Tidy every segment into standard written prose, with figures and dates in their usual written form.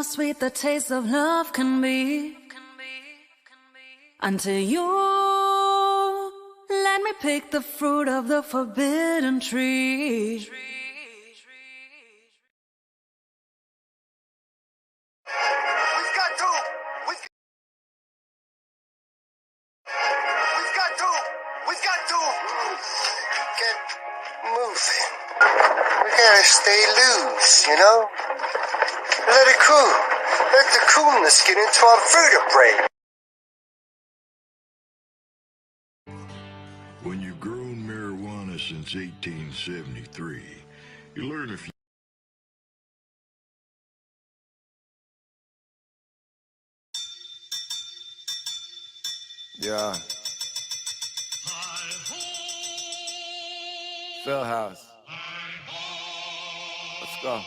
how sweet the taste of love can be. Until you let me pick the fruit of the forbidden tree. We've got to get moving. We gotta stay loose, you know? Let it cool. Let the coolness get into our vertebrae. When you've grown marijuana since 1873, you learn a few. Yeah. Phil House. Let's go.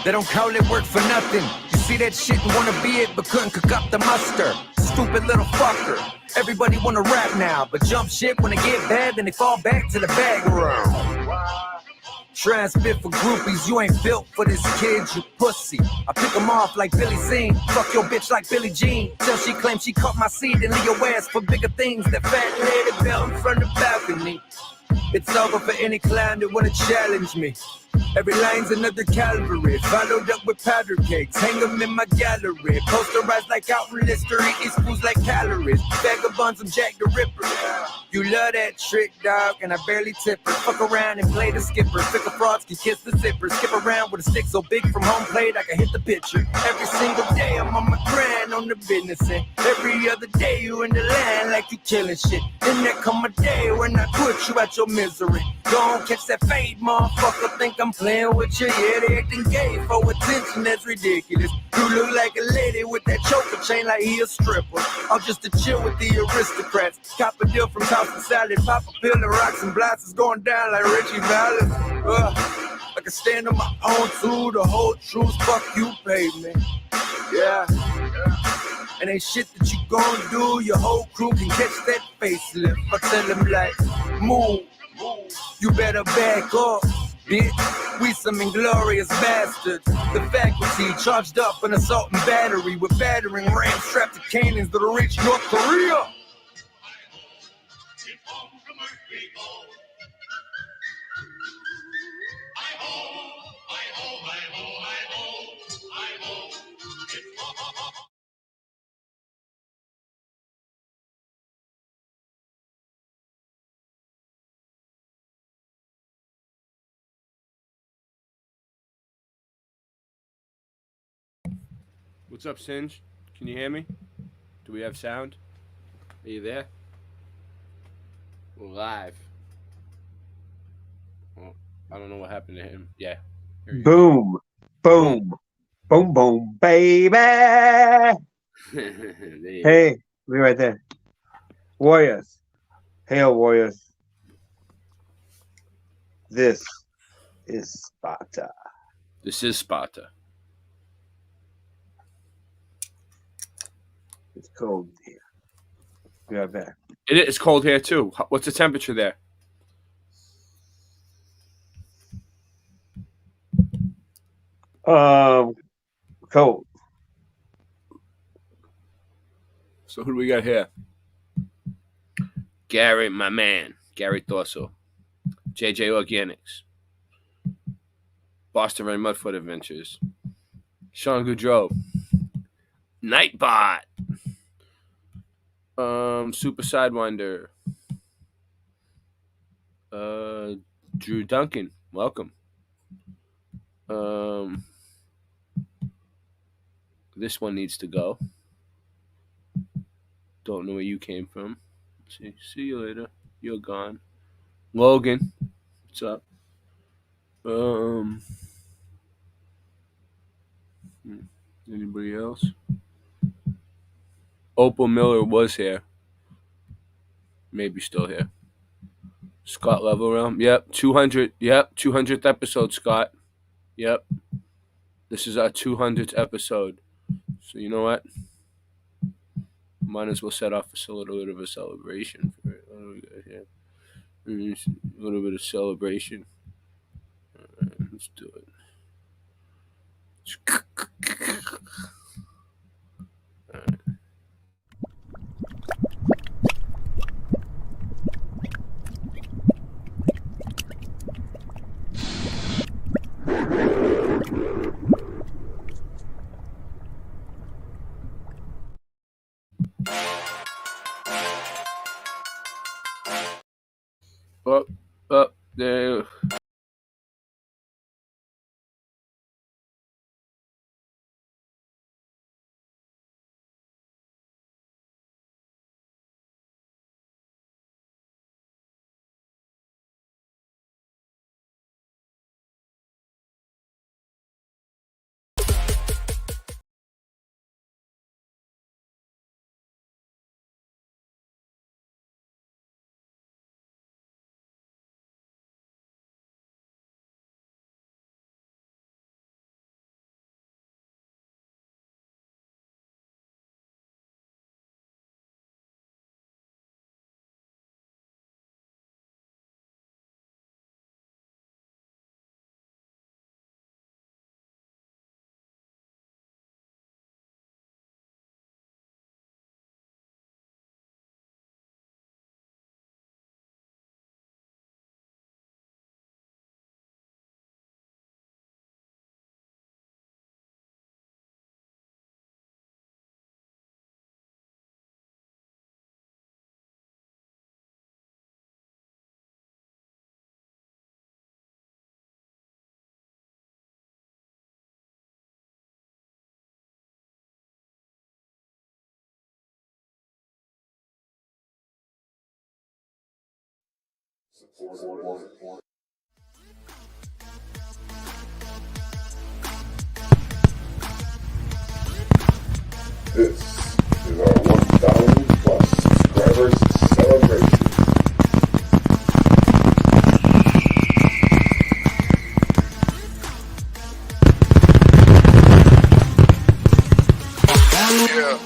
They don't call it work for nothing. You see that shit and wanna be it, but couldn't cook up the mustard. Stupid little fucker. Everybody wanna rap now, but jump shit when they get bad, then they fall back to the bag room. Try and spit for groupies, you ain't built for this kid, you pussy. I pick them off like Billy Zane, fuck your bitch like Billie Jean. Till she claims she caught my seed and leave your ass for bigger things. That fat lady bell in front of the balcony. It's over for any clown that wanna challenge me. Every line's another Calvary, followed up with powder cakes. Hang them in my gallery, posterized like outward history. Eat foods like calories, vagabonds, I'm Jack the Ripper. You love that trick, dog, and I barely tip her. Fuck around and play the skipper. Fickle frauds can kiss the zipper. Skip around with a stick so big from home plate I can hit the pitcher. Every single day I'm on my grind on the business end. Every other day you in the line like you killing shit. Then there come a day when I put you out your misery. Go on, catch that fade, motherfucker. Think I'm playing with you, yeah, they acting gay for attention, that's ridiculous. You look like a lady with that choker chain like he a stripper. I'm just to chill with the aristocrats. Cop a deal from Thompson Salad, pop a pill and rocks and blasts is going down like Richie Valens. I can stand on my own too, the whole truth, fuck you, pavement. Yeah. And ain't shit that you gon' do, your whole crew can catch that facelift. I tell them like, move, you better back off. Bitch, we some inglorious bastards. The faculty charged up an assault and battery with battering rams strapped to cannons that'll reach North Korea. What's up, Singe? Can you hear me? Do we have sound? Are you there? We're live. Well, I don't know what happened to him. Yeah. Boom. Boom. Boom, boom, baby. Hey, we right there. Warriors. Hail, Warriors. This is Sparta. This is Sparta. It's cold here. Be right back. It's cold here, too. What's the temperature there? Cold. So who do we got here? Gary, my man. Gary Thorso. JJ Organics. Boston Red Mudfoot Adventures. Sean Goudreau. Nightbot. Super Sidewinder. Drew Duncan. Welcome. This one needs to go. Don't know where you came from. See you later. You're gone. Logan. What's up? Anybody else? Opal Miller was here. Maybe still here. Scott Levelrealm. Yep. 200. Yep. 200th episode, Scott. Yep. This is our 200th episode. So you know what? Might as well set off a little bit of a celebration for it. What do we got here? A little bit of celebration. All right, let's do it. Up, up, there. This is our 1,000 plus subscribers celebration. Yeah.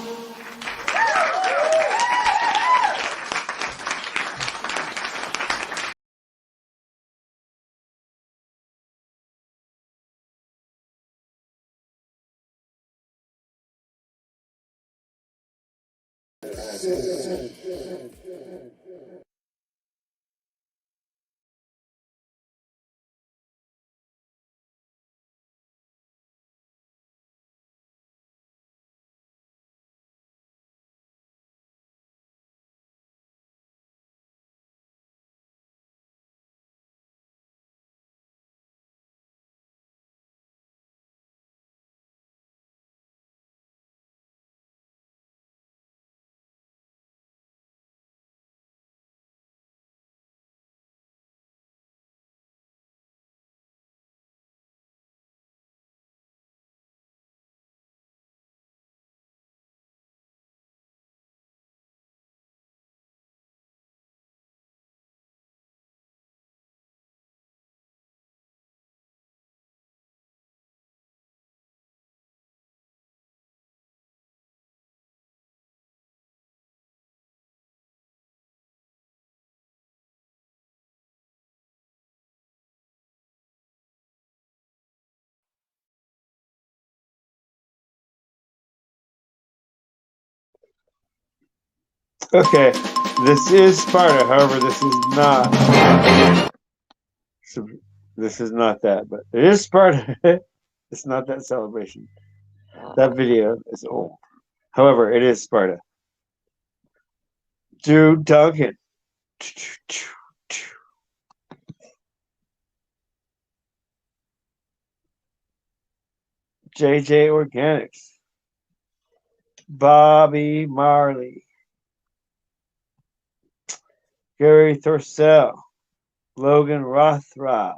Okay, this is Sparta. However, this is not. This is not that, but it is Sparta. It's not that celebration. That video is old. However, it is Sparta. Drew Duncan. JJ Organics. Bobby Marley. Gary Thorcell. Logan Rothrods.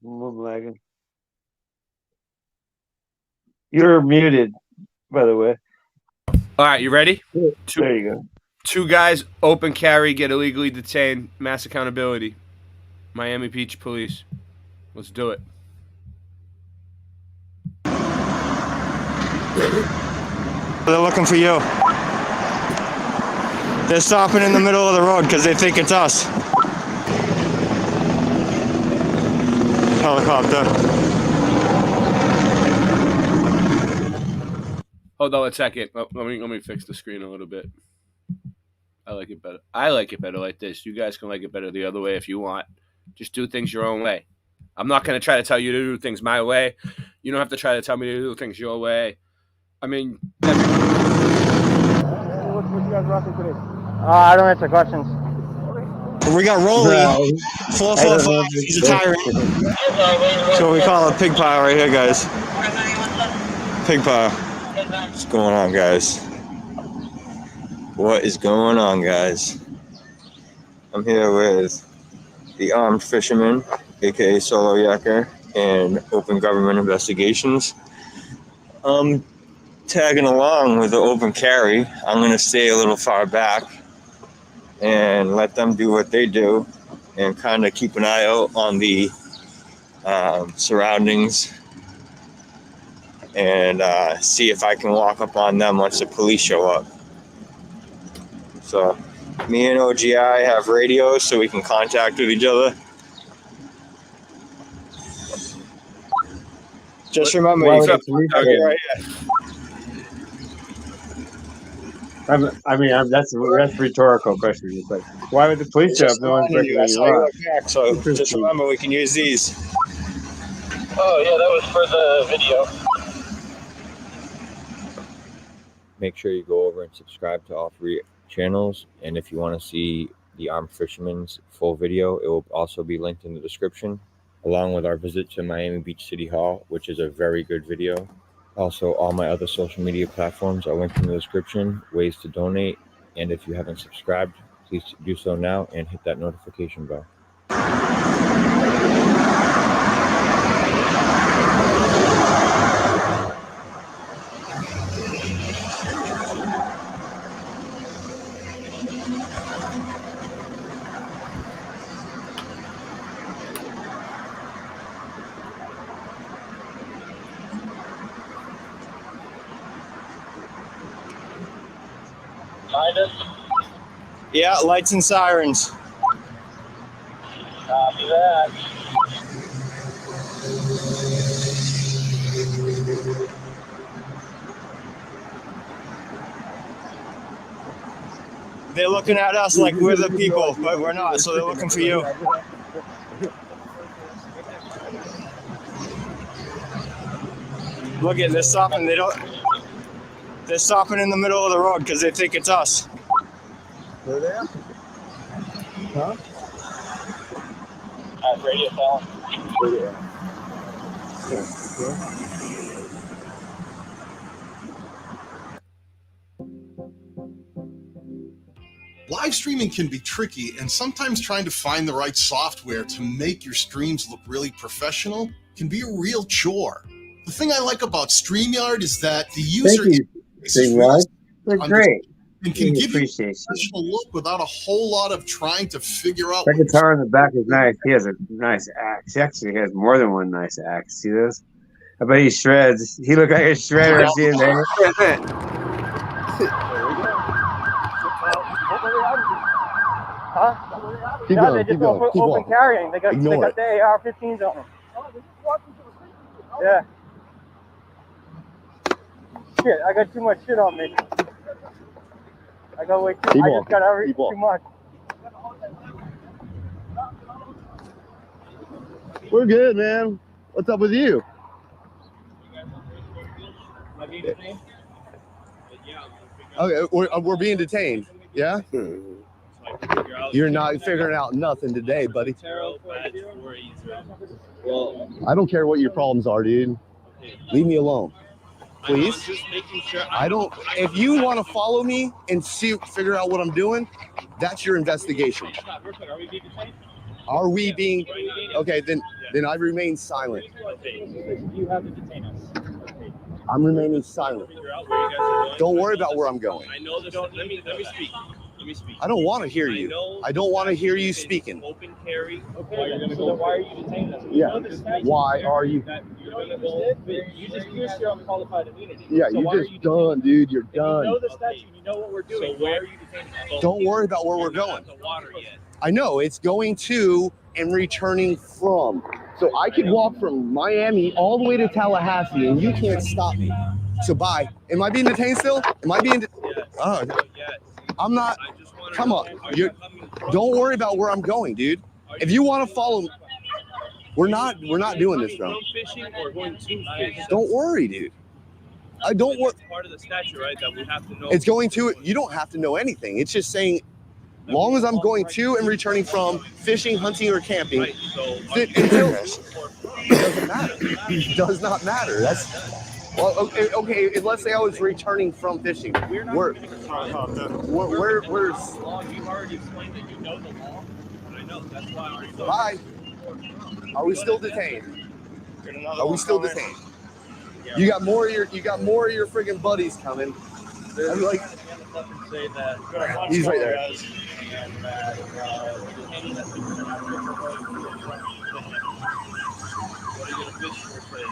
I'm lagging. You're muted, by the way. All right, you ready? There you go. Two guys open carry, get illegally detained. Mass accountability. Miami Beach Police. Let's do it. They're looking for you. They're stopping in the middle of the road because they think it's us. helicopter. Hold on a second. Let me fix the screen a little bit. I like it better. I like it better like this. You guys can like it better the other way if you want. Just do things your own way. I'm not going to try to tell you to do things my way. You don't have to try to tell me to do things your way. I mean, what you guys rocking today? I don't answer questions. We got Rolly. 445. He's a tyrant. So we call it pig pie right here, guys. Pig pie. What's going on, guys? What is going on, guys? I'm here with the armed fisherman, aka Solo Yacker, and Open Government Investigations. Tagging along with the open carry. I'm going to stay a little far back and let them do what they do and kind of keep an eye out on the surroundings and see if I can walk up on them once the police show up. So me and OGI have radios so we can contact with each other. Just remember, you got right here. That's a rhetorical question. It's like, why would the police show up? No one's breaking any law. So just remember, we can use these. Oh yeah, that was for the video. Make sure you go over and subscribe to all 3 channels. And if you want to see the Armed Fisherman's full video, it will also be linked in the description, along with our visit to Miami Beach City Hall, which is a very good video. Also, all my other social media platforms are linked in the description, ways to donate. And if you haven't subscribed, please do so now and hit that notification bell. Yeah, lights and sirens. Copy that. They're looking at us like we're the people, but we're not, so they're looking for you. Look at, they're stopping, they're stopping in the middle of the road because they think it's us. They're there? Huh? Radio phone. Live streaming can be tricky, and sometimes trying to find the right software to make your streams look really professional can be a real chore. The thing I like about StreamYard is that the user They're great. And can give you a professional look without a whole lot of trying to figure out. That guitar in the back is nice. He has a nice axe. He actually has more than one nice axe. See this? I bet he shreds. He looked like a shredder. See his hair? Huh? Keep going, keep going, keep open going. carrying. They got the AR-15s on them. Yeah. Shit, I got too much shit on me. I got way too. I just got too much. We're good, man. What's up with you? Okay, we're being detained. Yeah? You're not figuring out nothing today, buddy. Well, I don't care what your problems are, dude. Leave me alone. Please. I don't. If you want to follow me and figure out what I'm doing, that's your investigation. Are we being? Okay, then I remain silent. You have to detain us. I'm remaining silent. Don't worry about where I'm going. I know that. Let me speak. Let me speak. I don't want to hear you. I don't want to hear you speaking. Open carry. Okay, so why are you detaining us? Yeah. Why are you? You just used your unqualified immunity. Yeah, so you're just done, dude. You're done. You know the statute. You know what we're doing. So why are you detaining us? Don't worry about where we're going. The water yet. I know it's going to and returning from. So I could walk from Miami all the way to Tallahassee, and you can't stop me. So bye. Am I being detained still? Am I being? Oh, I'm not. Come on. Don't worry about where I'm going, dude. If you want to follow, we're not doing this, bro. Fishing or going to fish? Don't worry, dude. I don't want. Part of the statute, right? That we have to know. It's going to. You don't have to know anything. It's just saying, long as I'm going to and returning from fishing, hunting, or camping, it doesn't matter. It does not matter. That's well, okay. Let's say I was returning from fishing. Where's Law, you've already explained that you know the law. I know. That's why. Bye. Are we still detained? Are we still detained? You got more of your friggin' buddies coming. I'm like, he's right there.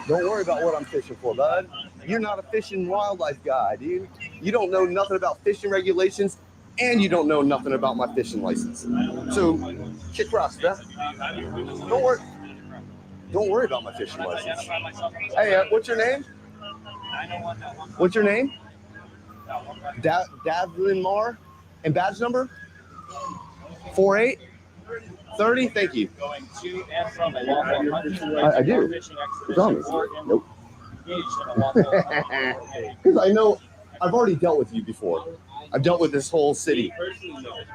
Don't worry about what I'm fishing for, bud. You're not a fishing wildlife guy, dude. You don't know nothing about fishing regulations, and you don't know nothing about my fishing license. So, kick rocks, Beth. Don't worry about my fishing license. Hey, what's your name? What's your name? Davlin Marr. And badge number? 4830. Thank you. I do. It's on me. Nope. Because I know I've already dealt with you before. I've dealt with this whole city.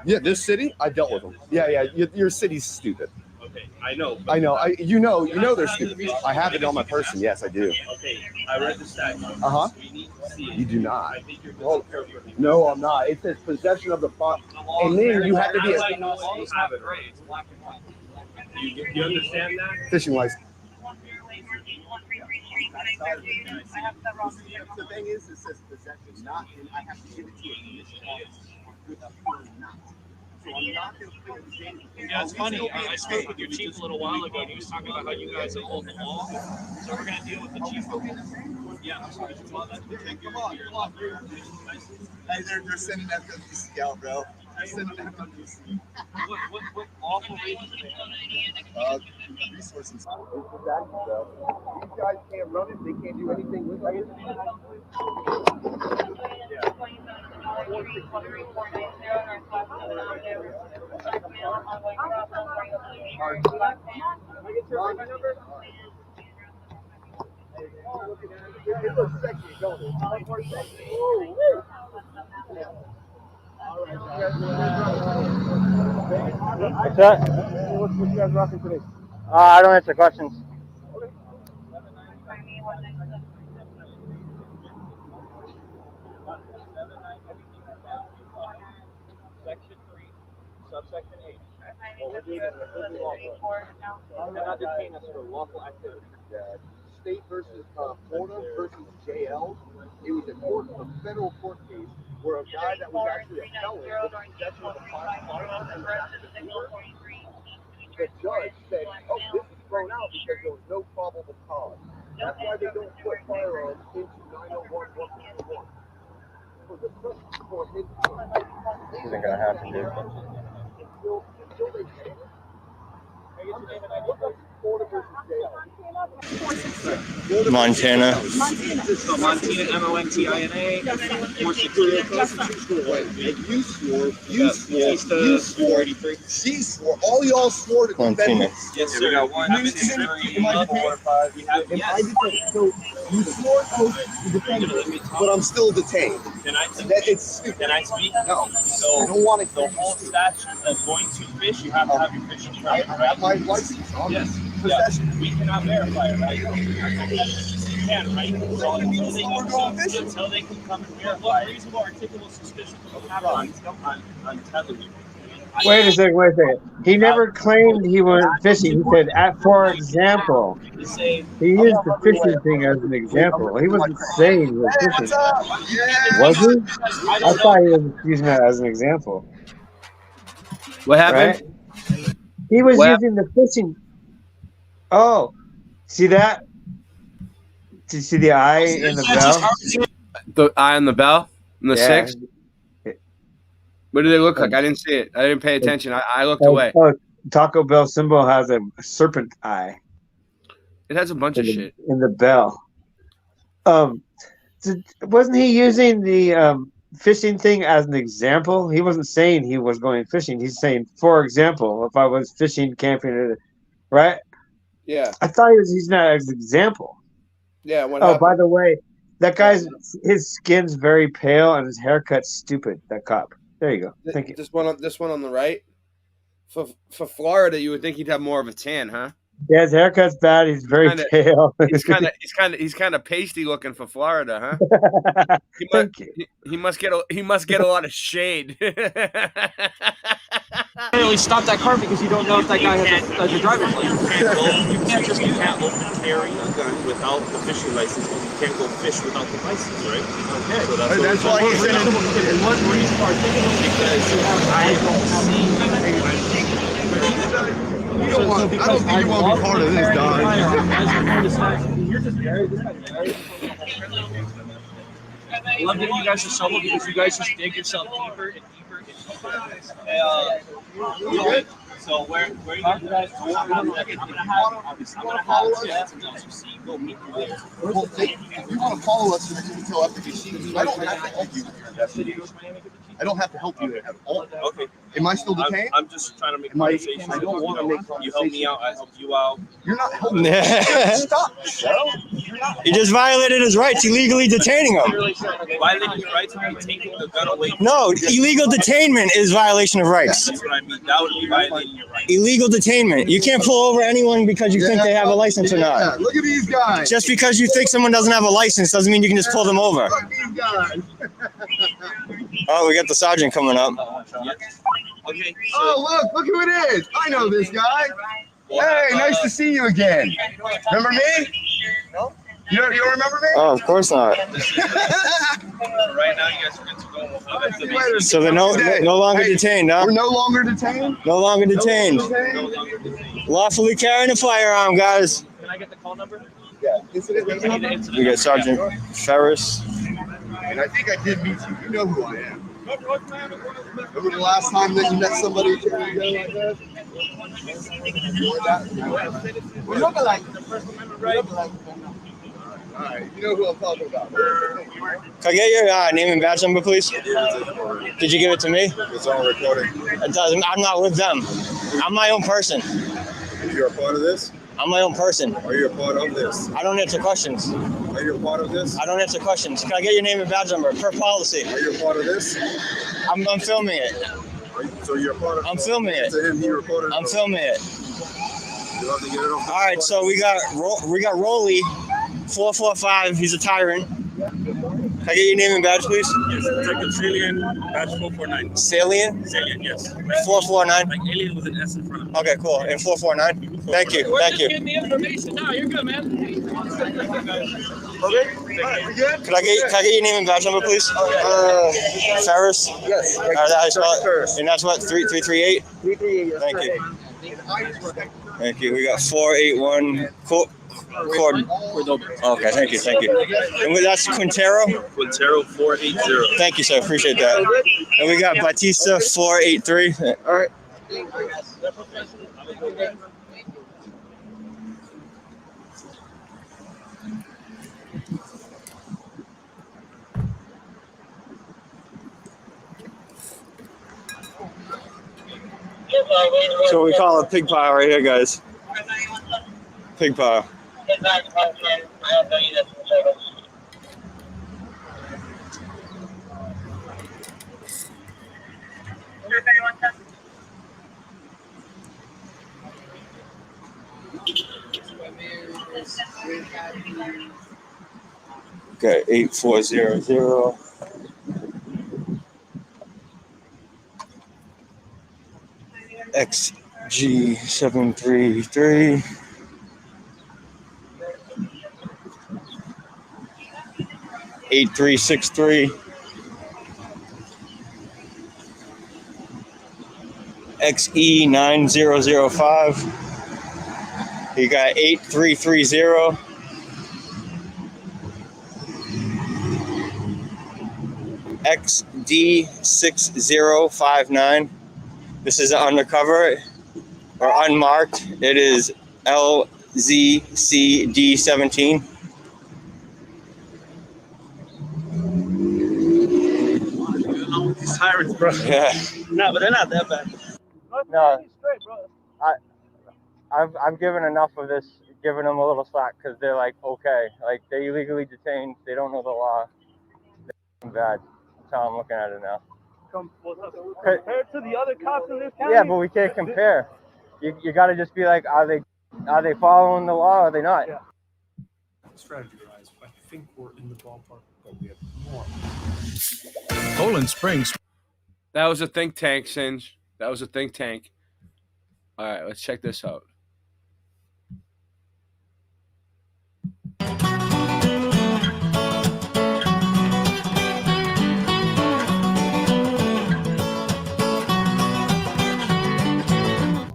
Yeah, this city, I dealt with them. Yeah. Your city's stupid. Okay, I know. You know they're stupid. I have it on my person. Yes, I do. Okay, I read the statute. You do not. No, I'm not. It says possession of the font, and then you have to be a You understand that? fishing license. The thing is, it says possession, not, and I have to give it to you. So I'm not going to play the game. Yeah, it's funny. I spoke with your chief a little while ago, and he was talking about how you guys uphold the law. So we're going to deal with the chief. Yeah. Come on. Hey, they're sending FWC out, bro. They're sending FWC. What awful resources. These guys can't run it. They can't do anything with it. It looks sexy, don't it? What's that? What you guys rocking today? I don't answer questions. Section 3, subsection 8. What we're doing is cannot detain us for lawful activity. State versus Florida versus JL. It was a federal court case where a guy that was actually a felon was possession of a firearm and the judge said, "Oh, this is thrown out because there was no probable cause." That's why they don't put firearms into 901-151. For the for his This isn't gonna happen, dude. until they can. Florida versus JL. Montana. So Montana, M-O-N-T-I-N-A. She swore. All y'all swore to defend. Yes, sir. We got 1, 2, 3, 4, 5. We have, yes. So you swore to defend her, but I'm still detained. Can I It's stupid. Can I speak? No. So I don't want to. the whole statute of going to fish, you have to have your fishing I permit, have right? my license on Yes. possession. Yeah. We cannot verify it, right? You can, right? So until they can come and verify it. Reasonable articulable suspicion will happen. I'm telling you. Wait a second. He never claimed he went fishing. He said, for example. He used the fishing thing as an example. He wasn't saying he was fishing. Was he? I thought he was using that as an example. What happened? Right? He was using the fishing. Oh, see that? Did you see the eye in the bell? The eye on the bell? In the 6? What do they look like? I didn't see it. I didn't pay attention. I looked away. Oh, Taco Bell symbol has a serpent eye. It has a bunch of shit. In the bell. Wasn't he using the fishing thing as an example? He wasn't saying he was going fishing. He's saying, for example, if I was fishing, camping, right? Yeah. I thought he was using that as an example. Yeah. What happened? By the way, that guy's his skin's very pale and his haircut's stupid. That cop. There you go. Thank you. This one on the right. For Florida, you would think he'd have more of a tan, huh? Yeah, his haircut's bad. He's very pale. He's kind of pasty looking for Florida, huh? He must get a lot of shade. Really stop that car because you don't know if that guy has a driver's license. You can't open carry a gun without the fishing license, but you can't go fish without the license, right? Okay. So that's why he's in it. One reason why because I don't see. I don't think you want to be part of this, dog. You're just married. This guy's married. I love that you guys are solo because you guys just dig yourself deeper and deeper and deeper. So where you guys? I'm gonna have go meet you there. Well, if you want to follow us until after you see us, I don't have to help you with your investigation. I don't have to help you at all. Okay. Am I still detained? I'm just trying to make conversation. I don't want to make conversation. You help me out, I help you out. You're not helping. Stop. He just violated his rights, illegally detaining him. Violating your rights by taking the gun away. No, illegal detainment is violation of rights. That's what I mean. That would be violating your rights. Illegal detainment. You can't pull over anyone because you think they have a license or not. Look at these guys. Just because you think someone doesn't have a license doesn't mean you can just pull them over. Look at these guys. Oh, we got the sergeant coming up. Okay. Oh, look who it is. I know this guy. Hey, nice to see you again. Remember me? No. You don't remember me? Oh, of course not. Right now, you guys are good to go. So they're no longer detained, huh? We're no longer detained? No longer detained. Lawfully carrying a firearm, guys. Can I get the call number? Yeah. We got Sergeant Ferris. And I think I did meet you. You know who I am. Remember the last time that you met somebody carrying a gun like that? We look alike. All right, you know who I'm talking about. Can I get your name and badge number, please? Did you give it to me? It's on recording. It doesn't. I'm not with them. I'm my own person. You're a part of this? I'm my own person. Are you a part of this? I don't answer questions. Are you a part of this? I don't answer questions. Can I get your name and badge number per policy? Are you a part of this? I'm filming it. So you're a part of. I'm filming it. To him, he recorded. I'm filming it. You have to get it off. All right, so we got Rolly, 445. He's a tyrant. Can I get your name and badge, please? Yes, Detective Salient, badge 449. Salient? Salient, yes. 449. Like alien with an S in front of it. Okay, cool. And 449. Thank you. Thank you. Getting the information now. You're good, man. Okay. All right, we good? Can I get your name and badge number, please? Ferris? Yes. That's how I spell it. And that's what, 3338? 338. Thank you. Thank you. We got 481 Cord. Okay, thank you. And that's Quintero? Quintero 480. Thank you, sir. Appreciate that. And we got Batista 483. All right. So we call it pig pie right here, guys. Pig pie. Okay, 8400. XG733. $8363 XE9005. You got 8330 XD6059. This is undercover or unmarked. It is ZCD17. These sirens, bro. Yeah. No, but they're not that bad. No, I've given enough of this, giving them a little slack because they're like, okay, like they illegally detained, they don't know the law. They're bad. That's how I'm looking at it now. Compared to the other cops in this county? Yeah, but we can't compare. You got to just be like, are they following the law or are they not? Yeah. Strategy-wise, I think we're in the ballpark, but we have more. Poland Springs. That was a think tank, Singe. That was a think tank. All right, let's check this out.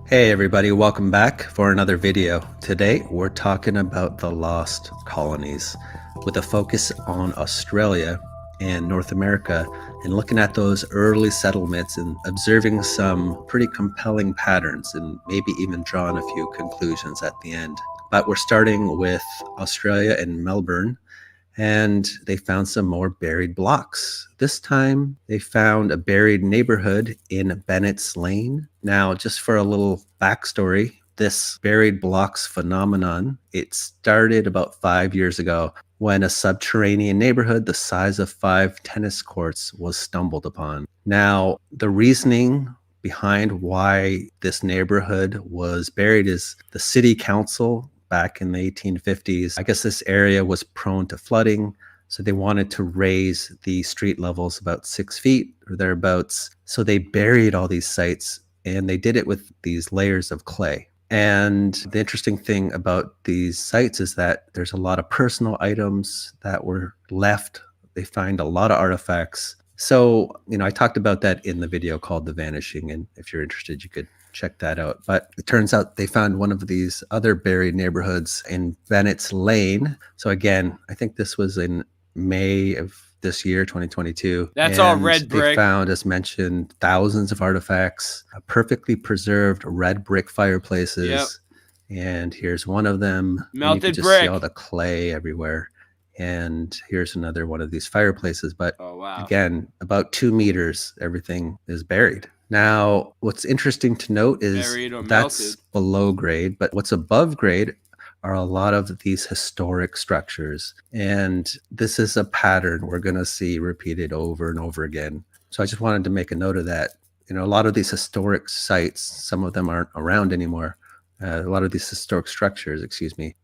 Hey everybody, welcome back for another video. Today we're talking about the lost colonies with a focus on Australia and North America and looking at those early settlements and observing some pretty compelling patterns and maybe even drawing a few conclusions at the end. But we're starting with Australia and Melbourne, and they found some more buried blocks. This time they found a buried neighborhood in Bennett's Lane. Now, just for a little backstory, this buried blocks phenomenon, it started about 5 years ago when a subterranean neighborhood the size of 5 tennis courts was stumbled upon. Now, the reasoning behind why this neighborhood was buried is the city council back in the 1850s. I guess this area was prone to flooding, so they wanted to raise the street levels about 6 feet or thereabouts. So they buried all these sites, and they did it with these layers of clay. And the interesting thing about these sites is that there's a lot of personal items that were left. They find a lot of artifacts. So, I talked about that in the video called The Vanishing, and if you're interested, you could check that out. But it turns out they found one of these other buried neighborhoods in Bennett's Lane. So again, I think this was in May of this year, 2022. That's all red brick. They found, as mentioned, thousands of artifacts, perfectly preserved red brick fireplaces. Yep. And here's one of them. Melted and you can just brick. see all the clay everywhere. And here's another one of these fireplaces. But again, about 2 meters, everything is buried. Now, what's interesting to note is that's melted. below grade, but what's above grade are a lot of these historic structures. And this is a pattern we're going to see repeated over and over again. So I just wanted to make a note of that. A lot of these historic sites, some of them aren't around anymore. A lot of these historic structures,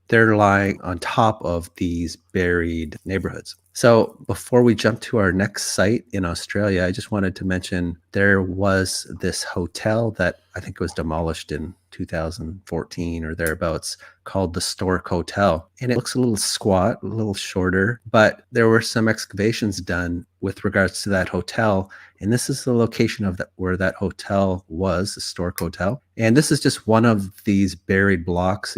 they're lying on top of these buried neighborhoods. So before we jump to our next site in Australia, I just wanted to mention there was this hotel that I think was demolished in 2014 or thereabouts called the Stork Hotel. And it looks a little squat, a little shorter, but there were some excavations done with regards to that hotel. And this is the location of where that hotel was, the Stork Hotel. And this is just one of these buried blocks,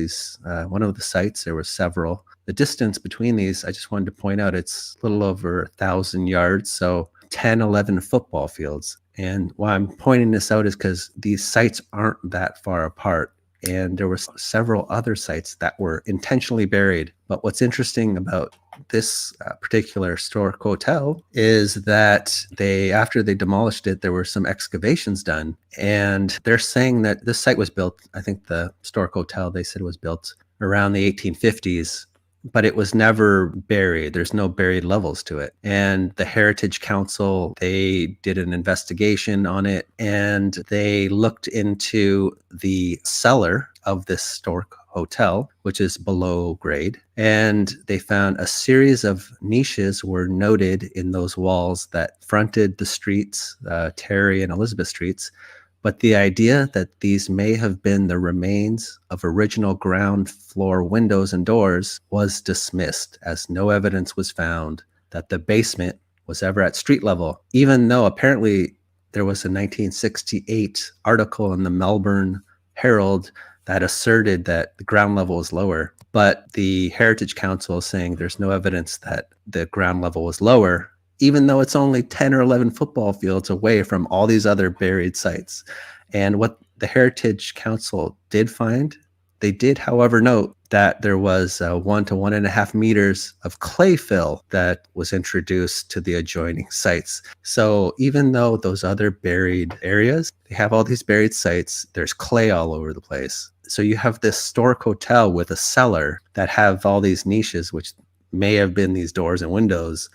one of the sites. There were several. The distance between these, I just wanted to point out, it's a little over 1,000 yards. So 10, 11 football fields. And why I'm pointing this out is because these sites aren't that far apart. And there were several other sites that were intentionally buried. But what's interesting about this particular Stork Hotel is that after they demolished it, there were some excavations done. And they're saying that this site was built, I think the Stork Hotel, they said was built around the 1850s. But it was never buried. There's no buried levels to it. And the Heritage Council, they did an investigation on it, and they looked into the cellar of this Stork Hotel, which is below grade. And they found a series of niches were noted in those walls that fronted the streets, Terry and Elizabeth Streets. But the idea that these may have been the remains of original ground floor windows and doors was dismissed, as no evidence was found that the basement was ever at street level, even though apparently there was a 1968 article in the Melbourne Herald that asserted that the ground level was lower. But the Heritage Council is saying there's no evidence that the ground level was lower, even though it's only 10 or 11 football fields away from all these other buried sites. And what the Heritage Council did find, They did, however, note that there was 1 to 1.5 meters of clay fill that was introduced to the adjoining sites. So even though those other buried areas, they have all these buried sites, there's clay all over the place. So you have this historic hotel with a cellar that have all these niches, which may have been these doors and windows,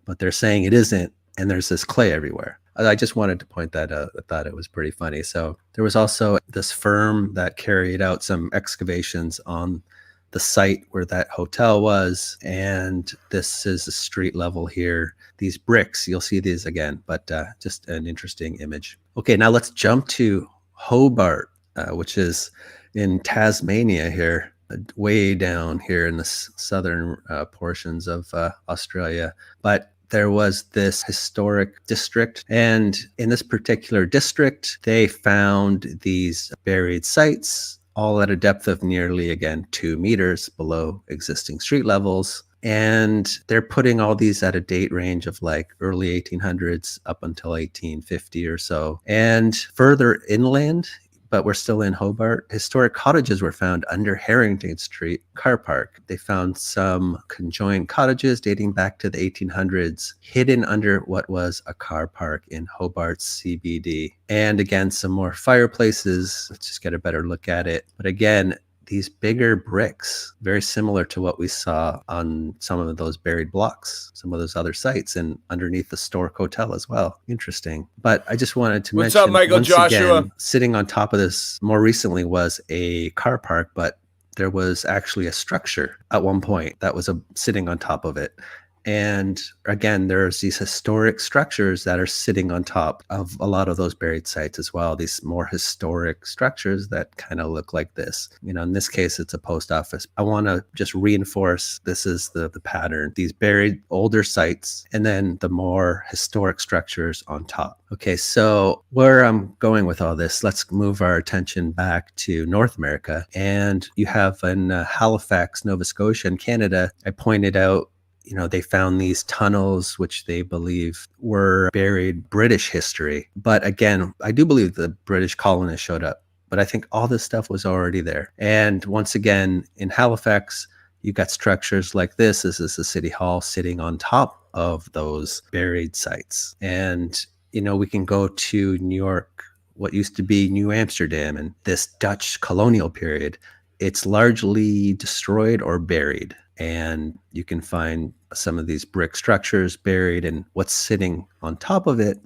but they're saying it isn't, and there's this clay everywhere. I just wanted to point that out. I thought it was pretty funny. So there was also this firm that carried out some excavations on the site where that hotel was. And this is a street level here. These bricks, you'll see these again, but just an interesting image. Okay, now let's jump to Hobart, which is in Tasmania here, way down here in the southern portions of Australia. But there was this historic district, and in this particular district, they found these buried sites, all at a depth of nearly, again, 2 meters below existing street levels. And they're putting all these at a date range of like early 1800s up until 1850 or so. And further inland, but we're still in Hobart, historic cottages were found under Harrington Street car park. They found some conjoined cottages dating back to the 1800s, hidden under what was a car park in Hobart's CBD. And again, some more fireplaces. Let's just get a better look at it. But again, these bigger bricks, very similar to what we saw on some of those buried blocks, some of those other sites, and underneath the Stork Hotel as well. Interesting. But I just wanted to mention, up, Michael Joshua? Again, sitting on top of this more recently was a car park, but there was actually a structure at one point that was sitting on top of it. And again, there's these historic structures that are sitting on top of a lot of those buried sites as well. These more historic structures that kind of look like this. You know, in this case, it's a post office. I want to just reinforce this is the pattern. These buried older sites and then the more historic structures on top. Okay, so where I'm going with all this, let's move our attention back to North America. And you have in Halifax, Nova Scotia in Canada, I pointed out, you know, they found these tunnels, which they believe were buried British history. But again, I do believe the British colonists showed up, but I think all this stuff was already there. And once again, in Halifax, you got structures like this. This is the city hall sitting on top of those buried sites. And, you know, we can go to New York, what used to be New Amsterdam, and this Dutch colonial period. It's largely destroyed or buried. And you can find some of these brick structures buried, and what's sitting on top of it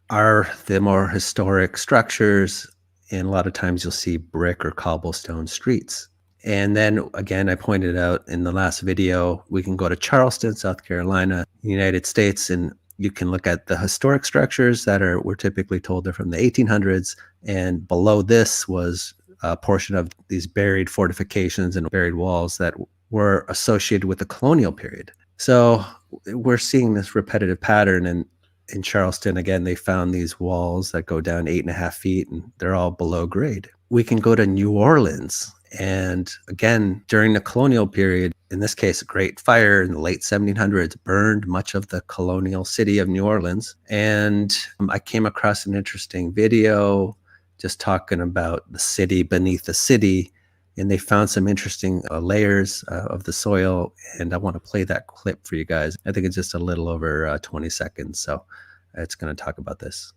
are the more historic structures. And a lot of times you'll see brick or cobblestone streets. And then again, I pointed out in the last video, we can go to Charleston, South Carolina, United States, and you can look at the historic structures that we're typically told they're from the 1800s. And below this was a portion of these buried fortifications and buried walls that were associated with the colonial period. So we're seeing this repetitive pattern. And in Charleston, again, they found these walls that go down 8.5 feet, and they're all below grade. We can go to New Orleans. And again, during the colonial period, in this case, a Great Fire in the late 1700s burned much of the colonial city of New Orleans. And I came across an interesting video just talking about the city beneath the city. And they found some interesting layers of the soil. And I want to play that clip for you guys. I think it's just a little over 20 seconds. So it's going to talk about this.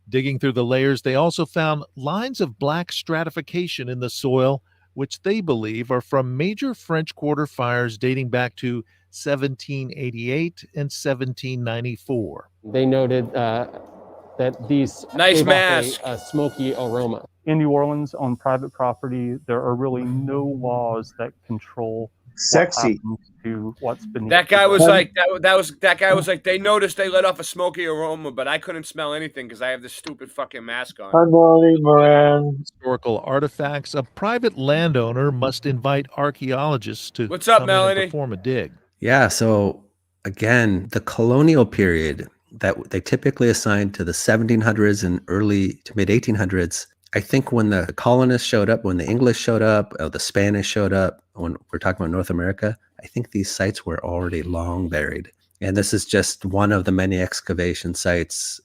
Digging through the layers, they also found lines of black stratification in the soil, which they believe are from major French Quarter fires dating back to 1788 and 1794. They noted that these gave off a smoky aroma. In New Orleans, on private property, there are really no laws that control sexy to what's beneath. That guy was like that guy was like, they noticed they let off a smoky aroma, but I couldn't smell anything because I have this stupid fucking mask on. Hi, Molly Moran. Historical artifacts. A private landowner must invite archaeologists to What's up, come in Melanie? and perform a dig. Yeah, so again, the colonial period that they typically assign to the 1700s and early to mid 1800s. I think when the colonists showed up, when the English showed up, the Spanish showed up, when we're talking about North America, I think these sites were already long buried. And this is just one of the many excavation sites,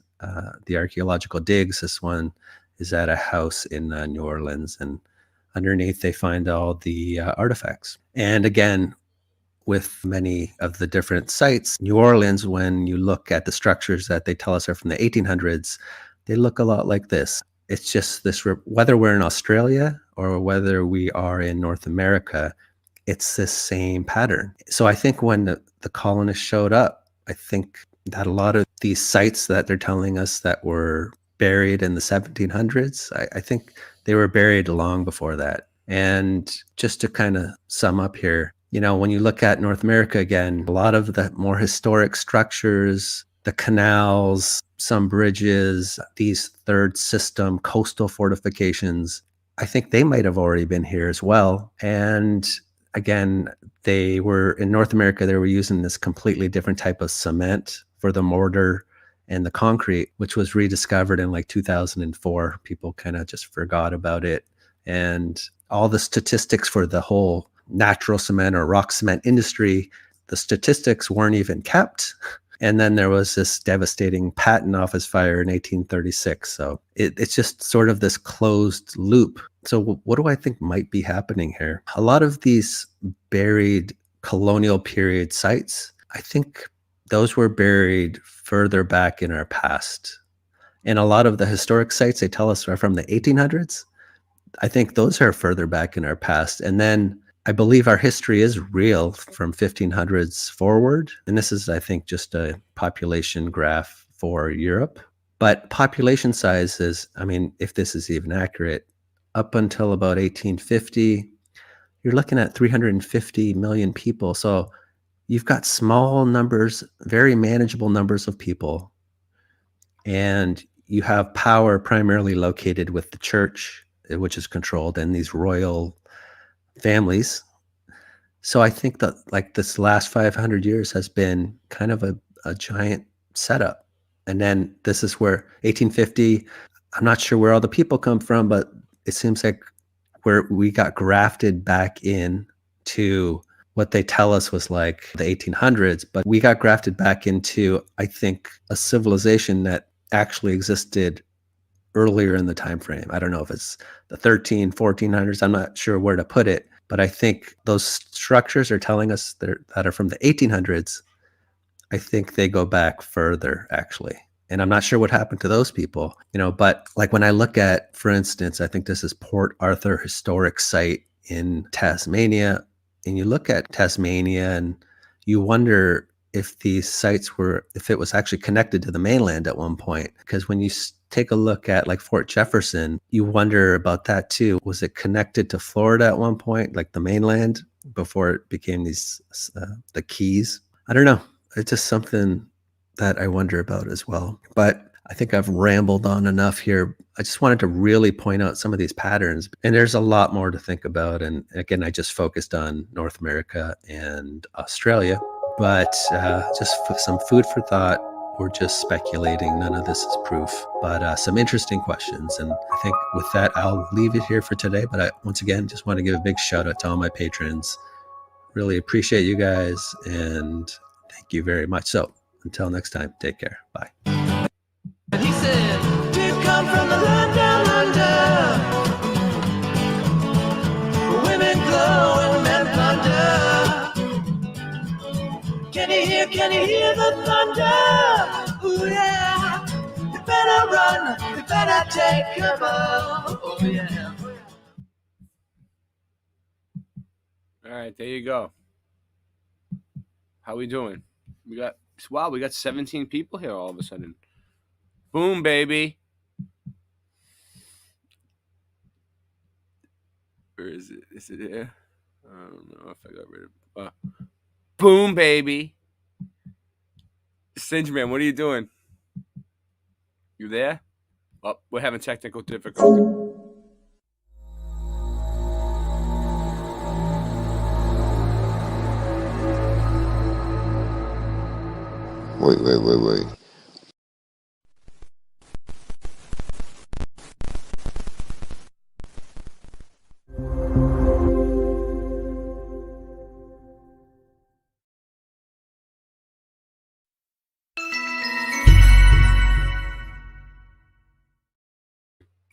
the archaeological digs. This one is at a house in New Orleans. And underneath they find all the artifacts. And again, with many of the different sites, New Orleans, when you look at the structures that they tell us are from the 1800s, they look a lot like this. It's just this, whether we're in Australia or whether we are in North America, it's this same pattern. So I think when the colonists showed up, I think that a lot of these sites that they're telling us that were buried in the 1700s, I think they were buried long before that. And just to kind of sum up here, you know, when you look at North America again, a lot of the more historic structures, the canals, some bridges, these third system coastal fortifications, I think they might have already been here as well. And again, they were in North America, they were using this completely different type of cement for the mortar and the concrete, which was rediscovered in like 2004. People kind of just forgot about it. And all the statistics for the whole natural cement or rock cement industry, the statistics weren't even kept. And then there was this devastating patent office fire in 1836. So it's just sort of this closed loop. So what do I think might be happening here? A lot of these buried colonial period sites, I think those were buried further back in our past. And a lot of the historic sites they tell us are from the 1800s. I think those are further back in our past. And then I believe our history is real from 1500s forward. And this is, I think, just a population graph for Europe. But population size is, I mean, if this is even accurate, up until about 1850, you're looking at 350 million people. So you've got small numbers, very manageable numbers of people. And you have power primarily located with the church, which is controlled, and these royal families. So I think that like this last 500 years has been kind of a giant setup. And then this is where 1850, I'm not sure where all the people come from, but it seems like where we got grafted back in to what they tell us was like the 1800s, but we got grafted back into, I think, a civilization that actually existed earlier in the time frame. I don't know if it's the 1400s. I'm not sure where to put it, but I think those structures are telling us that are from the 1800s. I think they go back further, actually. And I'm not sure what happened to those people, you know, but like when I look at, for instance, I think this is Port Arthur Historic Site in Tasmania, and you look at Tasmania and you wonder if these sites were, if it was actually connected to the mainland at one point. Because when you take a look at like Fort Jefferson, you wonder about that too. Was it connected to Florida at one point, like the mainland, before it became these, the Keys? I don't know. It's just something that I wonder about as well. But I think I've rambled on enough here. I just wanted to really point out some of these patterns. And there's a lot more to think about. And again, I just focused on North America and Australia. But just some food for thought. We're just speculating. None of this is proof. But some interesting questions. And I think with that, I'll leave it here for today. But I, once again, just want to give a big shout out to all my patrons. Really appreciate you guys. And thank you very much. So until next time, take care. Bye. And he said, "We've come from the land down under, where women glow and men thunder. Can you hear the thunder? Ooh yeah, you better run, you better take cover. Oh yeah." All right, there you go. How we doing? We got 17 people here all of a sudden. Boom, baby. Or is it? Is it here? I don't know if I got rid of. Boom, baby. Singe Man, what are you doing? You there? Oh, we're having technical difficulty. Wait.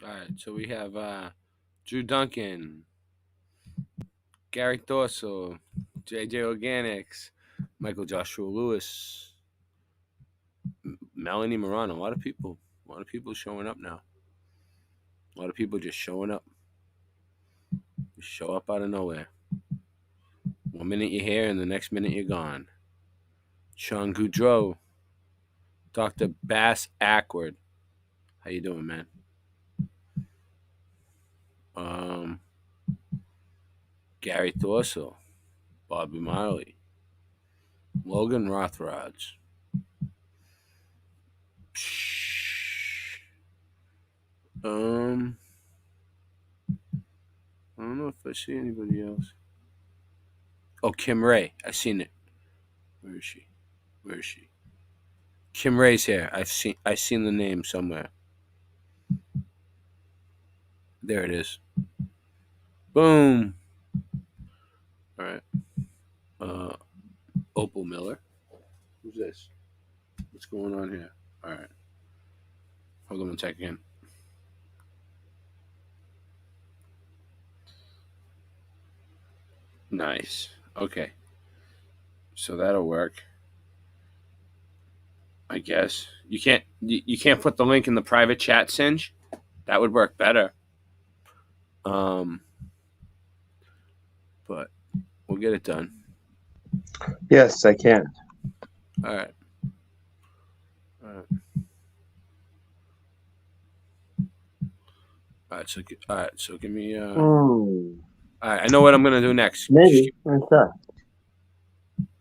All right, so we have Drew Duncan, Gary Dorsal, JJ Organics, Michael Joshua Lewis, Melanie Moran. A lot of people showing up now. A lot of people just showing up. Just show up out of nowhere. 1 minute you're here and the next minute you're gone. Sean Goudreau, Dr. Bass Ackward. How you doing, man? Gary Thorsell, Bobby Marley, Logan Rothrods. I don't know if I see anybody else. Oh, Kim Ray. I seen it. Where is she? Where is she? Kim Ray's here. I've seen the name somewhere. There it is. Boom. All right. Opal Miller. Who's this? What's going on here? All right. Hold on a second. Nice. Okay. So that'll work. I guess. You can't put the link in the private chat, Singe? That would work better. But we'll get it done. Yes, I can. All right. All right, so give me all right, I know what I'm gonna do next. Maybe. Okay.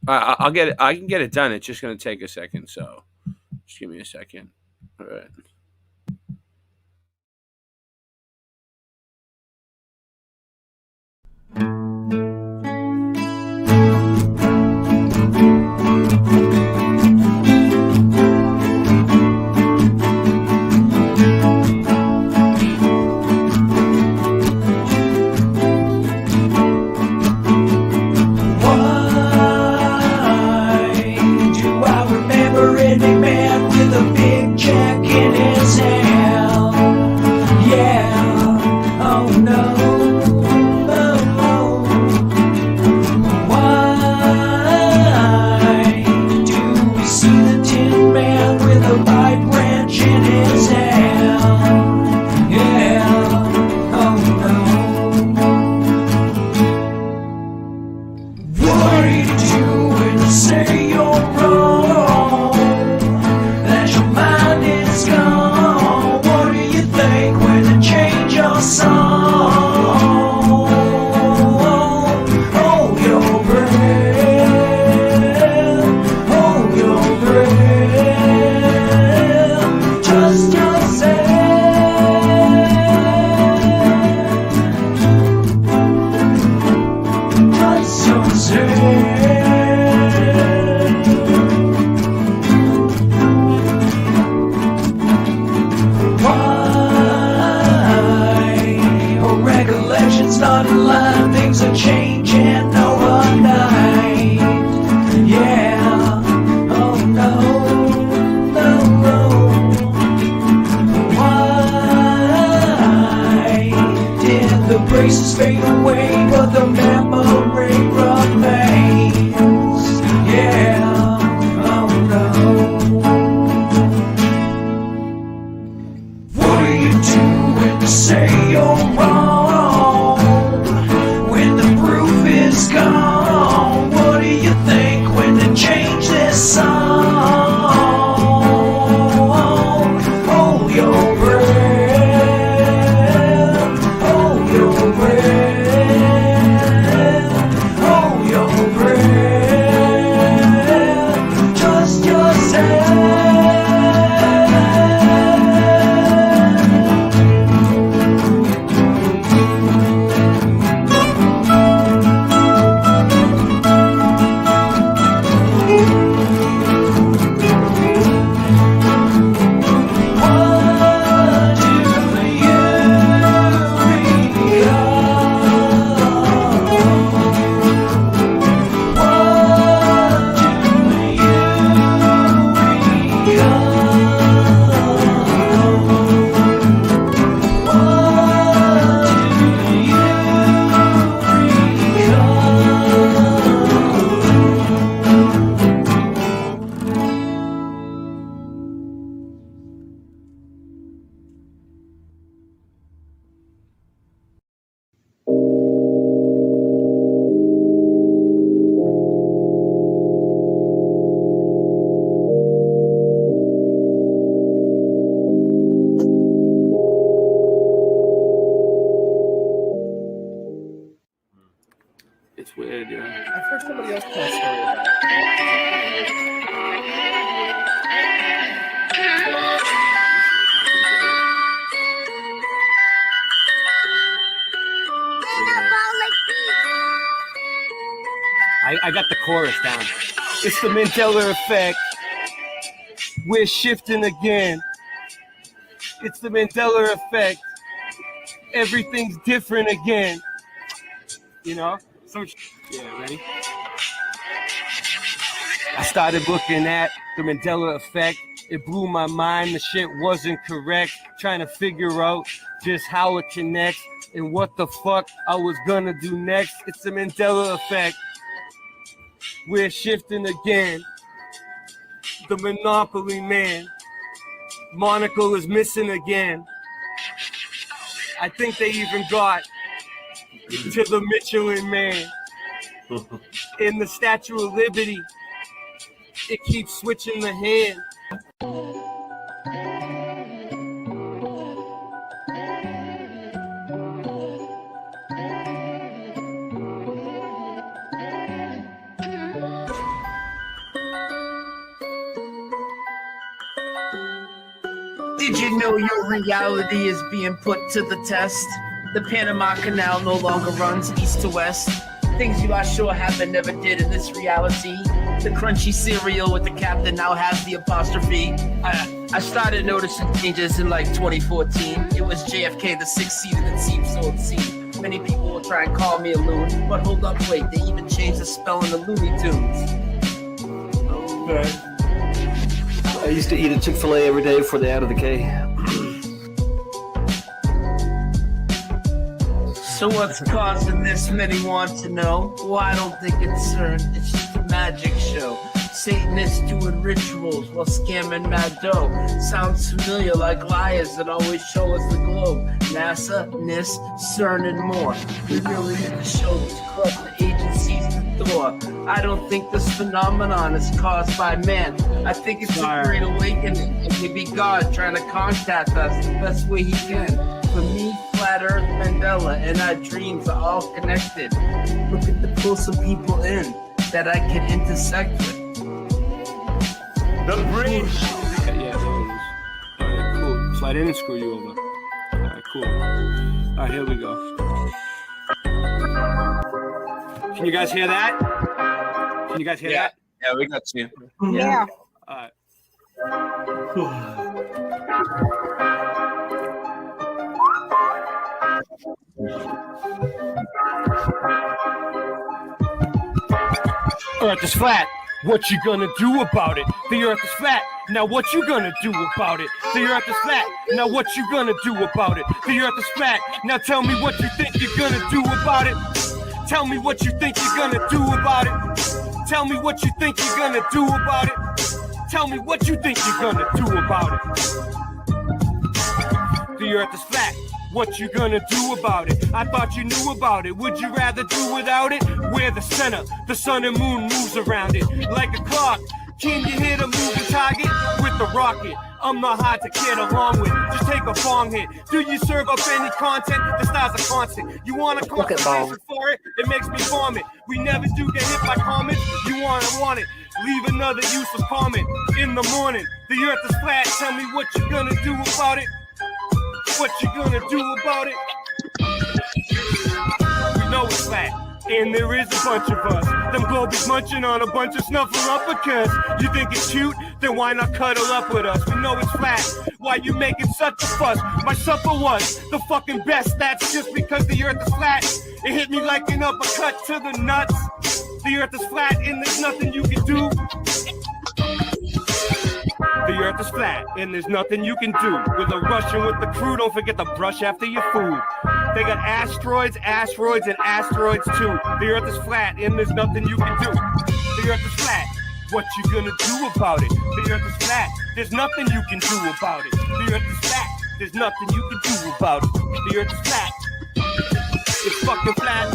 I'll get it. I can get it done. It's just gonna take a second, so just give me a second. All right. Fade away, but the memory remains. It's weird, yeah. I've heard somebody else tell a story about it. I got the chorus down. It's the Mandela effect. We're shifting again. It's the Mandela effect. Everything's different again. You know? So, yeah, ready? I started looking at the Mandela effect. It blew my mind. The shit wasn't correct. Trying to figure out just how it connects and what the fuck I was gonna do next. It's the Mandela effect. We're shifting again. The Monopoly man. Monocle is missing again. I think they even got to the Michelin man. In the Statue of Liberty, it keeps switching the hand. Did you know your reality is being put to the test? The Panama Canal no longer runs east to west. Things you are sure happened never did in this reality. The crunchy cereal with the captain now has the apostrophe. I started noticing changes in like 2014. It was JFK, the six-seater that seemed so obscene. Many people will try and call me a loon, but hold up, wait, they even changed the spelling of Looney Tunes. Okay. I used to eat a Chick-fil-A every day before they added the K. So what's causing this? Many want to know. Well, I don't think it's CERN. It's just a magic show. Satanists doing rituals while scamming mad dough. Sounds familiar, like liars that always show us the globe. NASA, NIST, CERN, and more. We really need to show these corrupt agencies the door. I don't think this phenomenon is caused by man. I think it's a great awakening, and maybe God trying to contact us the best way he can. For me, Flat Earth, Mandela, and our dreams are all connected. Looking to pull some people in that I can intersect with. The bridge! Yeah, there it is. Alright, cool. So I didn't screw you over. Alright, cool. Alright, here we go. Can you guys hear that? Can you guys hear that? Yeah, we got you. Yeah. Alright. Earth is flat. What you gonna do about it? The earth is flat. Now what you gonna do about it? The earth is flat. Now what you gonna do about it? The earth is flat. Now tell me what you think you're gonna do about it. Tell me what you think you're gonna do about it. Tell me what you think you're gonna do about it. Tell me what you think you're gonna do about it. The earth is flat. What you gonna do about it? I thought you knew about it. Would you rather do without it? We're the center. The sun and moon moves around it like a clock. Can you hit a moving target with the rocket? I'm not hard to get along with. Just take a bong hit. Do you serve up any content? The stars are constant. You want a conversation for it? It makes me vomit. We never do get hit by comments. You want it. Leave another useless comment in the morning. The earth is flat. Tell me what you gonna do about it. What you gonna do about it? We know it's flat, and there is a bunch of us. Them globies munching on a bunch of snuffleupagus. You think it's cute? Then why not cuddle up with us? We know it's flat. Why you making such a fuss? My supper was the fucking best. That's just because the earth is flat. It hit me like an uppercut to the nuts. The earth is flat, and there's nothing you can do. The earth is flat, and there's nothing you can do. With a Russian with the crew, don't forget to brush after your food. They got asteroids, asteroids, and asteroids too. The earth is flat, and there's nothing you can do. The earth is flat. What you gonna do about it? The earth is flat. There's nothing you can do about it. The earth is flat. There's nothing you can do about it. The earth is flat. It's fucking flat.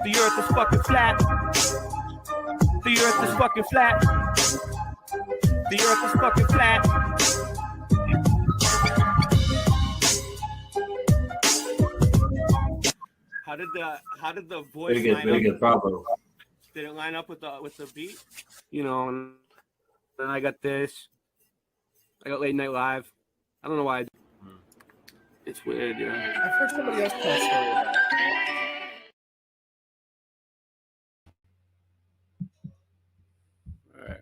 The earth is fucking flat. The earth is fucking flat. The earth is fucking flat. How did the voice Very good, line very up? good, bravo. Did it line up with the beat? You know, and then I got this. I got Late Night Live. I don't know why. It's weird, yeah. I've heard somebody else tell a story about it. All right,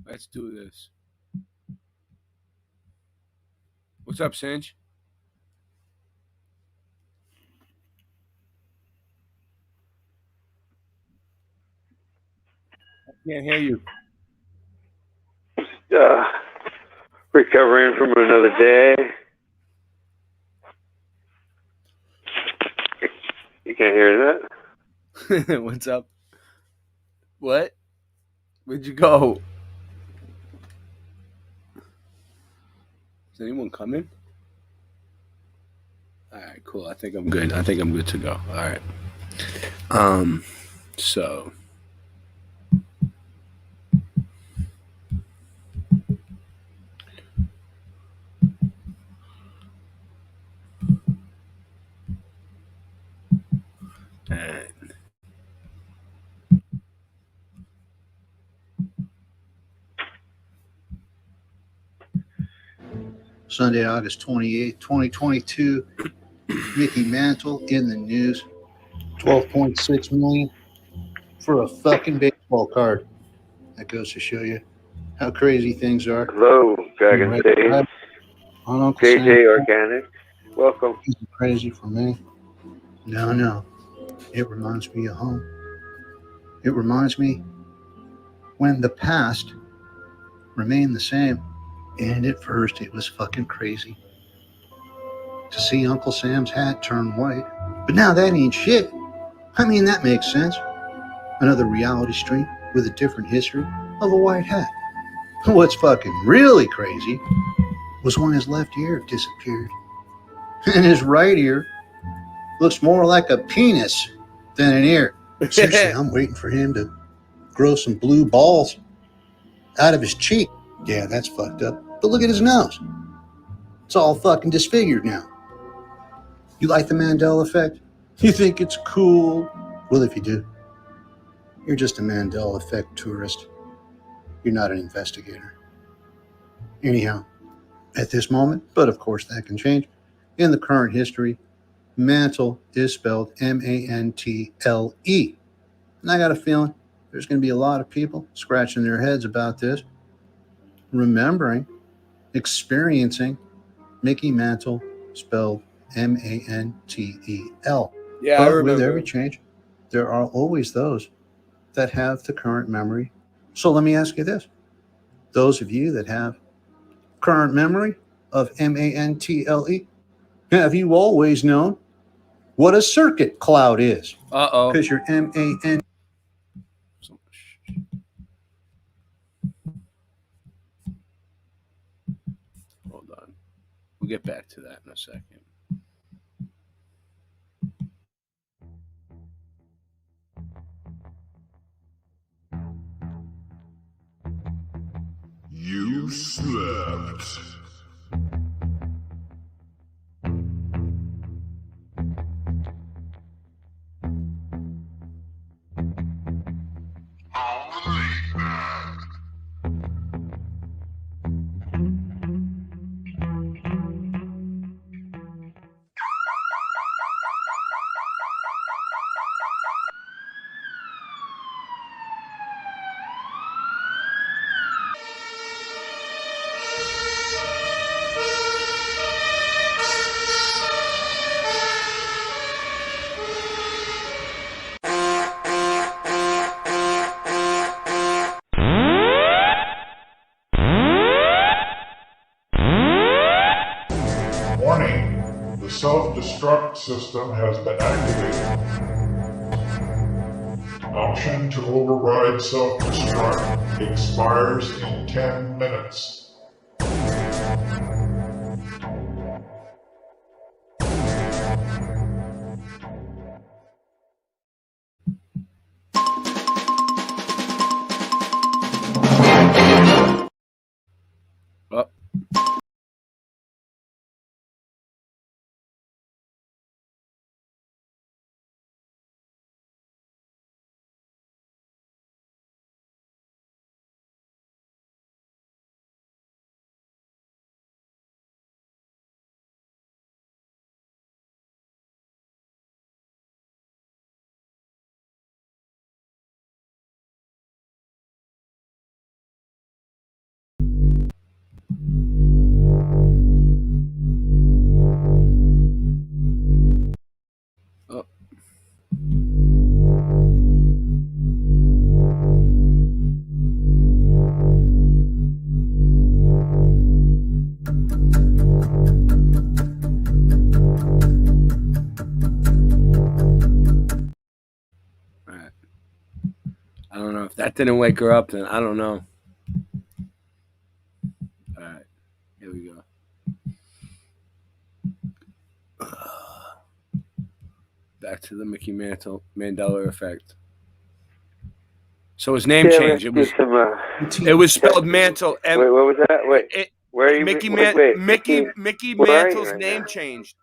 let's do this. What's up, Singe? I can't hear you. Recovering from another day. You can't hear that? What's up? What? Where'd you go? Is anyone coming? All right, cool. I think I'm good. I think I'm good to go. All right. So. And Sunday, August 28th, 2022. Mickey Mantle in the news. 12.6 million for a fucking baseball card. That goes to show you how crazy things are. Hello, Dragon Right, State. right on Uncle JJ Sam. Organic. Welcome. Isn't crazy for me. No. It reminds me of home. It reminds me when the past remained the same. And at first it was fucking crazy to see Uncle Sam's hat turn white. But now that ain't shit. I mean, that makes sense. Another reality stream with a different history of a white hat. What's fucking really crazy was when his left ear disappeared. And his right ear looks more like a penis than an ear. Seriously, I'm waiting for him to grow some blue balls out of his cheek. Yeah, that's fucked up. But look at his nose. It's all fucking disfigured now. You like the Mandela effect? You think it's cool? Well, if you do, you're just a Mandela effect tourist. You're not an investigator. Anyhow, at this moment, but of course that can change, in the current history, Mantle is spelled M-A-N-T-L-E. And I got a feeling there's going to be a lot of people scratching their heads about this, remembering, experiencing Mickey Mantle spelled M-A-N-T-E-L. Yeah, but I remember. with every change, there are always those that have the current memory. So let me ask you this. Those of you that have current memory of M-A-N-T-L-E, have you always known what a circuit cloud is? Uh-oh. Because your M-A-N. Hold on. We'll get back to that in a second. You slept. Warning, the self-destruct system has been activated. Option to override self-destruct expires in 10 minutes. Oh. Alright. I don't know. If that didn't wake her up, then I don't know. Alright. Here we go. Back to the Mickey Mandela effect. So his name changed. It was spelled Mantle. Wait, what was that? Wait, where are you? Mickey Mickey where are you Mantle's right name now? changed.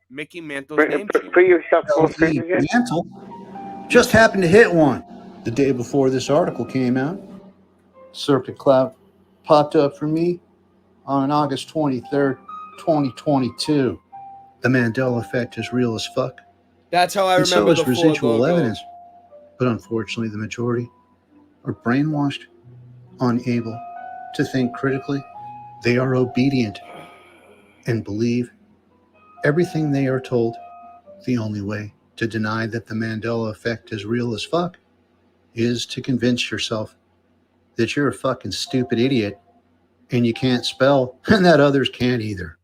Mickey Mantle's name changed. Put yourself full screen again. Mantle just happened to hit one the day before this article came out. Circuit cloud popped up for me on August 23rd, 2022. The Mandela effect is real as fuck. That's how I And so remember is the Ford residual logo. evidence. But unfortunately, the majority are brainwashed, unable to think critically. They are obedient and believe everything they are told. The only way to deny that the Mandela effect is real as fuck is to convince yourself that you're a fucking stupid idiot and you can't spell and that others can't either.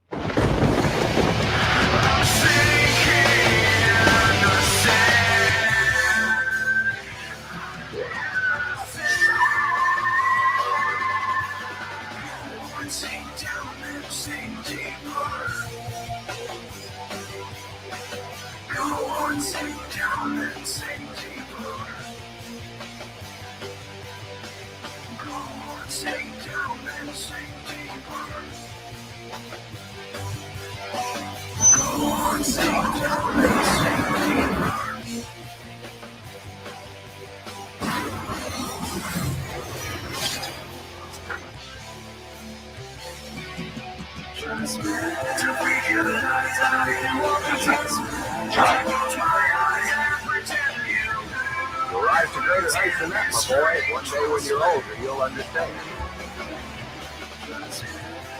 Your life's a greater height than that, my boy. One day when you're older, you'll understand.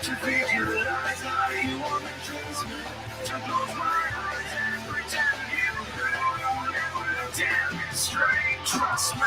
To feed you the lies that you want to transmit. To close my eyes and pretend you could never demonstrate. Trust me.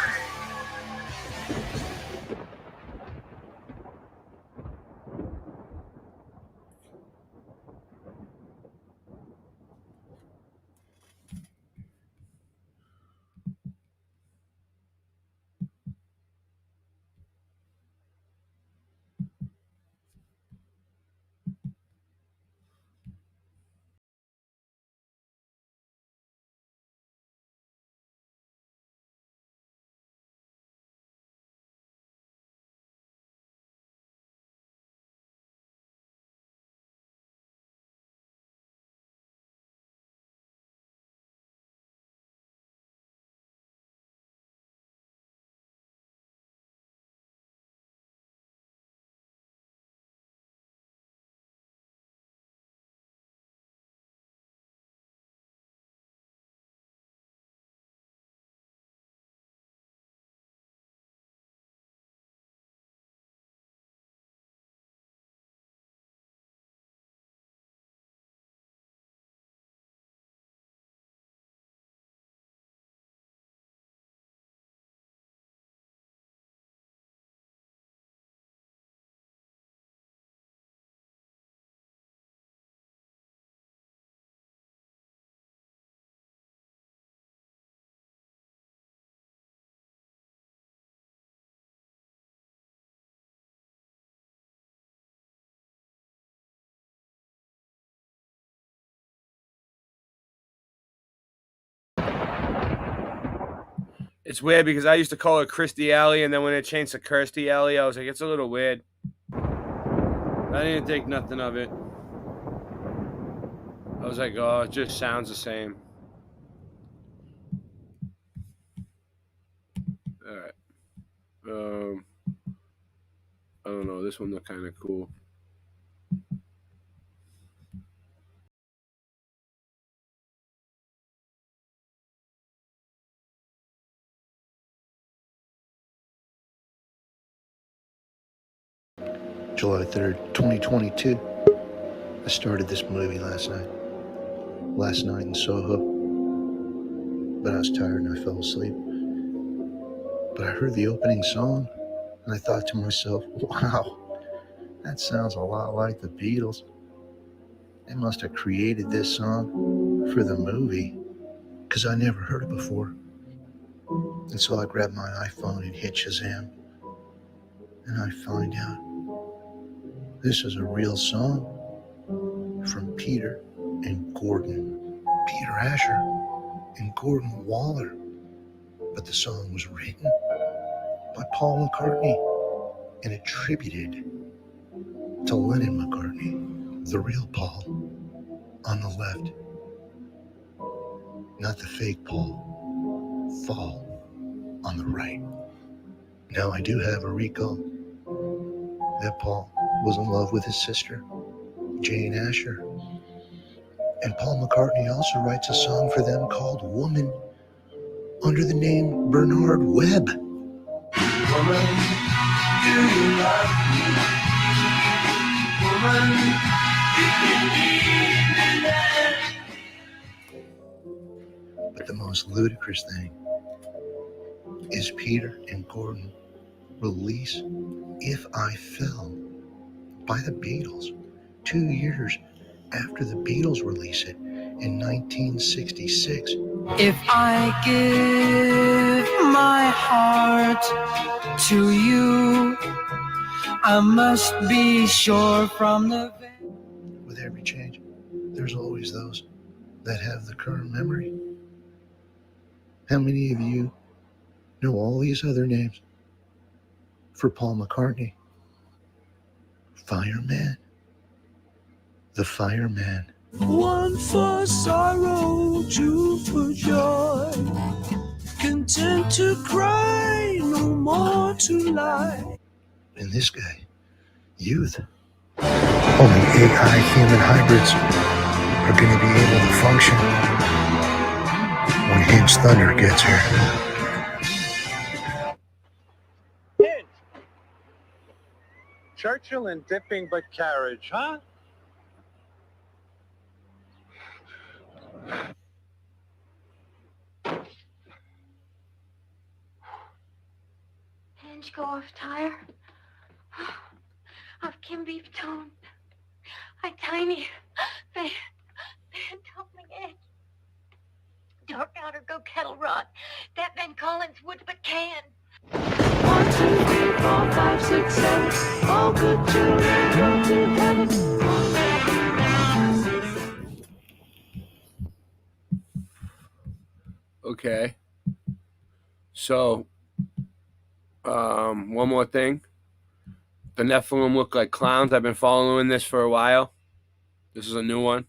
It's weird because I used to call her Christy Alley, and then when it changed to Kirstie Alley, I was like, it's a little weird. I didn't think nothing of it. I was like, oh, it just sounds the same. All right. I don't know. This one looked kind of cool. July 3rd, 2022. I started this movie last night. Last night in Soho. But I was tired and I fell asleep. But I heard the opening song and I thought to myself, wow, that sounds a lot like the Beatles. They must have created this song for the movie because I never heard it before. And so I grabbed my iPhone and hit Shazam. And I find out this is a real song from Peter and Gordon. Peter Asher and Gordon Waller. But the song was written by Paul McCartney and attributed to Lennon McCartney, the real Paul, on the left. Not the fake Paul, Fall, on the right. Now I do have a recall that Paul was in love with his sister, Jane Asher. And Paul McCartney also writes a song for them called Woman under the name Bernard Webb. Woman, do you love me? Woman, if you need me then. But the most ludicrous thing is Peter and Gordon release If I Fell by the Beatles 2 years after the Beatles released it in 1966. If I give my heart to you, I must be sure from the... With every change, there's always those that have the current memory. How many of you know all these other names for Paul McCartney? Fireman. The Fireman. One for sorrow, two for joy. Content to cry, no more to lie. And this guy, Youth. Only AI human hybrids are going to be able to function when Hinge Thunder gets here. Churchill and dipping but carriage, huh? Hinge go off tire. Of Kim beef tone. I tiny. Fan tumbling egg. Dark outer go kettle rot. That Ben Collins would but can. 1, 2, 3, 4, 5, 6, 7. All good children go to heaven. Okay. So, one more thing. The Nephilim look like clowns. I've been following this for a while. This is a new one.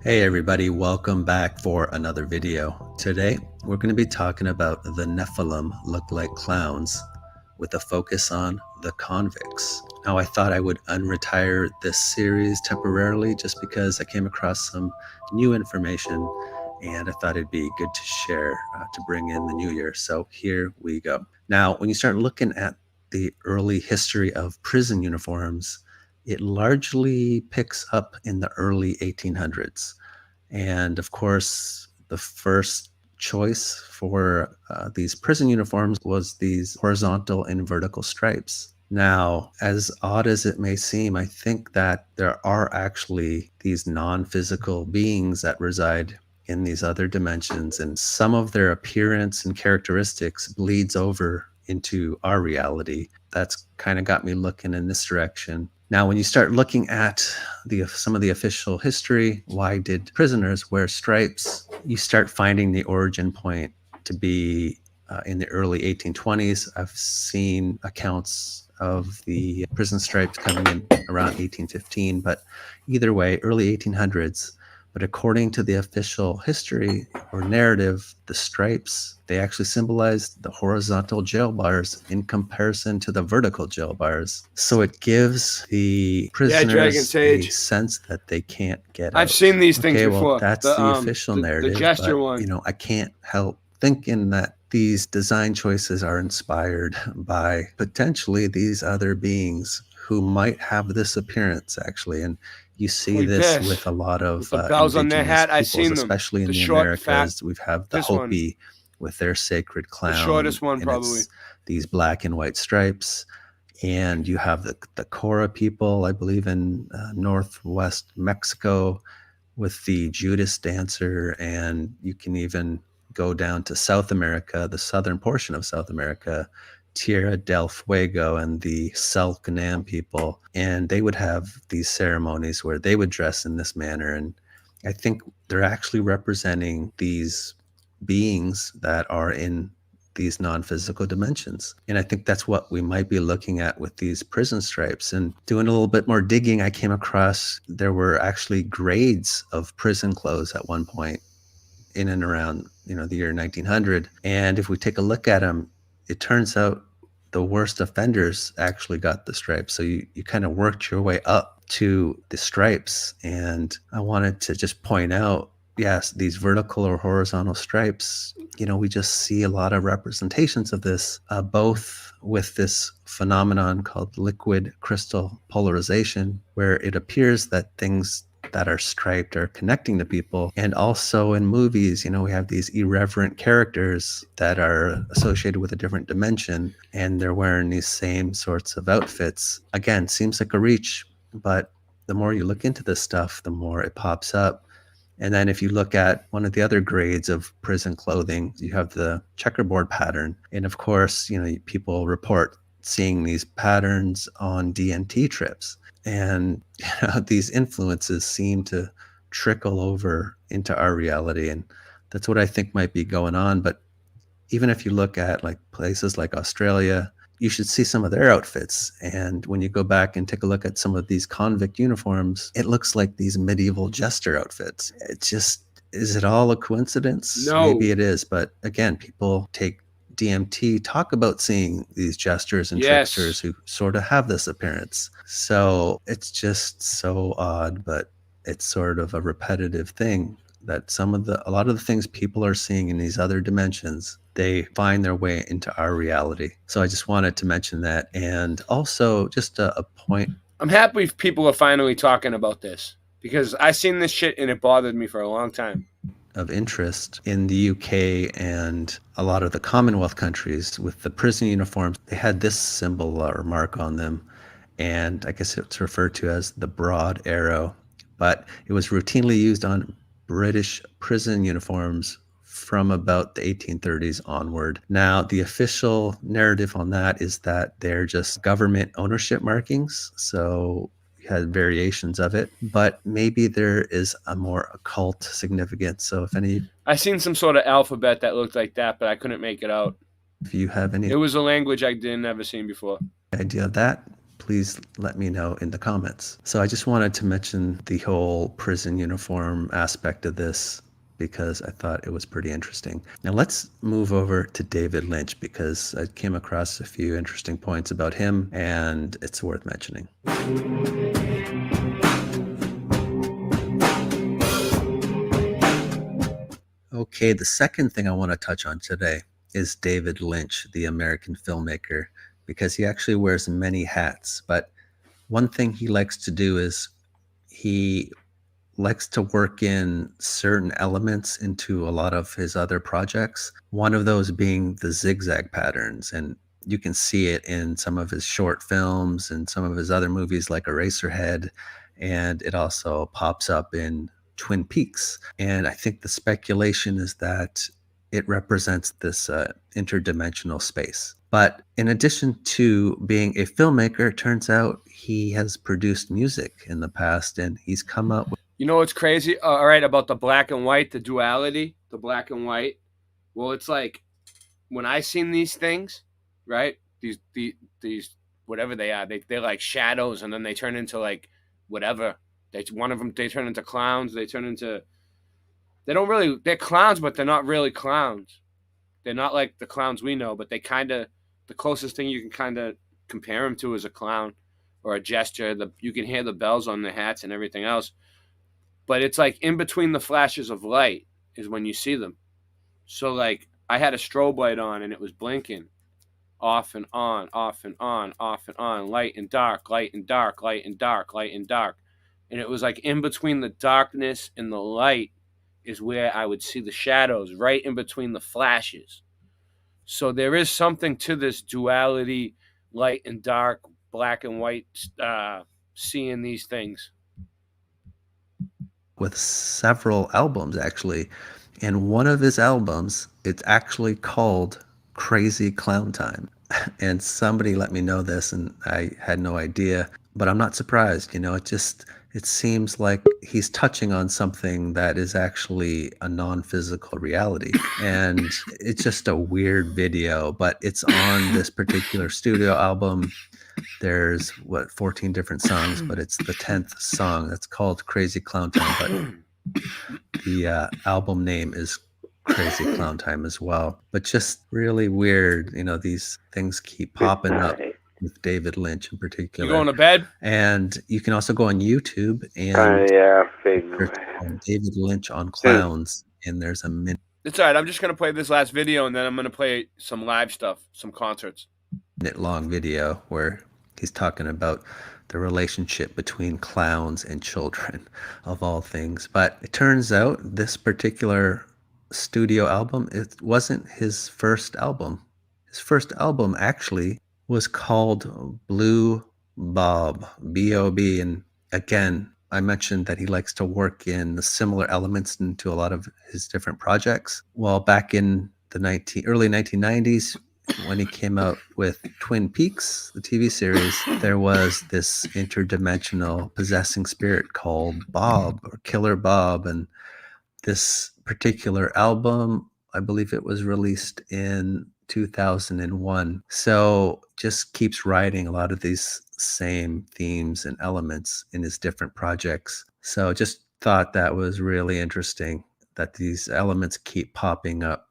Hey everybody, welcome back for another video. Today, we're going to be talking about the Nephilim look like clowns with a focus on the convicts. Now, I thought I would unretire this series temporarily just because I came across some new information and I thought it'd be good to share to bring in the new year. So here we go. Now, when you start looking at the early history of prison uniforms, it largely picks up in the early 1800s. And of course, the first choice for these prison uniforms was these horizontal and vertical stripes. Now, as odd as it may seem, I think that there are actually these non-physical beings that reside in these other dimensions, and some of their appearance and characteristics bleeds over into our reality. That's kind of got me looking in this direction. Now, when you start looking at some of the official history, why did prisoners wear stripes? You start finding the origin point to be in the early 1820s. I've seen accounts of the prison stripes coming in around 1815, but either way, early 1800s. But according to the official history or narrative, the stripes, they actually symbolize the horizontal jail bars in comparison to the vertical jail bars. So it gives the prisoners a sense that they can't get out. I've seen these things Okay, well, before. that's the official narrative. The gesture but, one. You know, I can't help thinking that these design choices are inspired by potentially these other beings who might have this appearance, actually. And you see Like this this, with a lot of with the bells on their indigenous hat. I've peoples, seen them. especially in The the short, Americas. fat- We have the this one. Hopi with their sacred clown. The shortest one, and probably. it's these black and white stripes. And you have the Cora people, I believe, in northwest Mexico with the Judas dancer. And you can even go down to South America, the southern portion of South America, Tierra del Fuego and the Selknam people. And they would have these ceremonies where they would dress in this manner. And I think they're actually representing these beings that are in these non-physical dimensions. And I think that's what we might be looking at with these prison stripes. And doing a little bit more digging, I came across there were actually grades of prison clothes at one point in and around, the year 1900. And if we take a look at them, it turns out the worst offenders actually got the stripes. So you kind of worked your way up to the stripes. And I wanted to just point out, yes, these vertical or horizontal stripes, we just see a lot of representations of this, both with this phenomenon called liquid crystal polarization, where it appears that things that are striped are connecting to people. And also in movies, we have these irreverent characters that are associated with a different dimension, and they're wearing these same sorts of outfits. Again, seems like a reach, but the more you look into this stuff, the more it pops up. And then if you look at one of the other grades of prison clothing, you have the checkerboard pattern. And of course, people report seeing these patterns on DMT trips. And these influences seem to trickle over into our reality. And that's what I think might be going on. But even if you look at like places like Australia, you should see some of their outfits. And when you go back and take a look at some of these convict uniforms, it looks like these medieval jester outfits. It's just, is it all a coincidence? No. Maybe it is. But again, people take DMT, talk about seeing these jesters and Yes. tricksters who sort of have this appearance. So it's just so odd, but it's sort of a repetitive thing that a lot of the things people are seeing in these other dimensions, they find their way into our reality. So I just wanted to mention that. And also just a point. I'm happy if people are finally talking about this, because I seen this shit and it bothered me for a long time. Of interest in the UK and a lot of the Commonwealth countries with the prison uniforms, they had this symbol or mark on them. And I guess it's referred to as the broad arrow, but it was routinely used on British prison uniforms from about the 1830s onward. Now, the official narrative on that is that they're just government ownership markings. So you had variations of it, but maybe there is a more occult significance. So if I seen some sort of alphabet that looked like that, but I couldn't make it out. if you have any It was a language I didn't ever seen before. idea of that, please let me know in the comments. So I just wanted to mention the whole prison uniform aspect of this because I thought it was pretty interesting. Now let's move over to David Lynch because I came across a few interesting points about him and it's worth mentioning. Okay, the second thing I want to touch on today is David Lynch, the American filmmaker, because he actually wears many hats. But one thing he likes to do is he likes to work in certain elements into a lot of his other projects. One of those being the zigzag patterns. And you can see it in some of his short films and some of his other movies like Eraserhead. And it also pops up in Twin Peaks. And I think the speculation is that it represents this interdimensional space. But in addition to being a filmmaker, it turns out he has produced music in the past and he's come up with. You know what's crazy? All right, about the black and white, the duality, the black and white. Well, it's like when I seen these things, right? These whatever they are, they're like shadows and then they turn into like whatever One of them, they turn into clowns. They don't really, they're clowns, but they're not really clowns. They're not like the clowns we know, but the closest thing you can kind of compare them to is a clown or a gesture. You can hear the bells on their hats and everything else. But it's like in between the flashes of light is when you see them. So like I had a strobe light on and it was blinking off and on, off and on, off and on, light and dark, light and dark, light and dark, light and dark. And it was like in between the darkness and the light is where I would see the shadows, right in between the flashes. So there is something to this duality, light and dark, black and white, seeing these things. With several albums, actually. And one of his albums, it's actually called Crazy Clown Time. And somebody let me know this, and I had no idea. But I'm not surprised, it seems like he's touching on something that is actually a non-physical reality. And it's just a weird video, but it's on this particular studio album. There's 14 different songs, but it's the 10th song that's called Crazy Clown Time. But the album name is Crazy Clown Time as well. But just really weird, these things keep popping up. With David Lynch in particular. You going to bed? And you can also go on YouTube and David Lynch on clowns, and there's a minute. It's all right. I'm just going to play this last video, and then I'm going to play some live stuff, some concerts. Minute-long video where he's talking about the relationship between clowns and children, of all things. But it turns out this particular studio album, it wasn't his first album. His first album, actually, was called Blue Bob, B-O-B. And again, I mentioned that he likes to work in the similar elements into a lot of his different projects. Well, back in the early 1990s, when he came out with Twin Peaks, the TV series, there was this interdimensional possessing spirit called Bob, or Killer Bob. And this particular album, I believe it was released in 2001. So just keeps writing a lot of these same themes and elements in his different projects. So just thought that was really interesting that these elements keep popping up.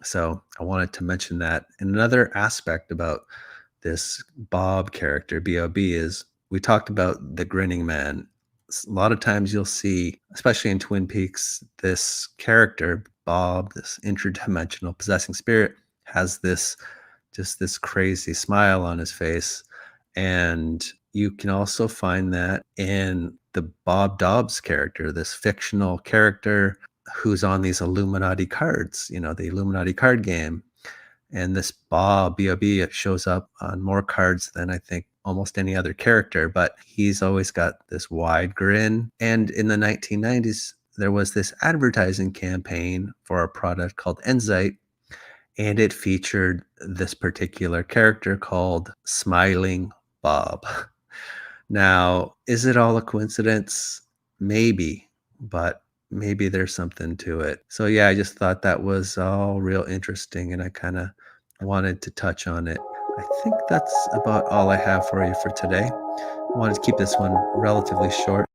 So I wanted to mention that. And another aspect about this Bob character, B.O.B., is we talked about the Grinning Man. A lot of times you'll see, especially in Twin Peaks, this character, Bob, this interdimensional possessing spirit, has this crazy smile on his face. And you can also find that in the Bob Dobbs character, this fictional character who's on these Illuminati cards, the Illuminati card game. And this Bob, B.O.B., shows up on more cards than I think almost any other character, but he's always got this wide grin. And in the 1990s, there was this advertising campaign for a product called Enzyte, and it featured this particular character called Smiling Bob. Now, is it all a coincidence? Maybe, but maybe there's something to it. So yeah, I just thought that was all real interesting, and I kind of wanted to touch on it. I think that's about all I have for you for today. I wanted to keep this one relatively short.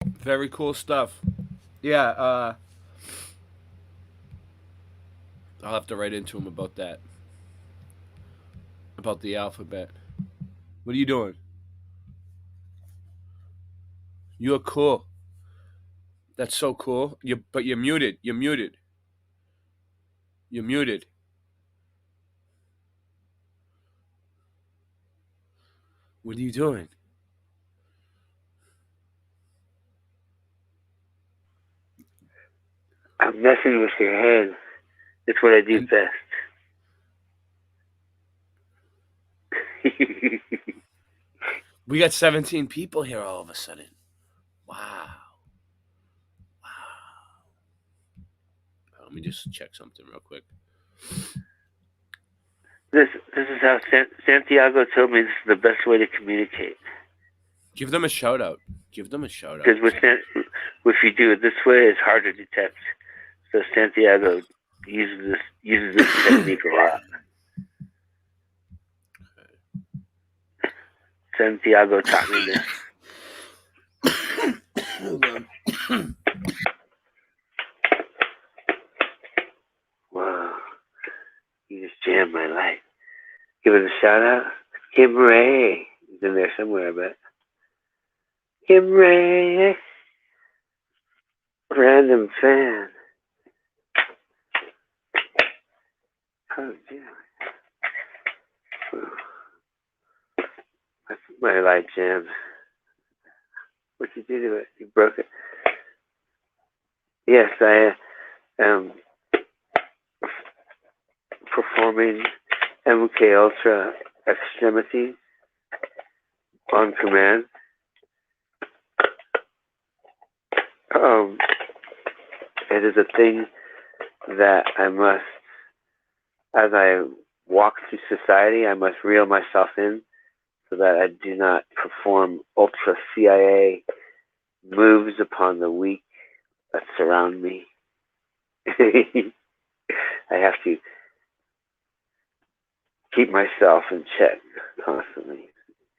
Very cool stuff. Yeah, I'll have to write into him about that. About the alphabet. What are you doing? You're cool. That's so cool. But you're muted. You're muted. You're muted. What are you doing? I'm messing with your head. That's what I do best. We got 17 people here all of a sudden. Wow. Let me just check something real quick. This is how Santiago told me this is the best way to communicate. Give them a shout out. Give them a shout out. Because if you do it this way, it's hard to detect. So Santiago uses this technique a lot. Santiago taught me this. Whoa. You just jammed my life. Give it a shout out. Kim Ray. He's in there somewhere, I bet. Kim Ray. Random fan. Oh, damn. My light jammed. What'd you do to it? You broke it. Yes, I am performing MK Ultra extremities on command. It is a thing that I must, as I walk through society, I must reel myself in so that I do not perform ultra CIA moves upon the weak that surround me. I have to keep myself in check constantly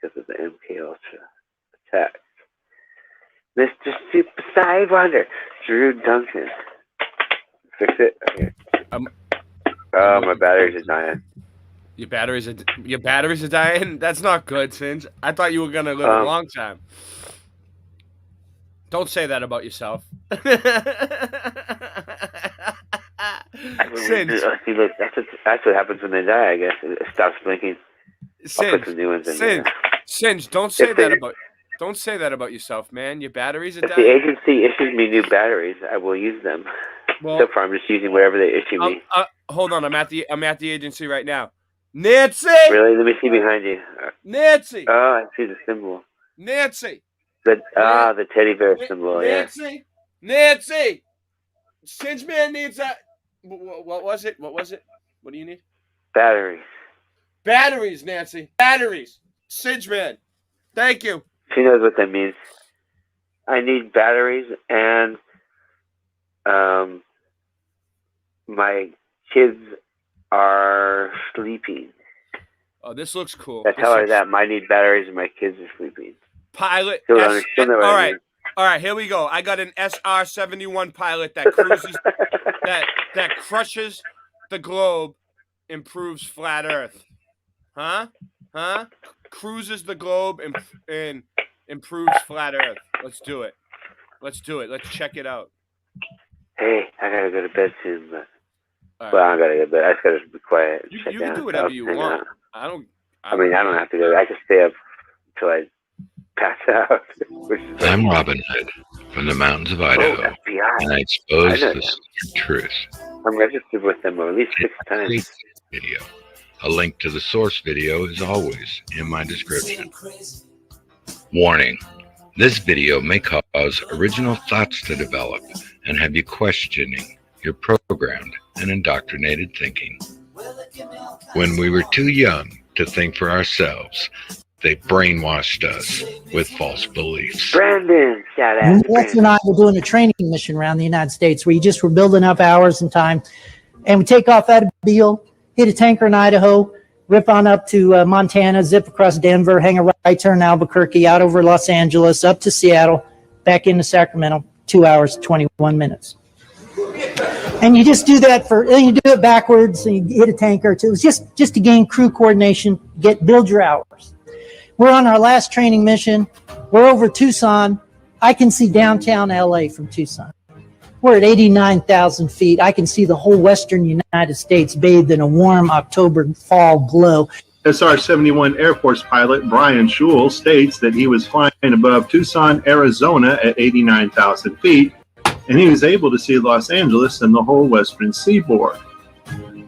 because of the MK Ultra attack. Mr. Super Side Wonder, Drew Duncan. Fix it? Okay. Oh, my batteries are dying. Your batteries are dying? That's not good, Singe. I thought you were gonna live a long time. Don't say that about yourself. Singe. See, look, that's what happens when they die, I guess. It stops blinking. I'll put some new ones in there. Singe, don't say that about yourself, man. Your batteries are If dying. the agency issues me new batteries, I will use them. Well, so far, I'm just using whatever they issue me. Hold on, I'm at the agency right now. Nancy! Really? Let me see behind you. Nancy! Oh, I see the symbol. Nancy! The teddy bear symbol, Nancy! Nancy! Singe man needs a... What was it? What do you need? Batteries. Batteries, Nancy. Batteries. Singe man. Thank you. She knows what that means. I need batteries and my kids are sleeping. Oh, this looks cool. I tell her that. I need batteries and my kids are sleeping. Pilot. She'll understand what I mean. All right, here we go. I got an SR-71 pilot that cruises, that crushes the globe, improves flat Earth. Huh? Cruises the globe and improves flat Earth. Let's do it. Let's check it out. Hey, I gotta go to bed soon, but right. Well, I gotta go to bed. I just gotta be quiet. You can do whatever you want. Out. I don't have to go. I can stay up until I pass out. I'm Robin Hood from the mountains of Idaho, and I expose the truth. I'm registered with them at least 6 times. Video. A link to the source video is always in my description. Warning. This video may cause original thoughts to develop and have you questioning your programmed and indoctrinated thinking. When we were too young to think for ourselves, they brainwashed us with false beliefs. Brandon, shout out. Lex and I were doing a training mission around the United States where you just were building up hours and time. And we take off out of Beale, hit a tanker in Idaho, rip on up to Montana, zip across Denver, hang a right turn Albuquerque, out over Los Angeles, up to Seattle, back into Sacramento, 2 hours, 21 minutes. And you just do that you do it backwards, and you hit a tanker. It was just to gain crew coordination, build your hours. We're on our last training mission. We're over Tucson. I can see downtown LA from Tucson. We're at 89,000 feet. I can see the whole western United States bathed in a warm October fall glow. SR-71 Air Force pilot Brian Schul states that he was flying above Tucson, Arizona at 89,000 feet, and he was able to see Los Angeles and the whole western seaboard.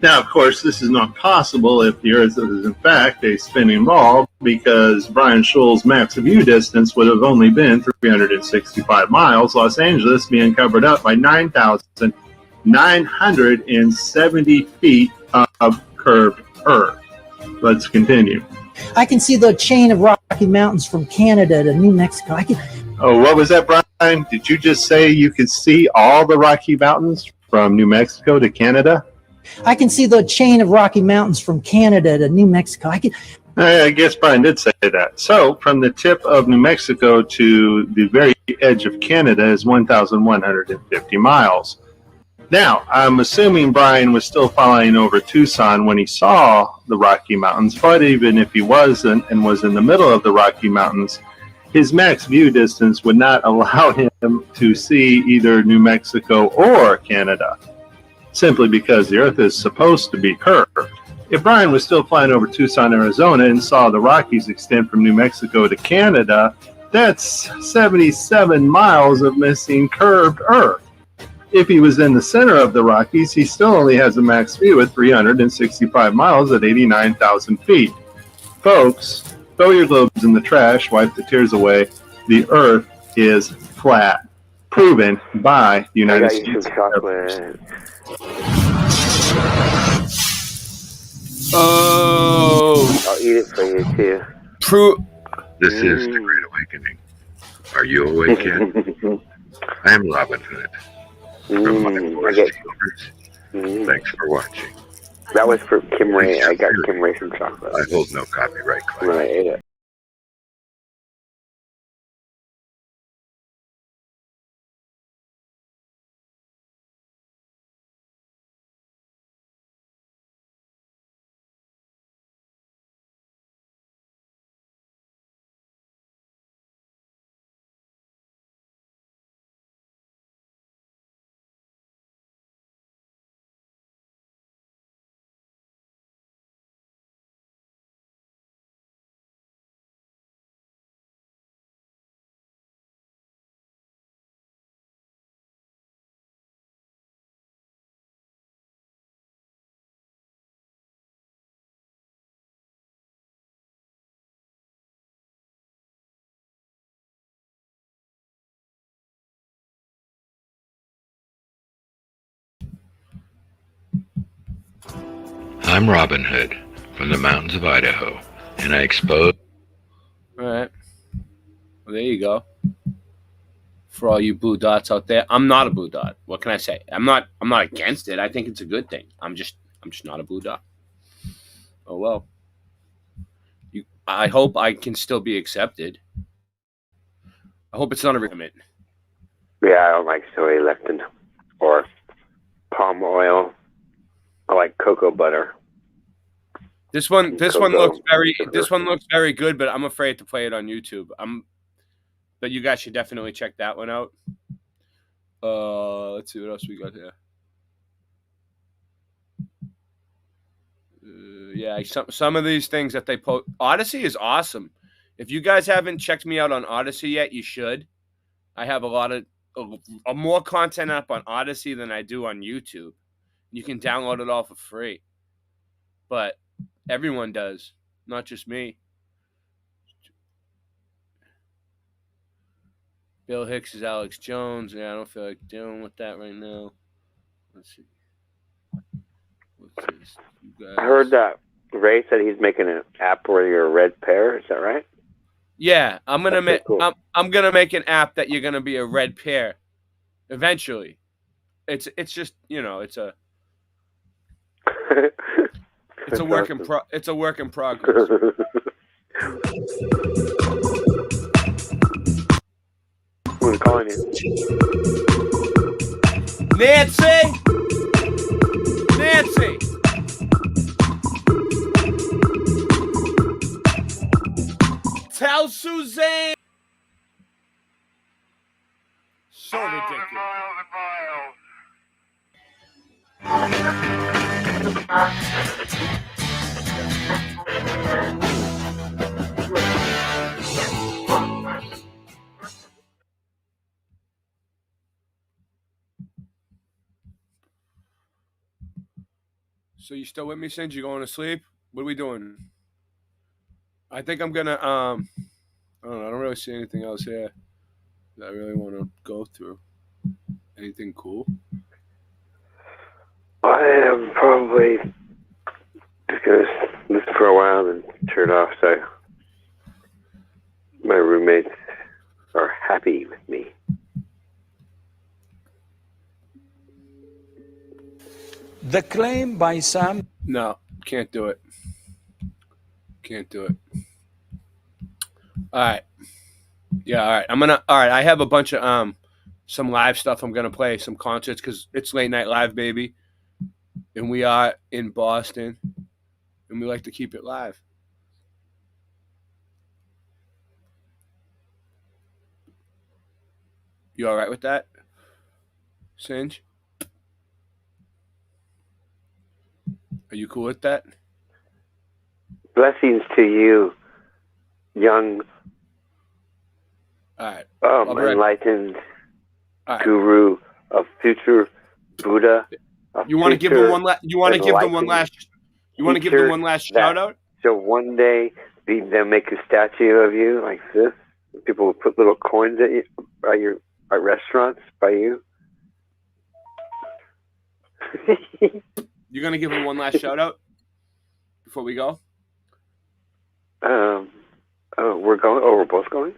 Now, of course, this is not possible if the Earth is in fact a spinning ball, because Brian Schul's max view distance would have only been 365 miles, Los Angeles being covered up by 9,970 feet of curved Earth. Let's continue. I can see the chain of Rocky Mountains from Canada to New Mexico. Oh, what was that, Brian? Did you just say you could see all the Rocky Mountains from New Mexico to Canada? I can see the chain of Rocky Mountains from Canada to New Mexico. I guess Brian did say that. So, from the tip of New Mexico to the very edge of Canada is 1,150 miles. Now, I'm assuming Brian was still flying over Tucson when he saw the Rocky Mountains, but even if he wasn't and was in the middle of the Rocky Mountains, his max view distance would not allow him to see either New Mexico or Canada, simply because the Earth is supposed to be curved. If Brian was still flying over Tucson, Arizona, and saw the Rockies extend from New Mexico to Canada, that's 77 miles of missing curved Earth. If he was in the center of the Rockies, he still only has a max view at 365 miles at 89,000 feet. Folks, throw your globes in the trash, wipe the tears away. The Earth is flat. Proven by the United States. Oh, I'll eat it for you too. This is the Great Awakening. Are you awake yet? I am Robin Hood. From my Thanks for watching. That was for Kim Ray. I got Kim Ray some chocolate. I hold no copyright claim. When I ate it. I'm Robin Hood from the mountains of Idaho, and I expose. all right. Well, there you go. For all you blue dots out there, I'm not a blue dot. What can I say? I'm not against it. I think it's a good thing. I'm just not a blue dot. Oh well. I hope I can still be accepted. I hope it's not a recommend. Yeah, I don't like soy lectin or palm oil. I like cocoa butter. This one looks very good, but I'm afraid to play it on YouTube. But you guys should definitely check that one out. Let's see what else we got here. Yeah, some of these things that they post. Odyssey is awesome. If you guys haven't checked me out on Odyssey yet, you should. I have a lot of more content up on Odyssey than I do on YouTube. You can download it all for free. But everyone does, not just me. Bill Hicks is Alex Jones. Yeah, I don't feel like dealing with that right now. Let's see. What's this? You guys. I heard that Ray said he's making an app where you're a red pear. Is that right? Yeah, I'm gonna make cool. I'm gonna make an app that you're gonna be a red pear. Eventually, it's just it's a work in progress. Who's calling you? Nancy. Tell Suzanne. So ridiculous. So you still with me, Singe? You going to sleep? What are we doing? I think I'm gonna I don't know. I don't really see anything else here that I really want to go through. Anything cool? I am probably just gonna listen for a while and turn it off. So my roommates are happy with me. The claim by some... No, can't do it. Can't do it. All right. Yeah, all right. All right, I have a bunch of some live stuff I'm gonna play, some concerts, because it's late night live, baby. And we are in Boston. And we like to keep it live. You all right with that, Singe? Are you cool with that? Blessings to you, young, all right. Enlightened guru of future Buddha. You want to give them one last? You want to give them one last? You want to give them one last shout out? So one day they'll make a statue of you like this. People will put little coins at you at restaurants by you. You're gonna give them one last shout out before we go? We're going. Oh, we're both going.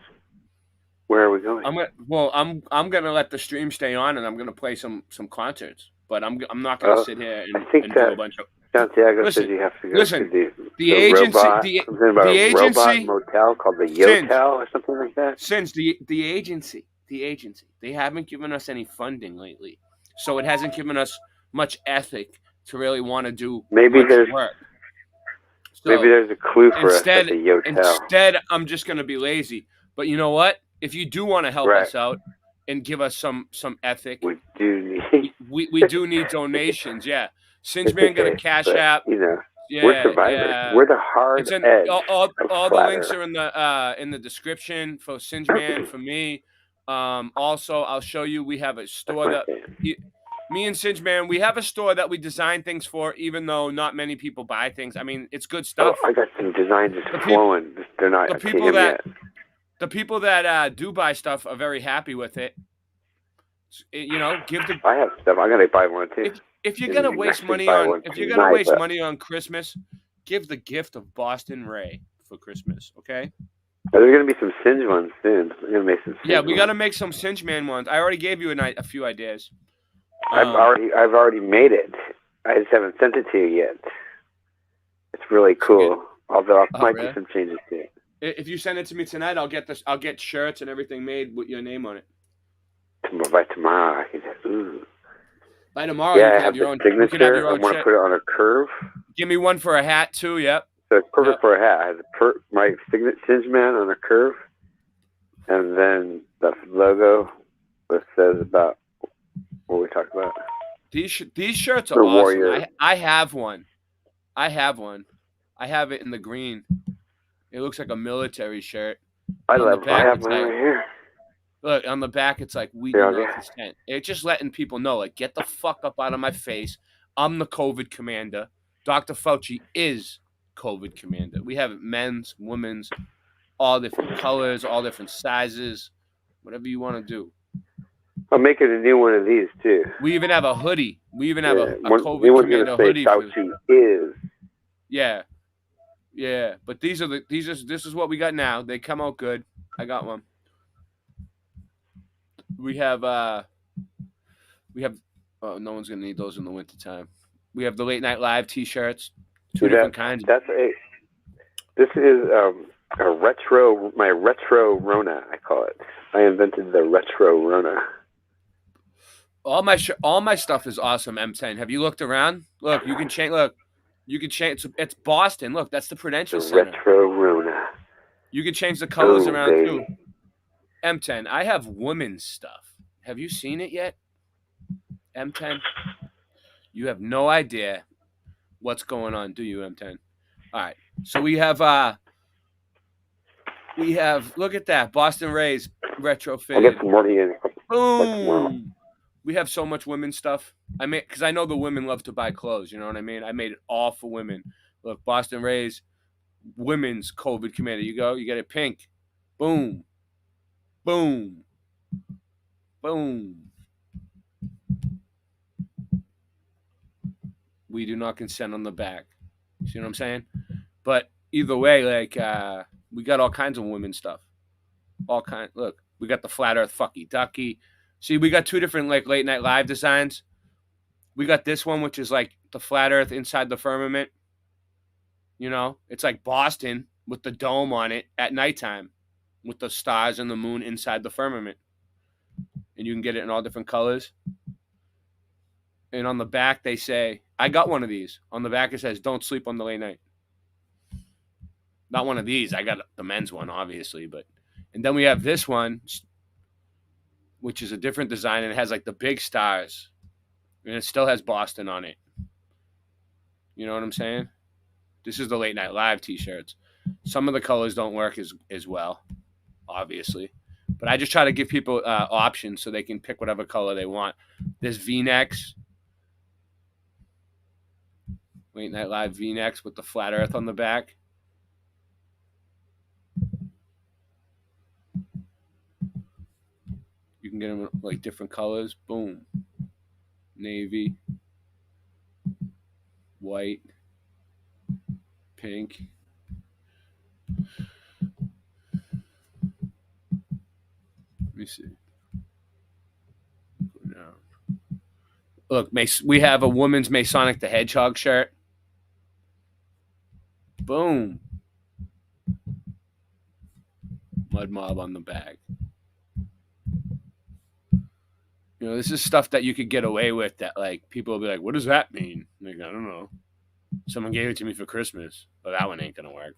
Where are we going? I'm gonna let the stream stay on, and I'm gonna play some concerts. But I'm not gonna sit here and do a bunch of. Santiago says you have to go to the agency, robot, the agency motel called the Yotel or something like that. Since the agency, they haven't given us any funding lately, so it hasn't given us much ethic to really want to do maybe there's work. So maybe there's a clue for us at the Yotel. Instead, I'm just gonna be lazy. But you know what? If you do want to help us out and give us some ethic, we do need we do need donations. Yeah. Singe Man got a cash app. You know, we're survivors. Yeah. We're the hard edge. All the links are in the description for Singe Man, for me. Also, I'll show you. We have a store that me and Singe Man, we have a store that we design things for, even though not many people buy things. I mean, it's good stuff. Oh, I got some designs just flowing. They're not the people that do buy stuff are very happy with it. You know, I have stuff. I'm gonna buy one too. If you're gonna waste money on Christmas, give the gift of Boston Ray for Christmas, okay? There's gonna be some Singe ones soon. We're gonna make some. We gotta make some Singe Man ones. I already gave you a few ideas. I've already made it. I just haven't sent it to you yet. It's really cool. Although I might do some changes to it. If you send it to me tonight, I'll get shirts and everything made with your name on it. By tomorrow, I can just. By tomorrow, you can have have your the own signature. I want to put it on a curve. Give me one for a hat too. Yep. So it's perfect for a hat. I have my signature Singe Man on a curve, and then the logo that says about what we talked about. These shirts are awesome. Warrior. I have one. I have it in the green. It looks like a military shirt. I have mine right here. Look, on the back, it's like, we do not consent. It's just letting people know, like, get the fuck up out of my face. I'm the COVID commander. Dr. Fauci is COVID commander. We have men's, women's, all different colors, all different sizes, whatever you want to do. I'm making a new one of these, too. We even have a hoodie. We even have a COVID commander hoodie. Fauci is. Yeah. Yeah. But this is what we got now. They come out good. I got one. We have oh, no one's gonna need those in the wintertime. We have the late night live t-shirts, different kinds. This is my retro Rona, I call it. I invented the retro Rona. All my stuff is awesome, M10. Have you looked around? Look, you can change. Look, you can change. It's Boston. Look, that's the Prudential Center. Retro Rona. You can change the colors around too. M10, I have women's stuff. Have you seen it yet? M10? You have no idea what's going on, do you, M10? All right. So we have look at that, Boston Rays retrofit. I'll get some more to you. Boom. We have so much women's stuff. Because I know the women love to buy clothes, you know what I mean? I made it all for women. Look, Boston Rays women's COVID commander. You get it pink. Boom. Boom. Boom. We do not consent on the back. See what I'm saying? But either way, like, we got all kinds of women's stuff. Look, we got the flat earth fucky ducky. See, we got two different, like, late night live designs. We got this one, which is like the flat earth inside the firmament. You know, it's like Boston with the dome on it at nighttime with the stars and the moon inside the firmament. And you can get it in all different colors. And on the back, they say, I got one of these. On the back, it says, don't sleep on the late night. Not one of these. I got the men's one, obviously. And then we have this one, which is a different design, and it has like the big stars. And it still has Boston on it. You know what I'm saying? This is the Late Night Live t-shirts. Some of the colors don't work as well, obviously. But I just try to give people options so they can pick whatever color they want. There's V-necks. Late Night Live V-necks with the flat earth on the back. You can get them like different colors. Boom. Navy. White. Pink. Let me see. Go down. Look, we have a woman's Masonic the Hedgehog shirt. Boom. Mud Mob on the back. You know, this is stuff that you could get away with that, like, people will be like, what does that mean? Like, I don't know. Someone gave it to me for Christmas. But that one ain't going to work.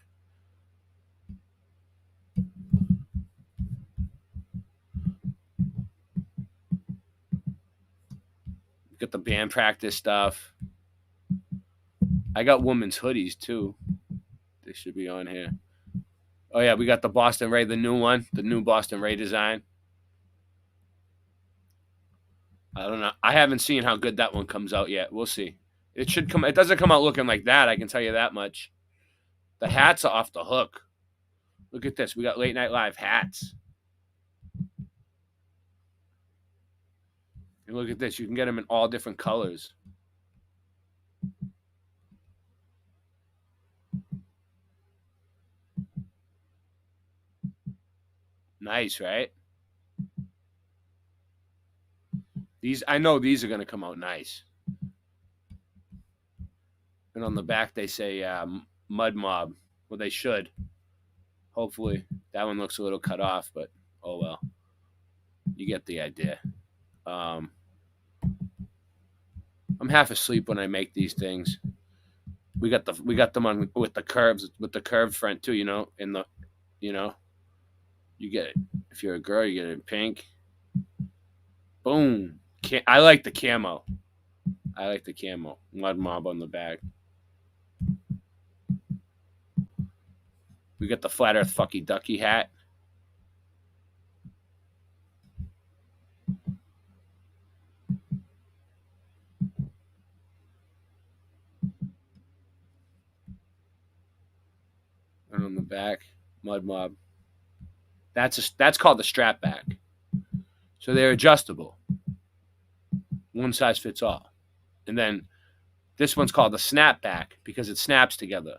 Got the band practice stuff. I got women's hoodies, too. They should be on here. Oh, yeah, we got the Boston Ray, the new one. The new Boston Ray design. I don't know. I haven't seen how good that one comes out yet. We'll see. It should come. It doesn't come out looking like that. I can tell you that much. The hats are off the hook. Look at this. We got Late Night Live hats. And look at this. You can get them in all different colors. Nice, right? I know these are going to come out nice. And on the back, they say Mud Mob. Well, they should. Hopefully. That one looks a little cut off, but oh well. You get the idea. I'm half asleep when I make these things. We got them on with the curved front too, you know, you get it. If you're a girl, you get it in pink. Boom. I like the camo. Mud Mob on the back. We got the Flat Earth Fucky Ducky hat. And on the back, Mud Mob. That's called the strap back. So they're adjustable. One size fits all. And then this one's called the snapback because it snaps together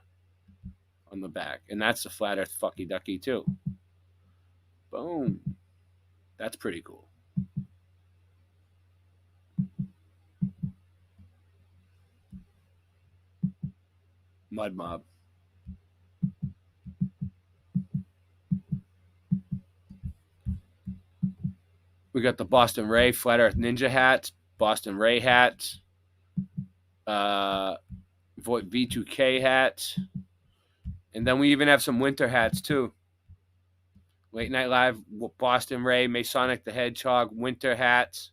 on the back. And that's the Flat Earth Fucky Ducky too. Boom. That's pretty cool. Mud Mob. We got the Boston Ray Flat Earth Ninja hats, Boston Ray hats, V2K hats, and then we even have some winter hats too. Late Night Live, Boston Ray, Masonic the Hedgehog, winter hats,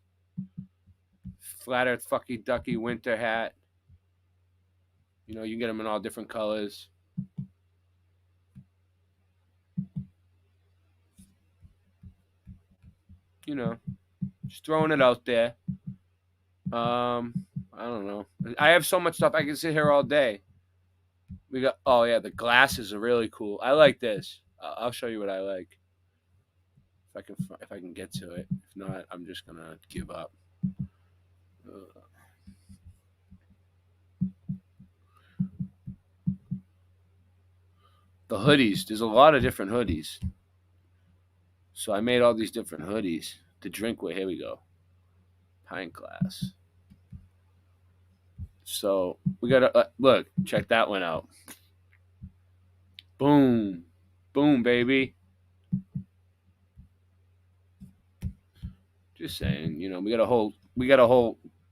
Flat Earth Fucky Ducky winter hat. You know, you can get them in all different colors. You know, just throwing it out there. I don't know. I have so much stuff. I can sit here all day. We got, oh yeah, the glasses are really cool. I like this. I'll show you what I like. If I can get to it. If not, I'm just gonna give up. The hoodies. There's a lot of different hoodies. So I made all these different hoodies to drink with. Here we go. Pint glass. So we got to look, check that one out. Boom. Boom, baby. Just saying, you know, we got a whole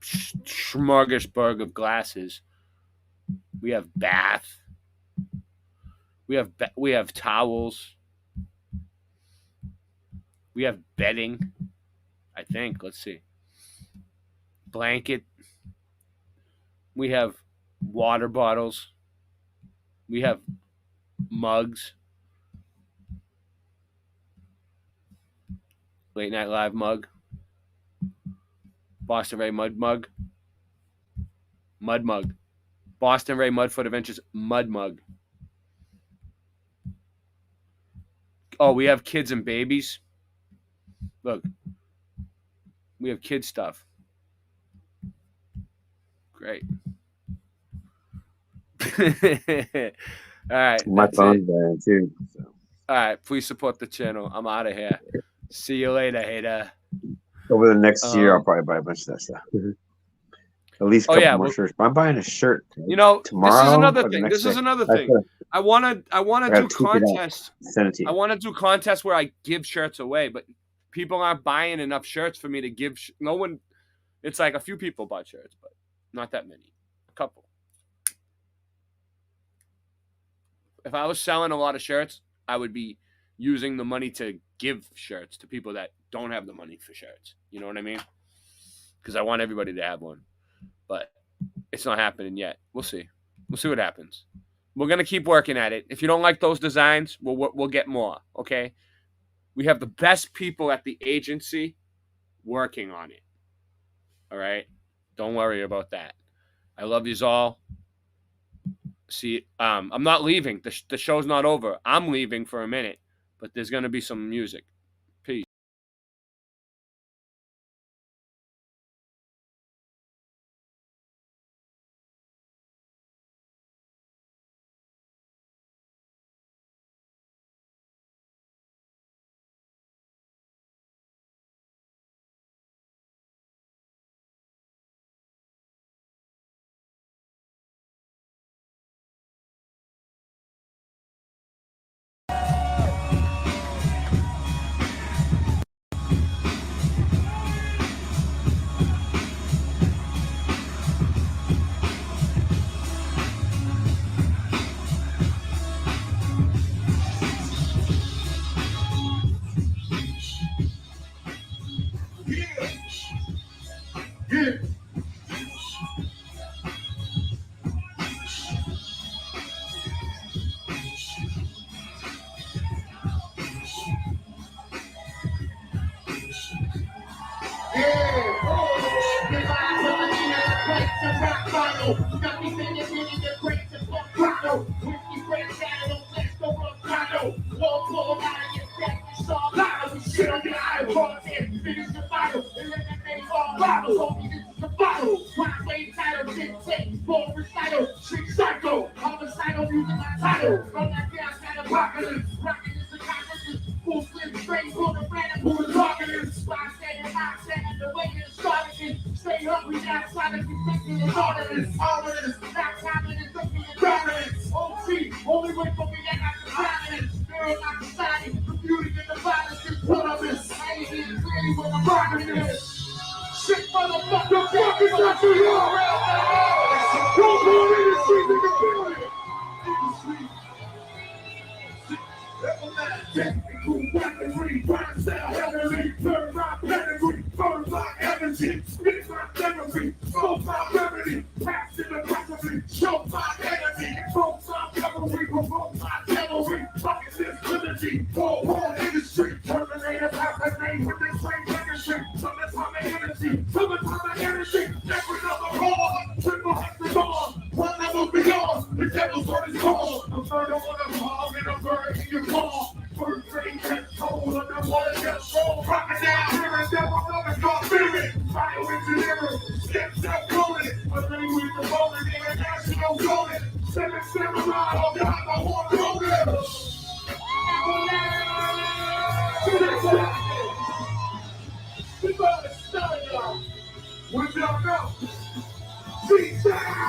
smorgasbord of glasses. We have bath. We have towels. We have bedding. I think. Let's see. Blanket. We have water bottles. We have mugs. Late Night Live mug. Boston Ray mud mug. Mud mug. Boston Ray Mudfoot Adventures mud mug. Oh, we have kids and babies. Look. We have kid stuff. Great. All right. My phone's dying too. So. All right. Please support the channel. I'm out of here. See you later, hater. Over the next year, I'll probably buy a bunch of that stuff. At least a couple more shirts. But I'm buying a shirt. You know, tomorrow. This is another thing. I wanna do contests. I want to do contests where I give shirts away, but people aren't buying enough shirts for me to give. No one. It's like a few people bought shirts, but not that many. A couple. If I was selling a lot of shirts, I would be using the money to give shirts to people that don't have the money for shirts. You know what I mean? Because I want everybody to have one. But it's not happening yet. We'll see. We'll see what happens. We're going to keep working at it. If you don't like those designs, we'll get more, okay? We have the best people at the agency working on it. All right? Don't worry about that. I love yous all. See, I'm not leaving. The show's not over. I'm leaving for a minute, but there's going to be some music. Peace. Freestyle!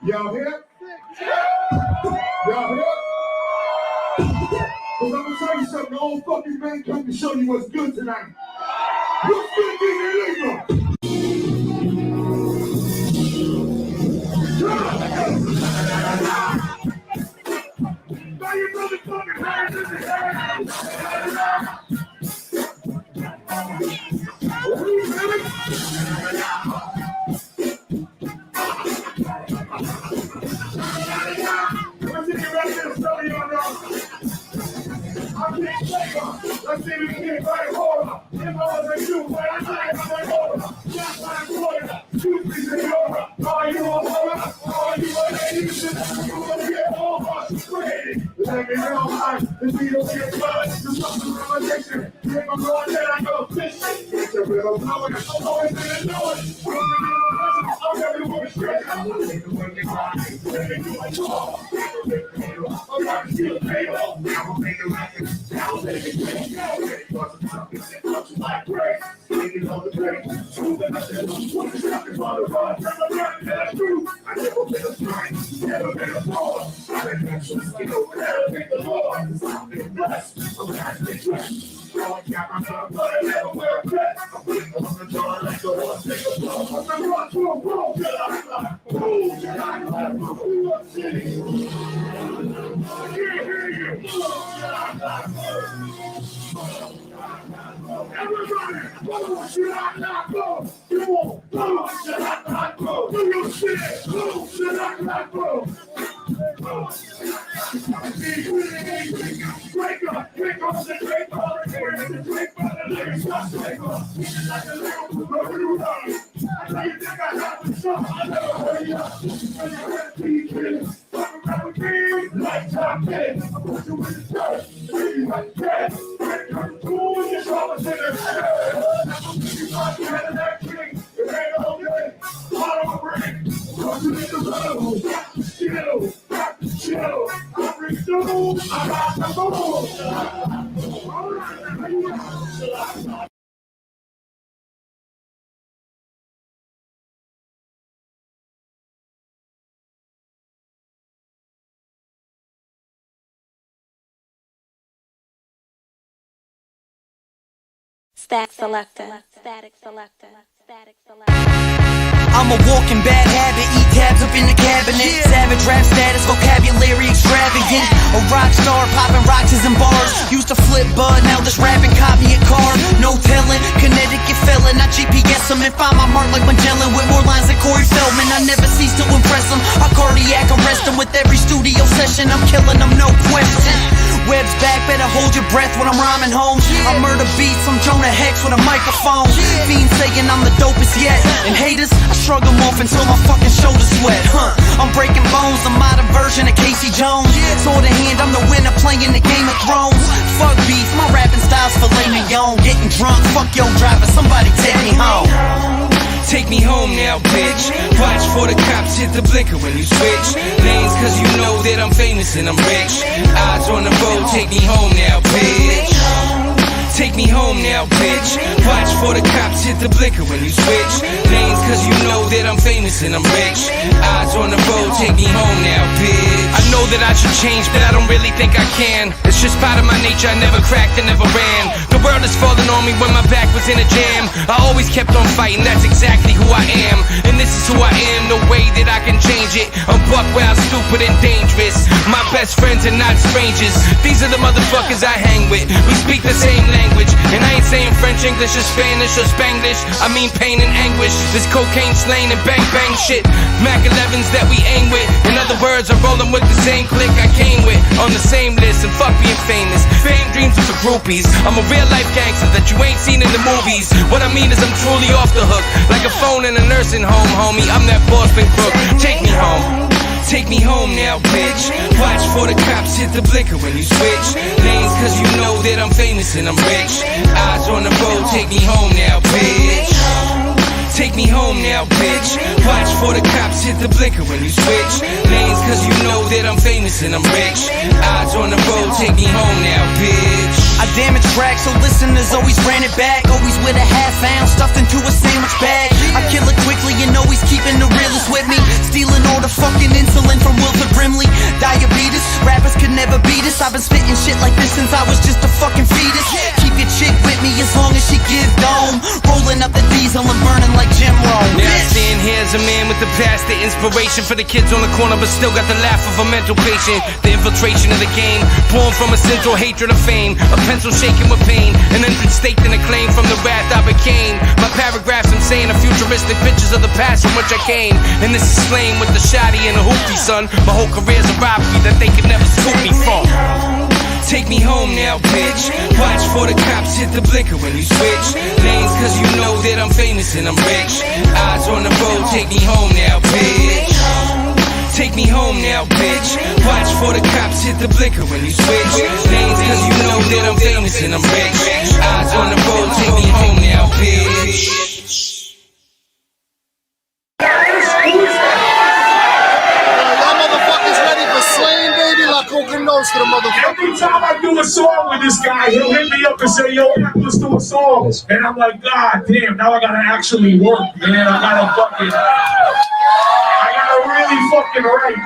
Y'all here? Y'all here? Cause I'm gonna tell you something, the old fucking man come to show you what's good tonight. What's good in illegal? Now you motherfucking hands in the air. Let's see if we can get right hold. If I was a you, but I'm not a hold. Not my boy. You think it's over. Are you a horror? Are you a lady? You want to get over? Crazy. Let me know how the needle gets blood. Do something from addiction. If I'm going there, I go fishing. It's a real blowing. I'm always gonna know it. I'm never going to stress. I'm going to work it hard. Let me do it all. I'm not going to feel pain. I'm going to make it right. Now let it go. Now let it go. Something like grace. Leaning on the grace. True that I said, what is happening on the run? Never learned that that's true. I never been a strength. Never been a fraud. I didn't actually skill. Never been the Lord. I'm being blessed. I'm not being blessed. I got my son, but I never wear a dress. I'm putting on the door like the horse. Take a blow. I'm going to run to a room. Till I fly. Boom. Till I fly. New York City. I can't hear you. Everybody, who should I not go? You won't. Who should I not go? Do you see it? Who should I not go? Break up, pick up the drink on the air, the drink by the lyrics, not break up. Like a little run. I tell you, think I have the stuff I never heard you. And you heard me, kid. Fuck around with me, like top 10. I put you in the dirt, be like that. Break your cool and your troubles in the head. You got to have that king, it ain't all good. Bottom of brain, crossing in the road. Chill, I bring through, I got the gold. Static selector. I'm a walking bad habit, eat tabs up in the cabinet. Savage rap status, vocabulary extravagant. A rock star, popping rocks in bars. Used to flip bud, now this rapping copy a car. No telling, Connecticut felon. I GPS him and find my mark like Magellan with more lines than Corey Feldman. I never cease to impress him. I cardiac arrest him with every studio session. I'm killing them, no question. Web's back, better hold your breath when I'm rhyming home. I murder beats, I'm Jonah Hex with a microphone. Fiends saying I'm the dopest yet. And haters, I shrug them off until my fucking shoulders sweat. I'm breaking bones, the modern version of Casey Jones. Sword in hand, I'm the winner playing the Game of Thrones. Fuck beef, my rapping style's filet mignon. Getting drunk, fuck your driver, somebody take me home. Take me home now, bitch. Watch for the cops hit the blinker when you switch lanes, cause you know that I'm famous and I'm rich. Eyes on the road, take me home now, bitch. Take me home now, bitch. Watch for the cops hit the blinker when you switch lanes, cause you know that I'm famous and I'm rich. Eyes on the road, take me home now, bitch. I know that I should change, but I don't really think I can. It's just part of my nature, I never cracked and never ran. The world is falling on me when my back was in a jam. I always kept on fighting, that's exactly who I am. And this is who I am, no way that I can change it. I'm buck wild, stupid and dangerous. My best friends are not strangers. These are the motherfuckers I hang with. We speak the same language, and I ain't saying French, English, or Spanish, or Spanglish. I mean pain and anguish. This cocaine slaying and bang bang shit. Mac 11s that we aim with. In other words, I'm rolling with the same clique I came with. On the same list, and fuck being famous. Fame dreams are for groupies. I'm a real life gangster that you ain't seen in the movies. What I mean is I'm truly off the hook. Like a phone in a nursing home, homie. I'm that Boston crook. Take me home. Take me home now, bitch. Watch for the cops hit the blinker when you switch lanes, cause you know that I'm famous and I'm rich. Eyes on the road, take me home now, bitch. Take me home now, bitch. Watch for the cops hit the blinker when you switch lanes, cause you know that I'm famous and I'm rich. Eyes on the road, take me home now, bitch. I damage tracks, so listeners always ran it back. Always with a half ounce stuffed into a sandwich bag. I kill it quickly and always keeping the realest with me. Stealing all the fucking insulin from Wilford Brimley. Diabetes, rappers could never beat us. I've been spitting shit like this since I was just a fucking fetus. Keep your chick with me as long as she give dome. Rolling up the diesel and burning like Jim Rome. Now I stand here as a man with the past, the inspiration for the kids on the corner, but still got the laugh of a mental patient. The infiltration of the game, born from a central hatred of fame. A pencil shaking with pain, an entrance staked in a claim from the wrath I became. My paragraphs I'm saying are futuristic pictures of the past from which I came. And this is slain with the shoddy and the hoopty, son. My whole career's a robbery that they could never scoop me from. Take me home now, bitch. Watch for the cops hit the blinker when you switch lanes, cause you know that I'm famous and I'm rich. Eyes on the road, take me home now, bitch. Take me home now, bitch. Watch for the cops hit the blinker when you switch lanes, cause you know that I'm famous and I'm rich. Eyes on the road, take me home now, bitch. Every time I do a song with this guy, he'll hit me up and say, yo, let's do a song. And I'm like, God damn, now I gotta actually work, man. I gotta really fucking write.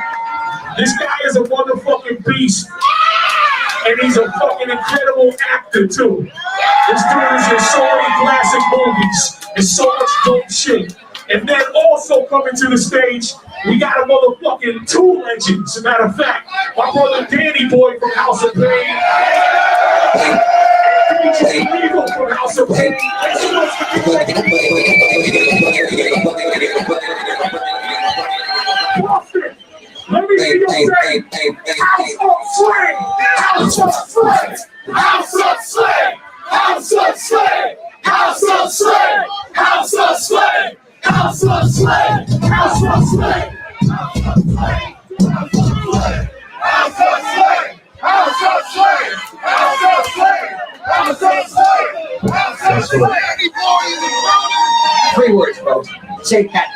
This guy is a motherfucking beast. And he's a fucking incredible actor, too. This dude is in so many classic movies. And so much dope shit. And then also coming to the stage, we got a motherfucking two legends. As a matter of fact, my brother Danny Boy from House of Pain. And Legal from House of Pain. Let me see you say, House of Slang! House of Slang! House of Slang! House of Slang! House of Slang! House of Slang! House of Slang! House of Slang! House of Slang! House of Slang! House of Slang! House of Slang! House of Slang! House of Slang! House of Slang! 3 words, folks. Shake that.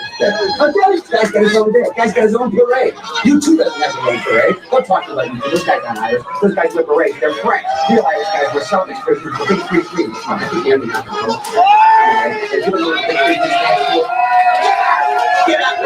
Oh, this guy's got his own day. Guy's got his own parade. You too doesn't have your own parade. Don't talk to like this guy's not Irish. Those guys live parades. They're French. You Irish guys were Celtics. Big 3-3. Come on, keep the enemy out. They're doing little big 3-3 dance. Get up.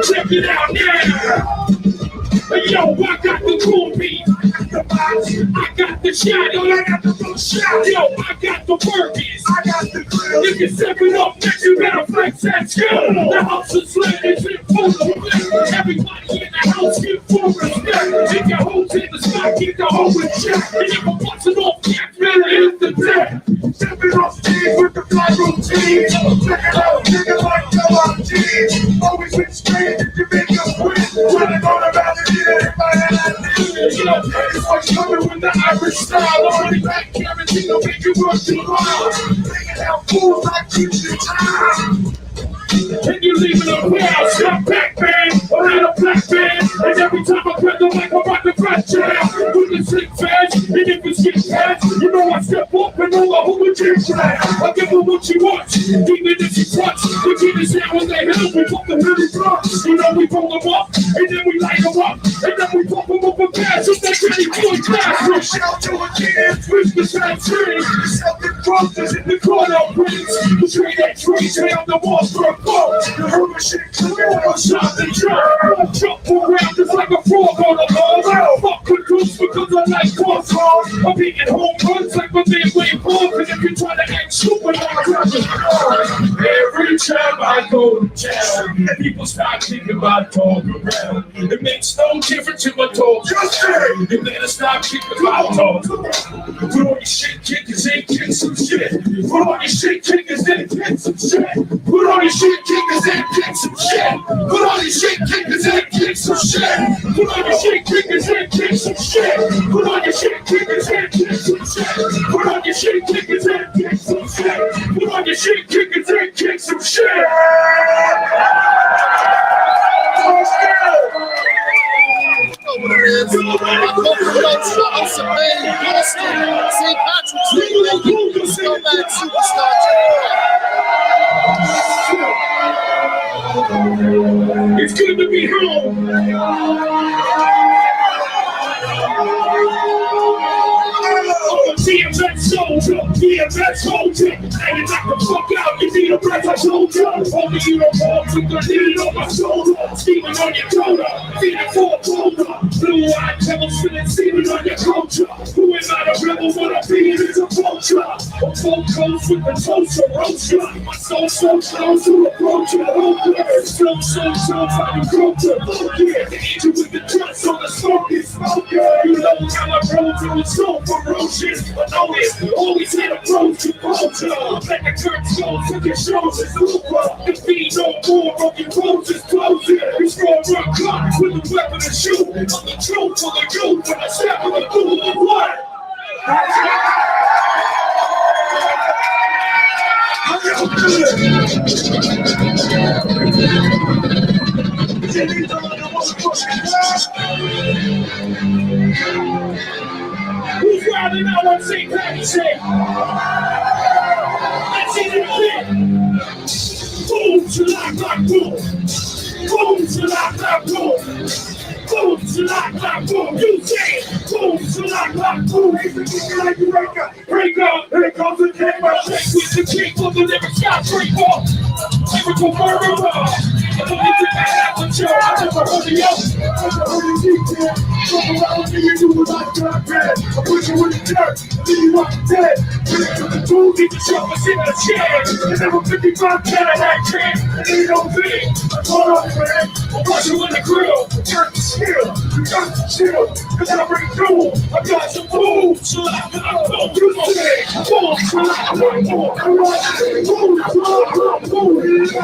Check it out now. Yo, I got the cool beat. I got the shot. Yo, I got the blue shot. Yo, I got the workers. I got the grill. If you step it up next, you better flex that skill. The house is slim, it's in full effect. Everybody in the house get full respect. Take your hoes in the spot, get the hoe in check. And if I'm busting off cats, better hit the deck. Stepping off stage with the fly routine. Check it out, nigga like LRG. Always been straight, you make us quit. Running on about it, yeah, if I had you know, it's what's coming with the Irish style. Already back, guaranteed to make you work too hard. Bringing out fools like you should time. And you leaving a crowd, stop back band, or in a black band. And every time I grab the mic, I'm about to crash jam. With the sick fans, and if it's get past, you know I step up and all the hooligan track. I give her what she wants, even if she wants. We keep it down when they help, we pump the really blunts. You know we roll them up, and then we light them up, and then we pump them up a pass. It's that Johnny Boy class. We'll shout to a kid, switch the sound tree. roses in the corner prints. Between that tree, stay on the walls for a boat. The urban shit, clear on shots and jump. Jump around just like a frog on a ball. Fuck the goose because I like boss hard. I'm beating home runs like my man Wayne Ball. And if you try to act stupid, I'm rushing hard. Every time I go to town, people start thinking about talking around. It makes no difference if I talk. Just say, you better stop kicking about talk. Put on your shit, kickers, and kick some shit. Put on your shit, kickers, and kick some shit. Put on your shit, kickers, and kick some shit. Put on your shit, kickers, and kick some shit. Put on your shit, kickers, and kick some shit. Put on your shit, kickers, and kick some shit. Put on your shit, kickers, and kick some shit. Put on your shit, kickers, and kick some shit. St. Patrick's Day, Scumbag Superstar. It's good to be home. DMX soldier, DMX soldier. And you knock the fuck out, you need a breath I told you. Only you don't fall with the lead on my shoulder. Steaming on your shoulder, feeding for a boulder. Blue-eyed devil spinning, steaming on your culture. Who is not a rebel, what I'm being is a vulture. A full coast with the toast of roaster. My soul so close to approach it. Still so how you grow to look here. The angel with the dust on the smoke is smoking. You know how I roll to it so ferocious. But always had a road to culture. Let the curtains go, took your shows is over. The feed no more, broken roads is closing. You score run clocks with a weapon to shoot. I'm the truth for the youth, when I step in the pool of what? Who's riding out on St. Patty's Day? Let's see the fit. Boom, shalak, boom. Boom, shalak, boom. Boom, shalak, boom. You say, boom, shalak, boom. Like you break up, here comes the camera. Shake with the kick of the never stop, break off. Lyrical murderer. I'm gonna get that out with you. I never heard of you. I never heard of you, kid. Fuck around with you, do what I got, man. I put you in the dirt, then you up dead. Bring to the tool, get the choppers in the chair. And never 55 Cadillac can. And ain't no thing. I caught up, man. I'll put you in the grill. Turn the chill. You got to chill. Cause I bring fuel. I got some food. So I'm gonna do the thing. Boom, so I'm gonna do it. Boom, so I'm gonna do it.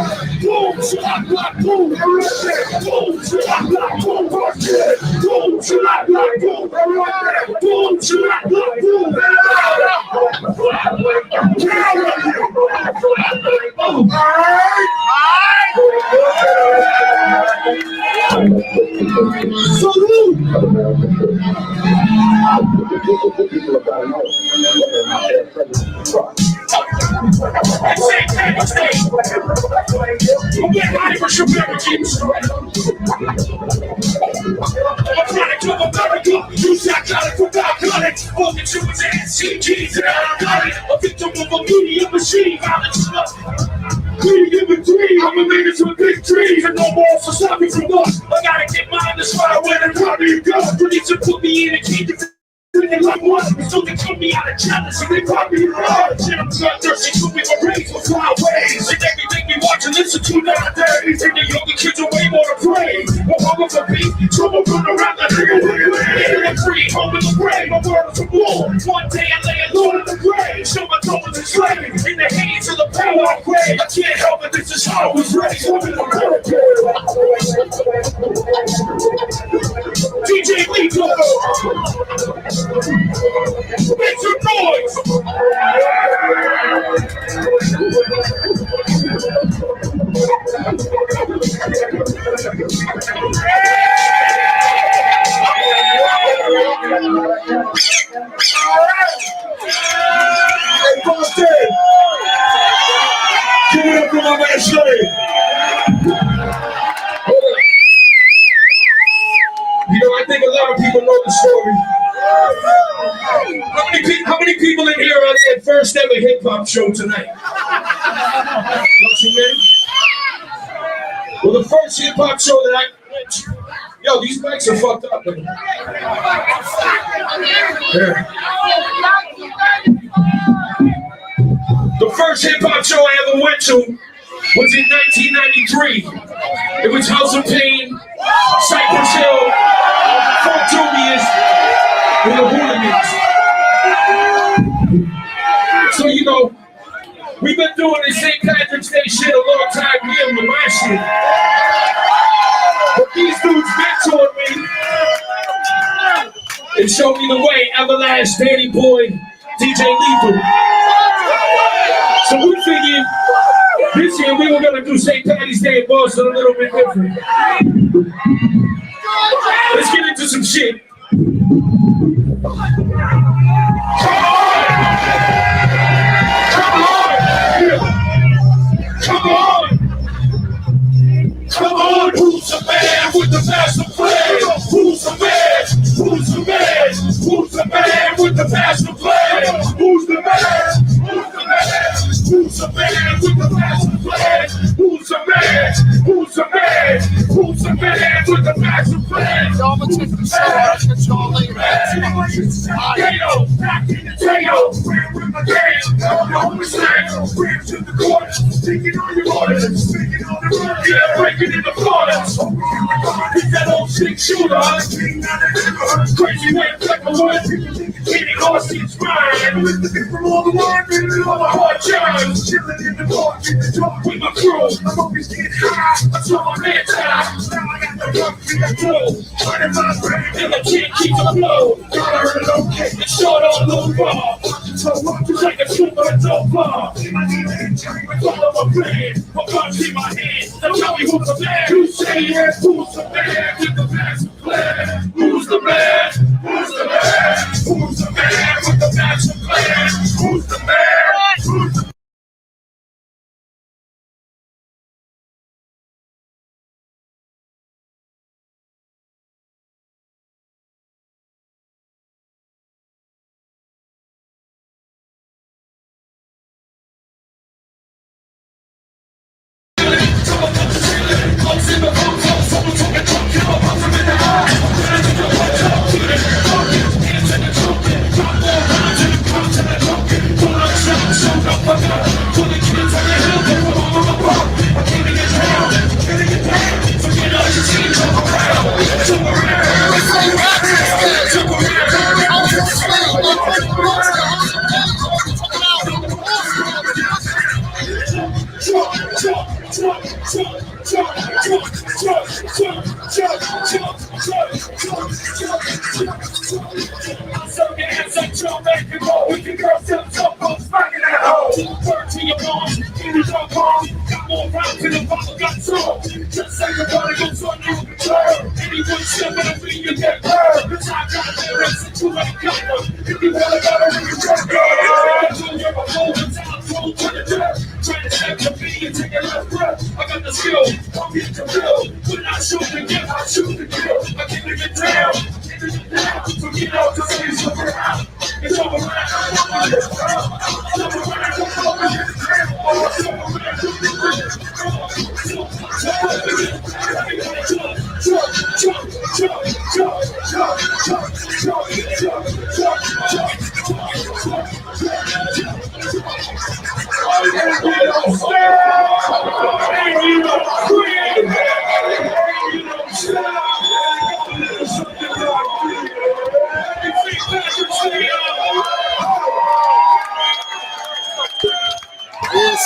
Boom, so I'm gonna boom, boom, so I'm gonna boom, boom, so I'm gonna boom, boom, so I'm gonna boom. I'm a man to a big tree, and no balls to stop me from us. I gotta get mine, that's why I went and brought me a gun. Ready to put me in a key to like one, so they took me out of jealousy, they brought me around. Shit, I'm bloodthirsty, took me for race with fly ways. And everything we watch and listen to nowadays. And the younger kids are way more afraid. We're hungry for peace, trouble run around the nigga. I'm free, home in the grave, my word is a war. One day I lay alone in the grave. Show my toes and slave in the hands of the power I crave. I can't help it, this is how I was raised. DJ Lethal. Make some noise! Hey, Boston! Give it up for my man Shirley! You know, I think a lot of people know the story. How many people in here are their first ever have a hip hop show tonight. Don't you ready? Well, the first hip hop show that I went to, yo, these mics are fucked up. Yeah. The first hip hop show I ever went to was in 1993. It was House of Pain, Cypress Hill, Funk Julius, and the Hooligans. So, you know, we've been doing this St. Patrick's Day shit a long time here with my shit. But these dudes mentored me and showed me the way. Everlast, Danny Boy, DJ Lethal. So we figured this year we were gonna do St. Patty's Day in Boston a little bit different. Let's get into some shit. Come on, who's the man with the master plan? Who's the man? Who's the man? Who's the man with the master plan? Who's the man? Who's the man? Who's the man with the master plan? Who's the man? Who's the man? Who's the man with the master plan? Y'all gonna take the show. I'll get y'all later. Potato, back in the tail. Ran with my game. I'm always saying, ran to the corner. Sticking on your orders. Sticking on the road. Yeah, breaking in the corners. Hit that old six shooter. Crazy way to flip a wood. Hitting horse seats mine. From all the wine, all the hard times. Chilling in the park, in the dark with my crew. I'm always getting high. I saw my man die. Now I got the rough thing to do. Turning my brain, and I can't keep the flow. Gotta earn it okay. It's short on the bar. So rock is like a super adult bar. I need an time with all of my plan. My guns in my hand. Now tell me who's the man. You say yes, who's the man with the master plan? Who's the man? Who's the man? Who's the man with the master plan? Who's the man? Who's the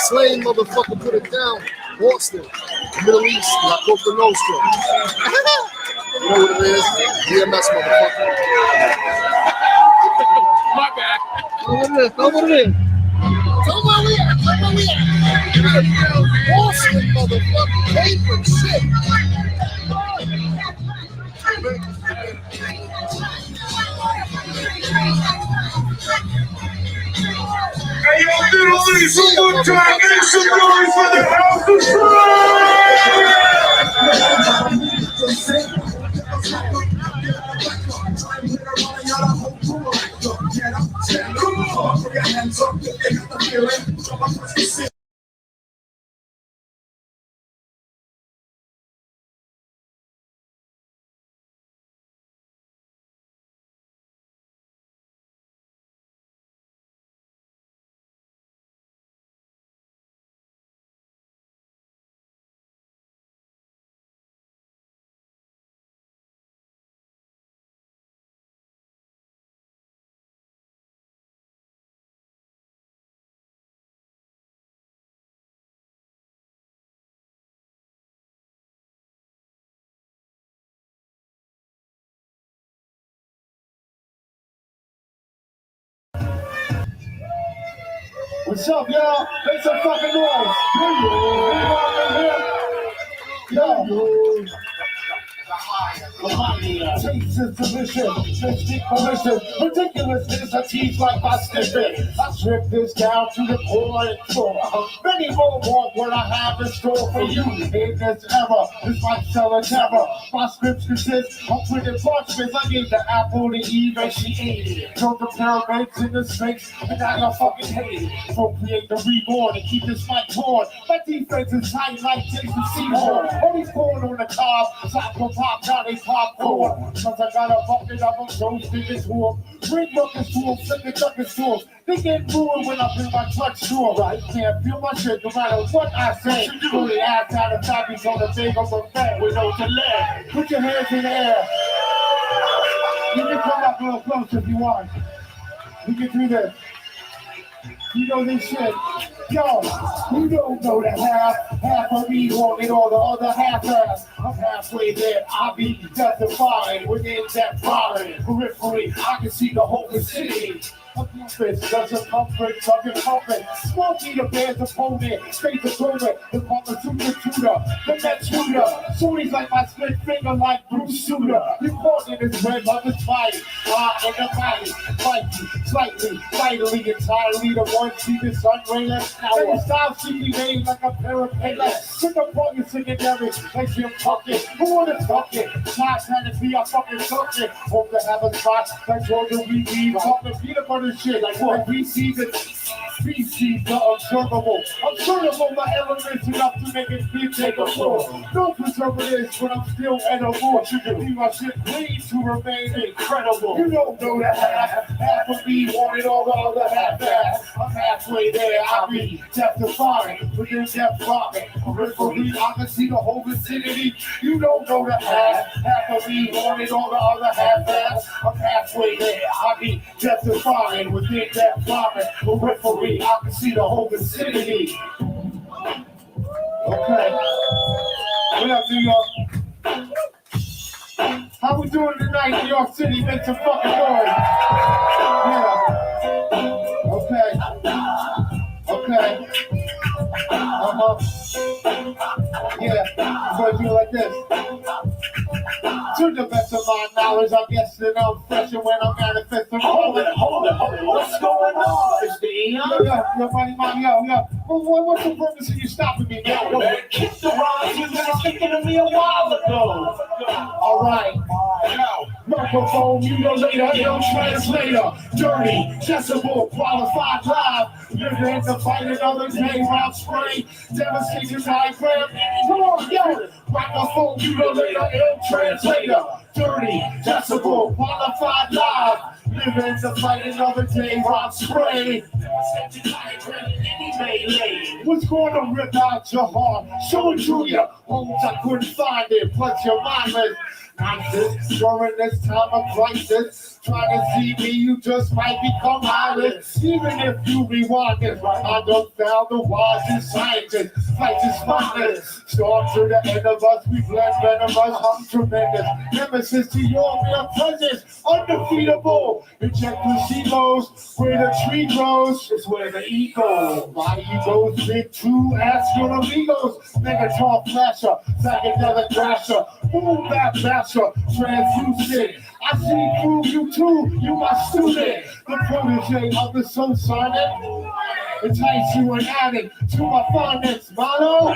Slain motherfucker, put it down. Boston, Middle East, La Costa Nostra. You know what it is? DMS motherfucker. My bad. Tell what it is. Tell what it is. Tell where we at. Tell where we at. Boston motherfucker. Paper shit. Hey, yo, Little League, one more time. Make some noise for the House of Pride! hands up if you got the feeling. So I'm just sitting. What's up, y'all? Make some fucking noise. Yo. Taste is delicious, mystic malicious, ridiculousness, I tease like my snippet. I strip this down to the core and core. Many more want what I have in store for you. In this era, this might sell a terror. My scripts consist of printed parchments. I gave the apple to Eve and she ate it. Throw the pyramids in the snakes, and now I fucking hate it. Procreate the reborn and keep this mic torn. My defense is tight like Jason Seymour. Always born on the cob, taco pop, now they popcorn. Cause I got a bucket of them, those biggest whore. Bring buckets to them, send the duckets to them. They get ruined when I bring my clutch to them. Right? Can't feel my shit no matter what I say. Fully ass out of tabbies on the big of a bed with no delay. Put your hands in the air. You can come up a little close if you want. We can do this. You know this shit. Yo, you don't know the half of me wanted all the other half-ass. I'm halfway there, I'll be justifying within that foreign periphery. I can see the whole city. A purpose, the circumference of your puppet. Smokey the band's opponent, straight to toilet, the pharmaceutical tutor, the net shooter. Shorty's like my split finger like Bruce Shooter. Reporting his red mother's fight, in the body, fighting, slightly, vitally, entirely, the one see the sun rain less hour. And the style she be made like a pair of payless. With the point you're singing every, like Jim Puckett. Who wanna talk it? Not trying to be a fucking talking. Hope to have a spot like Georgia we leave. Talking peanut butter shit like what we see the species, the observable. Observable, my elements enough to make it feel takeable. No preservatives, but I'm still edible. You can leave my shit clean to remain incredible. You don't know that half of me wanted all the other half-ass. I'm halfway there, I'll be death-defying within death bombing. Periphery, I can see the whole vicinity. You don't know that half of me wanted all the other half-ass. I'm halfway there, I'll be death-defying within death bombing. Periphery, I can see the whole vicinity. Okay. What up, New York? How we doing tonight, New York City? Make some fucking noise. Yeah. Okay. Okay. Yeah. I'm gonna do it like this. To the best of my knowledge, I guess that I'm fresh and when I'm manifesting. Hold it. What's going on? It's the yo, money, yo. What's the purpose of you stopping me, yo? Man, kick the rhymes, you been speaking to me a while ago. All right. Microphone, you know later, ill translator. Dirty, decibel, qualified live. Living to fight another day, round spray. Devastation diagram. Come on, yo. Microphone, you know later, ill translator. Dirty, decibel, qualified live. Living to fight another day, round spray. What's going to rip out your heart? Show it to you. Homes I couldn't find it, plus your mindless. During this time of crisis, trying to see me, you just might become eyeless. Even if you rewind it, I done found the wisest scientists, fight is spineless. Storm to the end of us, we blend venomous, tremendous. Nemesis to your mere presence, undefeatable. Inject placebos, where the tree grows, is where the ego. My ego's big too, ask your amigos. Megatron flasher, psychedelic thrasher, boom bap basher, translucent. I see through you too, you my student. The protege of the soul sonnet. Entice you and adding to my finance motto.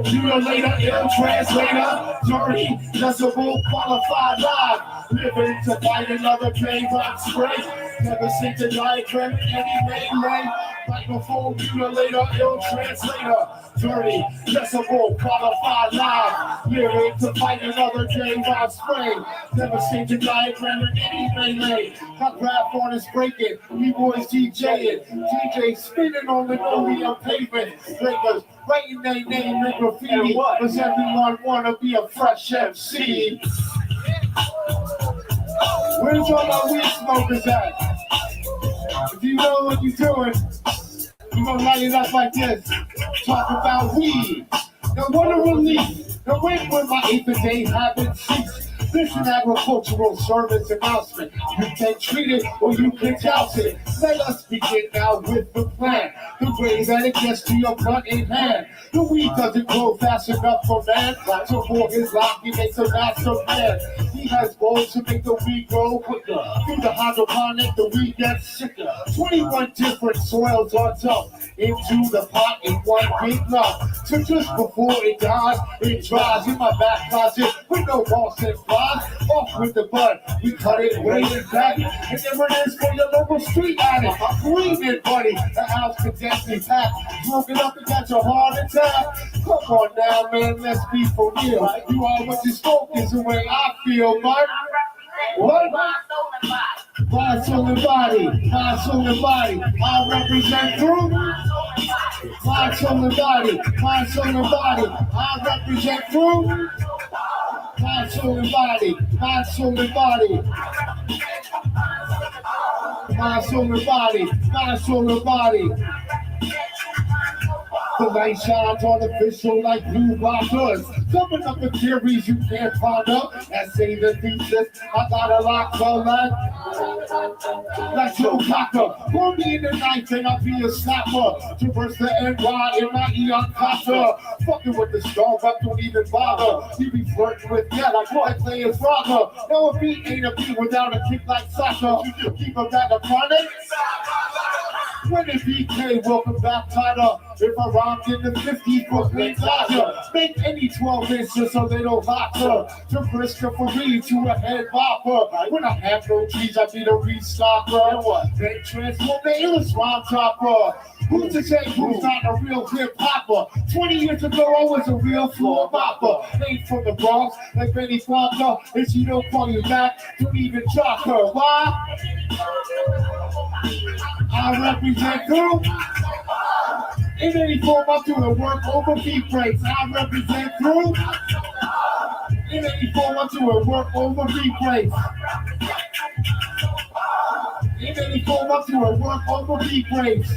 You the later, ill translator. Dirty, decibel, qualified live. Living to fight another day, rock straight. Never seen the diagram in any melee. Microphone mutilator, ill translator. Dirty, decibel, qualified live. Lyric to fight another day while spring. Never seen the diagram in any melee. My graph on is breaking. B-boys DJing. DJ spinning on the no pavement. Breakers writing their name in graffiti. Cause everyone wanna be a fresh MC. Where's all my weed smokers at? If you know what you're doing, you gonna light it up like this. Talk about weed. Now what a relief. Now wait when my 8th day habit cease. This is an agricultural service announcement. You can treat it or you can douse it. Let us begin now with the plan. The way that it gets to your blunt in hand. The weed doesn't grow fast enough for man. So for his life he makes a master man. He has goals to make the weed grow quicker. Through the hydroponic the weed gets sicker. 21 different soils are dumped into the pot in one big lump. So just before it dies, it dries in my back closet with no balls and flies. Off with the bud, we cut it way and back. And there it is for your local street addict. Green it, buddy, the house condensing packed. Smoking up and catch a heart attack. Come on now, man, let's be for real. You are what you smoke is the way I feel, but what? My soul and body, my soul and body. I represent through my soul and body, my soul and body. I represent through my soul and body, my soul and body. My soul and body, my soul and body. The light shines artificial like blue blockers. Coming up with theories you can't ponder. Essay the thesis, I got a lot for that. Like Joe Cocker. Pour me in the night and I'll be a slapper. Traverse the NY in my Eon Cocker. Fucking with the stars, I don't even bother. You be flirting with, yeah, like boy playing Frogger. No, a beat ain't a beat without a kick like soccer. Keep a back of chronic. When it BK, welcome back, Tyler. If I rhymed in the 50s, Brooklyn Dodger. Make any 12 inches a little hotter. To Christopher Reed, to a head bopper. When I have no trees, I be the restopper. Then transform the illest rhyme topper. Who's to say who's not a real hip hopper? 20 years ago, I was a real floor bopper. Ain't from the Bronx, like Benny Flanker. If she don't call you back, don't even jock her. Why? I represent who? In any form, I'm doing work over beat breaks. I represent who? In any form, I'm doing work over beat breaks. In any form, I'm doing work over beat breaks.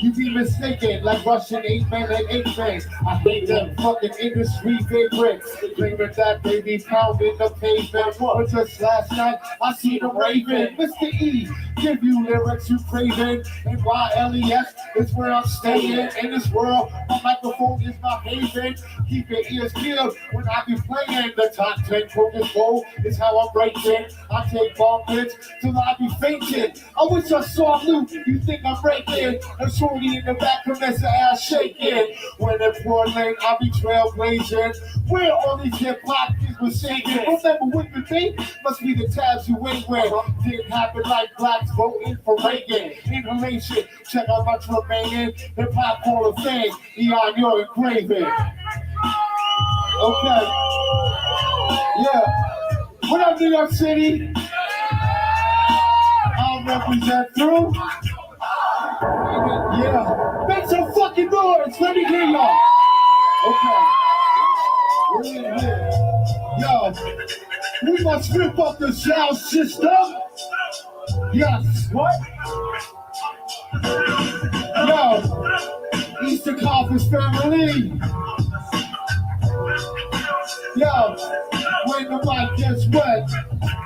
You be mistaken, like Russian 8-man and 8-man. I hate them fucking industry favorites. Claiming that they be pounding the pavement. But just last night, I see them raving. Mr. E, give you lyrics you craving. And YLES is where I'm staying. In this world, my microphone is my haven. Keep your ears peeled when I be playing. The top 10 focus goal is how I'm breaking. I take bomb hits till I be fainting. I wish I saw Luke, you think I'm breaking. A shorty in the back of his ass shaking. When in Portland, I be trailblazing. Where all these hip hop kids were shaking. Remember with the thing? Must be the tabs you ain't wear. Didn't happen like blacks voting for Reagan. Inhalation, check out my remaining hip hop Hall of Fame. Eon, you're engraving. Okay. Yeah. What up, New York City? I'll represent through. Yeah, make some fucking noise. Let me hear y'all. Okay. We're in here. Yo, we must rip up the sound system. Yes. What? Yo, Eastern Conference family. Yo, when the mic gets wet.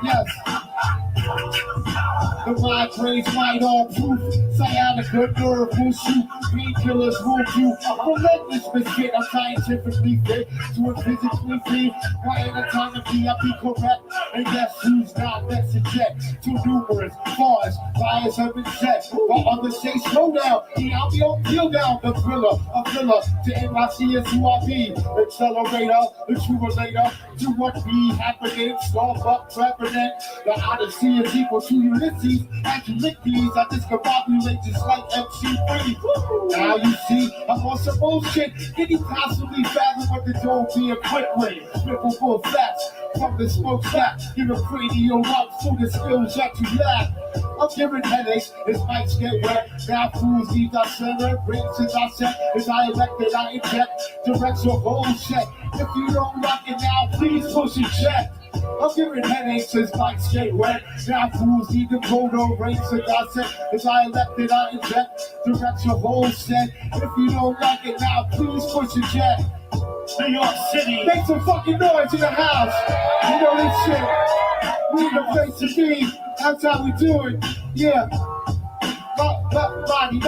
Yes. The migraines might all proof. Sciatic The nerve will shoot, painkillers will do. Relentless biscuit, I'm scientifically fit to a physically fit. My anatomically, I be correct. And guess who's not message yet? Too numerous, bars, fires have been set. While others say slow down, yeah, I'll be on feel down. The thriller, a thriller, to MIC is who I be. Accelerator, the tribulator, to what be happening. Starbuck, president. The Odyssey is equal to Ulysses. As you lick these, I discombobulate just like MC3. Now you see, I'm on some bullshit. Can you possibly fathom what the dome be quickly? Triple full facts from the smoke stack. Give a radio up for the skills that you lack. I'm giving headaches, as mics get wet. Now fools need I celebrate since I said, as I elected, I inject. Direct your whole set. If you don't rock it now, please push eject. I'm giving headaches as mics get wet. Now fools need to go no race as I said, as I elected, I inject. Direct your whole set. If you don't like it now, please push eject. New York City, make some fucking noise in the house. You know this shit. We in the place to be. That's how we do it. Yeah. Body.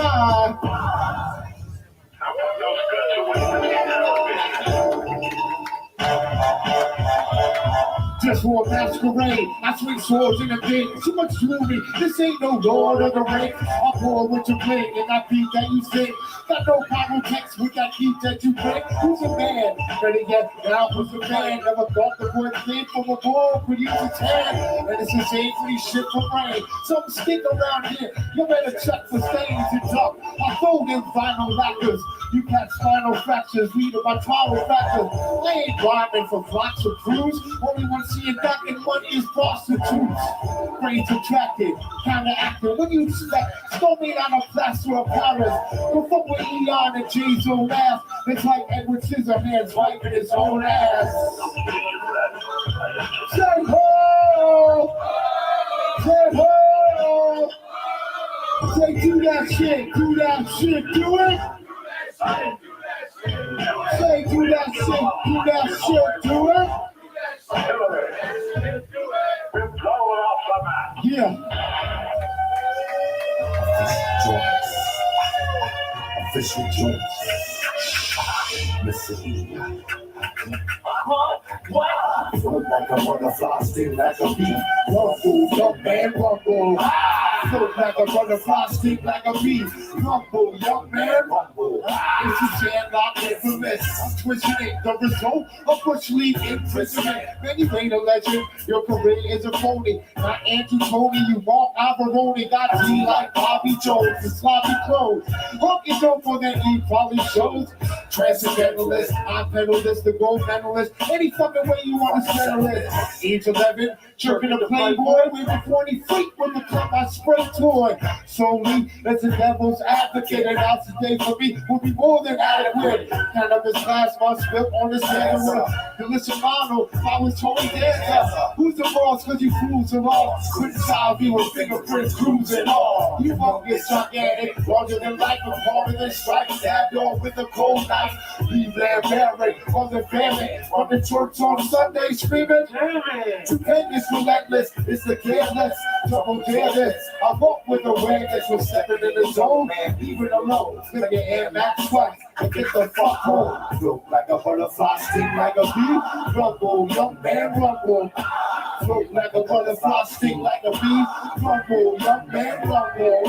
Just for a masquerade, I swing swords in a game. Too much jewelry, this ain't no Lord of the Rings. I pour with your bling and I beat that you sing. Got no pyrotechnics with that beat that you bring. Who's a man? Better yet, now who's a man? Never thought the word came from a ball, produce a tan. And it's the same for these shit for rain. Something stick around here, you better check for stains and duck. I fold in vinyl lacquers. You catch spinal fractures, read about spiral fractures. I ain't rhyming for flocks of crews. Only one seeing back in money is prostitutes. Brains attracted, counteracting. What do you expect? Stole me out of plaster of Paris. Don't fuck with Elon and Jay's old ass. It's like Edward Scissorhands wiping his own ass. Say ho! Say ho! Say do that shit, do it! Say do that shit, do it! Yeah. Official joints. Mississippi. Float like a butterfly, sting like a bee. Rumble, young man, rumble. Float like a butterfly, sting like a bee. Rumble, young man, rumble. It's a jam lock infamous. I'm twitching it, the result of Bush League imprisonment. Man, you ain't a legend, your career is a phony. Not Andrew Tony, you Mark Alvarone. Got T like Bobby Jones and sloppy clothes. Honky dope for that he probably shows. Transcendentalist, I pedal this, the gold medalist. Any fucking way you want to settle it. Age 11, jerking a Playboy, waving 40 feet with the cup I spray toy. Solely as a devil's advocate, and out today for me will be more than adequate. Cannabis last month built on the sand with a delicious model. I was Tony Dancer. Who's the boss? Cause you fools are all. Couldn't solve you with fingerprints cruising all. You won't get gigantic, larger than life, and harder than striking that door with a cold knife. Leave that buried on the family. On the church on Sunday screaming, stupendous, relentless, it's the careless, double careless. I walk with awareness, we're stepping in the zone, leave it alone. Fill your Air Max twice and get the fuck home. Float like a butterfly, sting like a bee. Rumble, young man, rumble. Float like a butterfly, sting like a bee. Rumble, young man, rumble.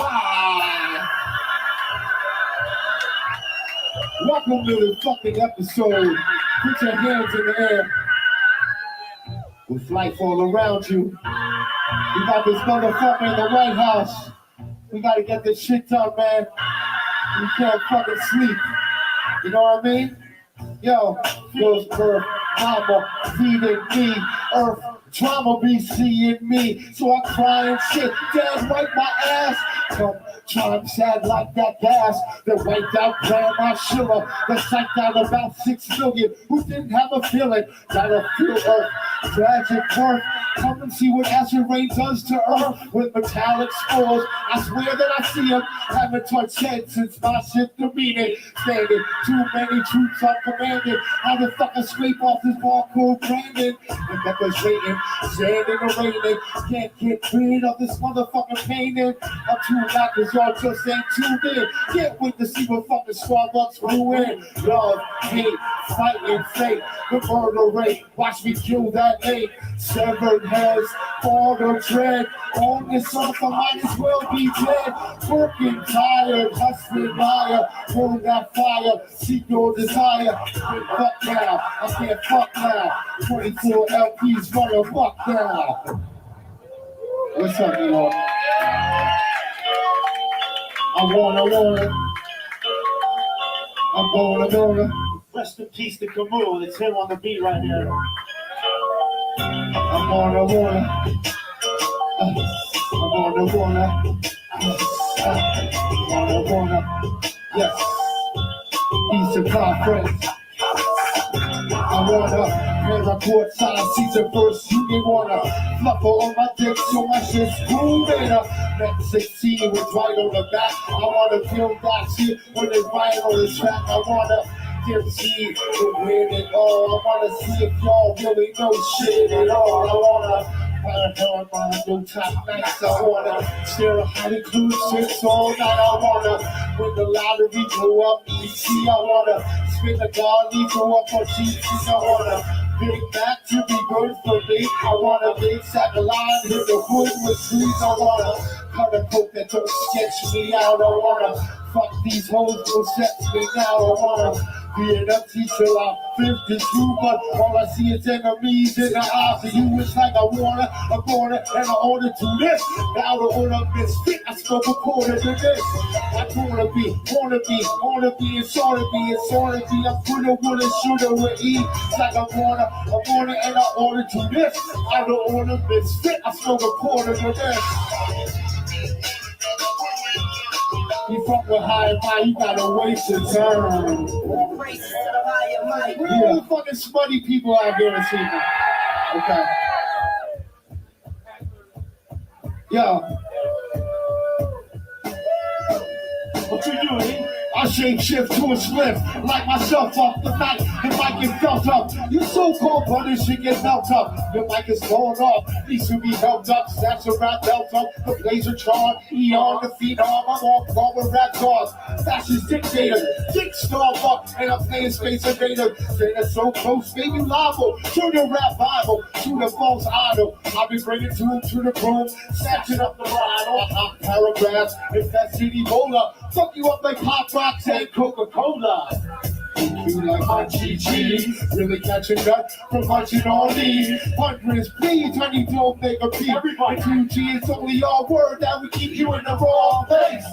Welcome to the fucking episode. Put your hands in the air. With life all around you. We got this motherfucker in the White House. We gotta get this shit done, man. We can't fucking sleep. You know what I mean? Yo, feels birth, mama, feeding me, earth. Trauma be seeing me, so I cry and shit. Dad, wipe my ass. Come, trying sad like that gas that wiped out Grandma Schiller. That psyched out about 6 million who didn't have a feeling. Gotta feel earth, tragic birth. Come and see what acid rain does to earth with metallic spores. I swear that I see them. Haven't touched head since my shit demeaning. Standing, too many troops are commanded. How the fuck I scrape off this barcode branded? And Becca's waiting. Standing and raining, can't get rid of this motherfucking painting. I'm too lack cause y'all just ain't tuned in. Can't wait to see what fucking Starbucks blew in. Love, hate, fight, and fate. The murder rate, watch me kill that hate. Severed heads, all the dread. On this earth, I might as well be dead. Working tired, hustling higher. Burn that fire, seek your desire. Fuck now, I can't fuck now. 24 LPs running fuck now. What's up, New York? I wanna. I'm gonna. Rest in peace to Camus. It's him on the beat right now. I'm gonna. Yes. Peace and conference. I wanna. Paracourt side season first, you may wanna fluffer on my dick so my shit's grooving up. Next 16 was right on the back. I wanna feel that shit when it's right on the track. I wanna guarantee to win it all. I wanna see if y'all really know shit at all. I wanna no top nights. I wanna stare at Hollywood shit all night. I wanna win the lottery, go up EC. I wanna spin the Garley, go up on GC. I wanna Big Mac to be good for me. I want a big sack of lime, hit the wood with trees. I want to cut a coat that don't sketch me out. I want to fuck these hoes, will set me now. I want to be an empty till I'm 52, but all I see is enemies in the eyes of you. It's like I wanna, and I order to this. Now the order misfit, I spoke a quarter to this. I wanna be, it's ought to be. I'm pretty woulda, shoulda, with E. It's like I wanna, and I order to this. Now the order misfit, I spoke a quarter to this. You fuck with high and high, you gotta waste your time. Where the fucking smutty people out there this evening? Okay. Yo. What you doing? I shape shift to a slip, light myself up, the mic, get felt up. You so-called brothers should get melt up. Your mic is going off, needs to be held up. Snaps around belt up, the blazer charred. Eon, the phenom, I'm on call with rap cars. Fascist dictator, dick star up, and I'm playing Space Invader. Saying so close, baby lava. Turn your rap Bible to the false idol. I'll be bringing to the room, snatching up the ride. All hot paragraphs, infested Ebola. Fuck you up like Pop Rocks and Coca-Cola. You like my GG, really catching up from munching on me. Hundreds, please, honey, don't make a beat. Everybody, 2G, it's only your word that we keep you in the wrong place.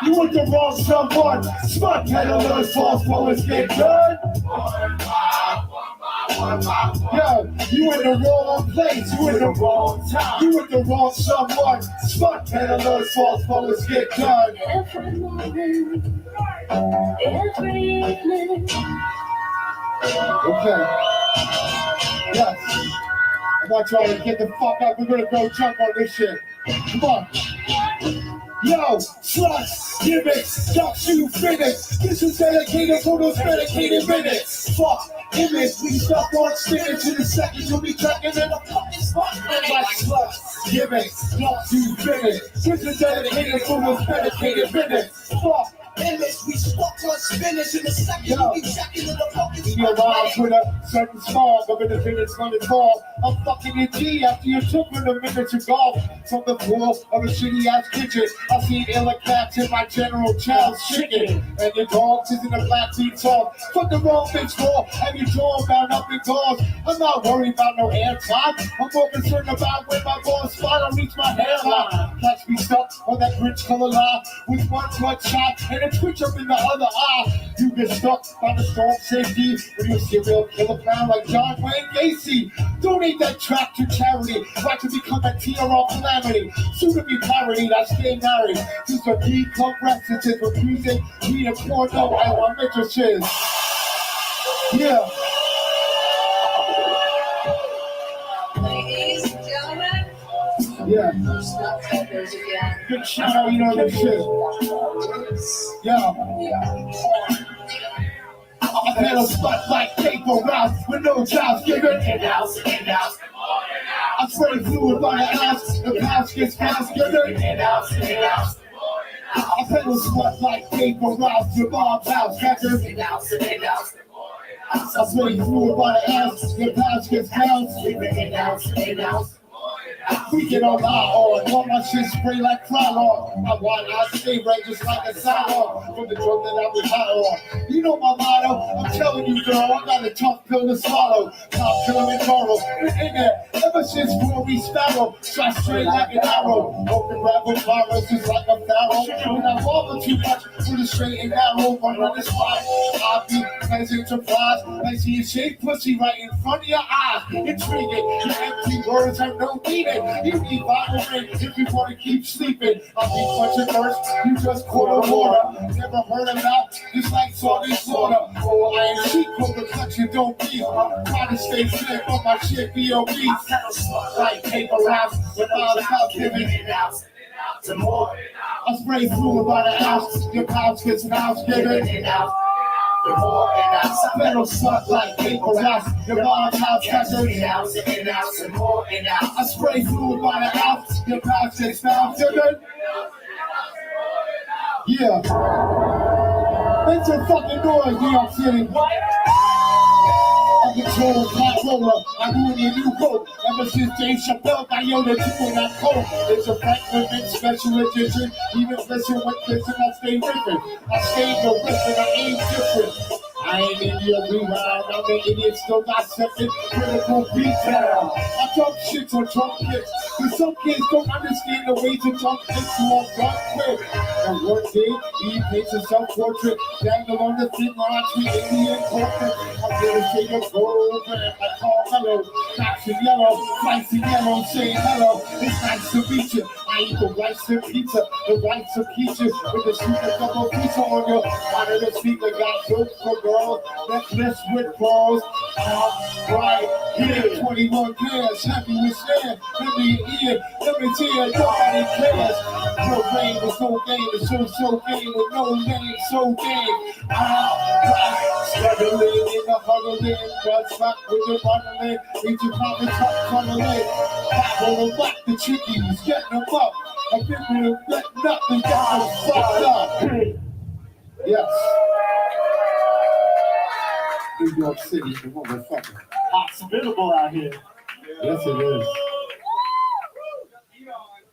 You with the wrong someone. Smart peddlers, false bullets get done. Yo, you in the wrong place, you in the wrong time. You with the wrong someone. Smart peddlers, false bullets get done. Every morning, every evening. Okay. Yes. I want y'all to get the fuck up. We're gonna go jump on this shit. Come on. Yo, sluts, gimmicks, ducks, you finish. This is dedicated for those dedicated minutes. Fuck, image, we stuck on spinach in a second. You'll be tracking in a fucking spot. Like sluts, gimmicks, ducks, you finish. This is dedicated for those dedicated minutes. Fuck. Image, we stuck on spinach in a second. You'll be checking in the fucking spot. Your rhymes with a certain smog of independence running ball. I'm fucking your G after you took me the miniature golf from the floor of a shitty ass kitchen. I seen illa cats in my General Child's chicken. And your dogs is in a black tea talk. Fuck the wrong bitch for, and your jaw bound up in dogs. I'm not worried about no air time. I'm more concerned about where my ball spot. I reach my hairline. Catch me stuck on that rich color line with one blood shot and a twitch up in the other eye. You get stuck by the storm safety when you see a serial killer clown like John Wayne Gacy. Donate that track to charity. Right to become a TRL calamity. Soon to be parodied, I stay married. These are D-Club references with music, we a porno, and one matrices. Yeah. Ladies and gentlemen. Yeah. Big shout out, you know this shit. Yeah. I had a spot like paper routes with no jobs given. In-house. I spray fluid by the ounce. The pouch gets faster. I pedal smut like paper routes. Your mom's house catchers. I swing through by the ounce. Your pouch gets bounced. We get on my on, want my shit spray like Krylon. I want I stay right just like a sidearm from the drug that I was high on. You know my motto, I'm telling you, girl, I got a tough pill to swallow. Top Kilimanjaro, in there, ever since Rory Sparrow, shot straight like an arrow. Open rap with virus just like a pharaoh. When I wobble too much, with a straight and narrow, run on the spot. I'll be pleasant surprised. I see you shake pussy right in front of your eyes. Intriguing, your empty words have no meaning. You need vitamin if you want to keep sleeping. I'll be punching thirst, you just caught a water. Never heard about, just like salty slaughter. Oh, I ain't cheap, but the country don't be. Try to stay fit, but my shit be obese. Like paper routes, without a house giving. I spray fluid by the ounce, your pouch gets house giving. Metal suck like paper routes, your mom's house catchers. I spray fluid by the ounce, your pouch gets house giving. Yeah. Make some fucking noise, New York City. I control flat roller, I ruin your new coat. Ever since Dave Chappelle got Yoda doing that coat. It's a Franklin special edition. Even special with this and I stay ripping. I stay the rip and I ain't different. I ain't in your rewind, I'm an idiot, still dissecting critical beatdown. I talk shit on Trump hits, but some kids don't understand the way to talk hits to a gun quick. And one day, he paints a self-portrait, dangle on the thin line, treat Indian corporate. I'm gonna say a program, I call hello, caption yellow, slice in yellow, saying hello, it's nice to meet you. I eat the rice and pizza, the rice of peaches, with the super double pizza on your out of the speaker, got jokes for girls, necklace with balls. Right here, 21 pairs, happy with stand, let me ear, let me tell you, nobody cares. No rain with no game, the so game with no name, so game. Struggling in the huddling, blood smack with the running, eat your common top funneling. Back on the back, the chickies, getting them up. I've been with them, nothing got them fucked up. Yes. New York City, the motherfucker. Hospitable out here. Yes, it is.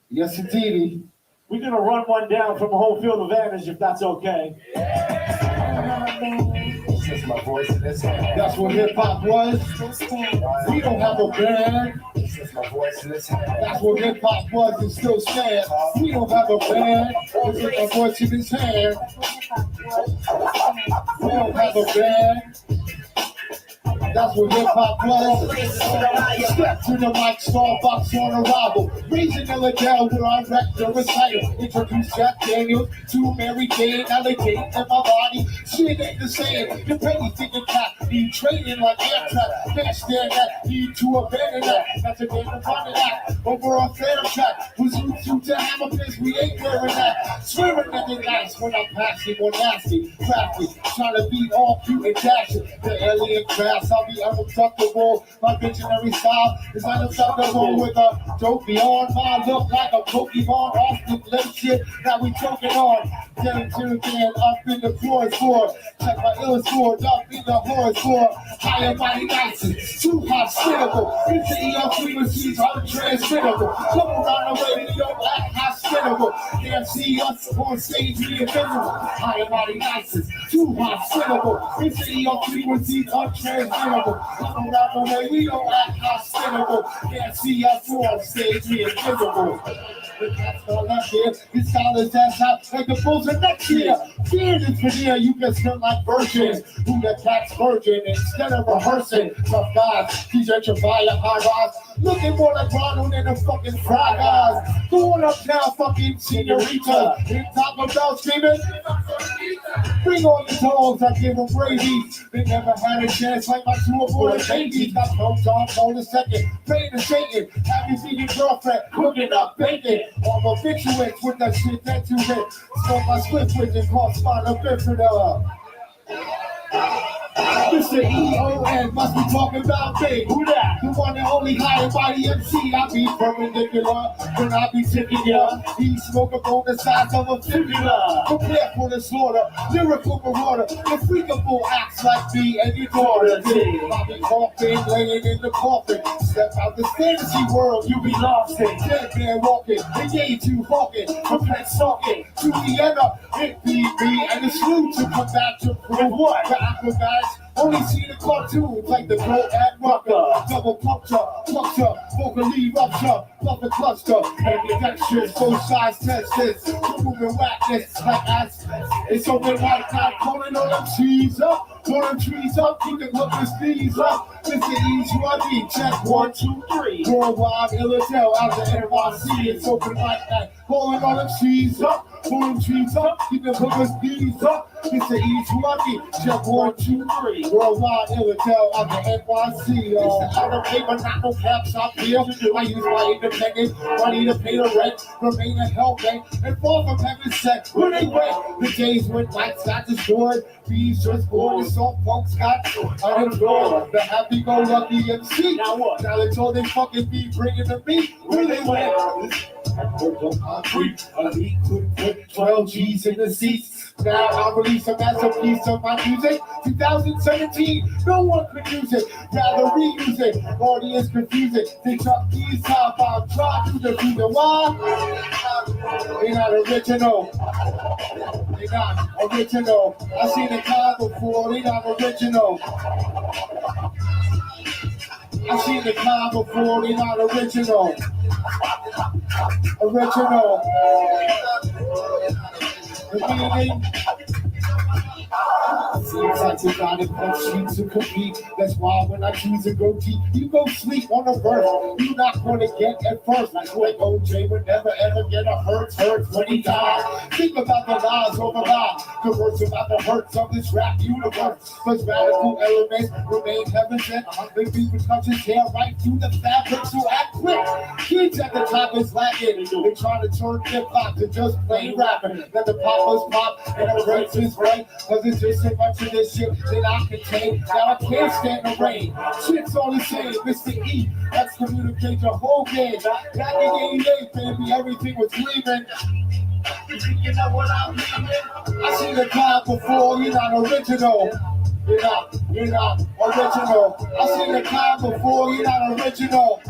Yes, indeed. We're gonna run one down from a home field advantage if that's okay. That's my voice in this hand. That's what hip hop was. We don't have a band. That's my voice in this hand. That's what hip hop was and still stands. We don't have a band. This is my voice in his hand. We don't have a band. That's what hip hop was. Step to the mic, Starbucks on arrival. Raising Illidale with our rector recital. Introduce Jack Daniels to Mary Jane. Allegate in my body. Shit ain't the same. The penny thinking cat. Need training like Amtrak. Can't stand that. Need to abandon that. That's a game of running that. Over a fair track. Was you to hammer piss? We ain't wearing that. Swearing nothing nice when I'm passing or nasty. Crafty. Trying to beat all cute and dashing. The alien crafts. I'll be unacceptable. My visionary style is unacceptable with a dope beyond my look like a Pokemon off the lip shit that we choking on. Then up in the floor score. Check my ill score, up in the horror score. Higher body nice, too hospitable. Into ER frequencies, untransmittable. Come around the way, we don't act hospitable. Can't see us on stage, we invisible. Higher body nice, too hospitable. Into ER frequencies, untransmittable. Come around the way, we don't act hospitable. Can't see us on stage, we invisible. That's all up here. These scholars that's out like the bulls of next year. Fear is veneer, you can smell like virgins. Who the cat's virgin instead of rehearsing. Tough guys, these are your fire high rise. Looking more like Ronald than a fucking fry guys. Going up now, fucking senorita. In Taco Bell screaming. Bring on the dogs, I give them rabies. They never had a chance like my two aborted babies. Got no time, no the second. Praying to Satan. Have you seen your girlfriend cooking up bacon? All the victuals with that shit that you hit. Smoke my split with and call spinal bifida. Mr. EON must be talking about me. Who that? The one and only high body MC. I be perpendicular when I be tipping ya. He smoke up on the size of a fibula. Prepare for the slaughter, lyrical marauder. The freakable acts like me and your daughter. I be coughing, laying in the coffin. Step out the fantasy world, you be lost in. Dead man walking, engage you walking, perplex talking. To the end up, it be me and it's you to combat to prove what? The acrobats only see the cartoons like the Go and Rucker. Double puncture, vocally rupture, love the cluster. Ambidextrous, both sides test this. Moving whackness like acid. It's open like not calling on them trees up. Pulling trees up, keep the hookers knees up. Mr. E2RD, check 1, 2, 3. Worldwide, Illatel, out the NYC. It's open like that. Calling on them trees up. Pulling trees up, keep the hookers knees up. Mr. E2RD, check 1, 2, 3. Worldwide, Illatel, out the NYC. It's the out of paper, not no caps up here. I use my independent money to pay the rent, remain a hellbank, and fall from heaven's set. When they went, the days when lights got destroyed. Bees just born, and some folks got unemployed. The happy-go-lucky MC. Now what? Now it's all they fucking be bringing to me. Where they went? Concrete, elite could put 12 G's in the seats. Now I release a masterpiece of my music. 2017, no one could use it. Rather reuse it. Audience confuse it. They drop these top out, try to defeat the why. They not original. They not original. I seen the car before. They not original. I seen the car before. They not original. Original. The meaning. Seems like you got it punch you to compete. That's why when I choose to go deep, you go sleep on the verse. You're not gonna get at first. Like OJ would never ever get a hurts when he dies. Think about the lies over lies. Converse about the hurts of this rap universe. Cause radical elements remain heaven sent. The people touch his hair right through the fabric, so act quick. Kids at the top is lacking. They try to turn hip-hop to just plain rapping. Let the poppers pop and the breaks is right. Cause it's just so much of this shit that I can take. Now I can't stand the rain. Shit's all the same. Mr. E, excommunicate your whole game. Back in 88, baby, everything was leaving. You know what I'm leaving? I seen the cloud before, you're not original. You're not original. I seen the cloud before, you're not original.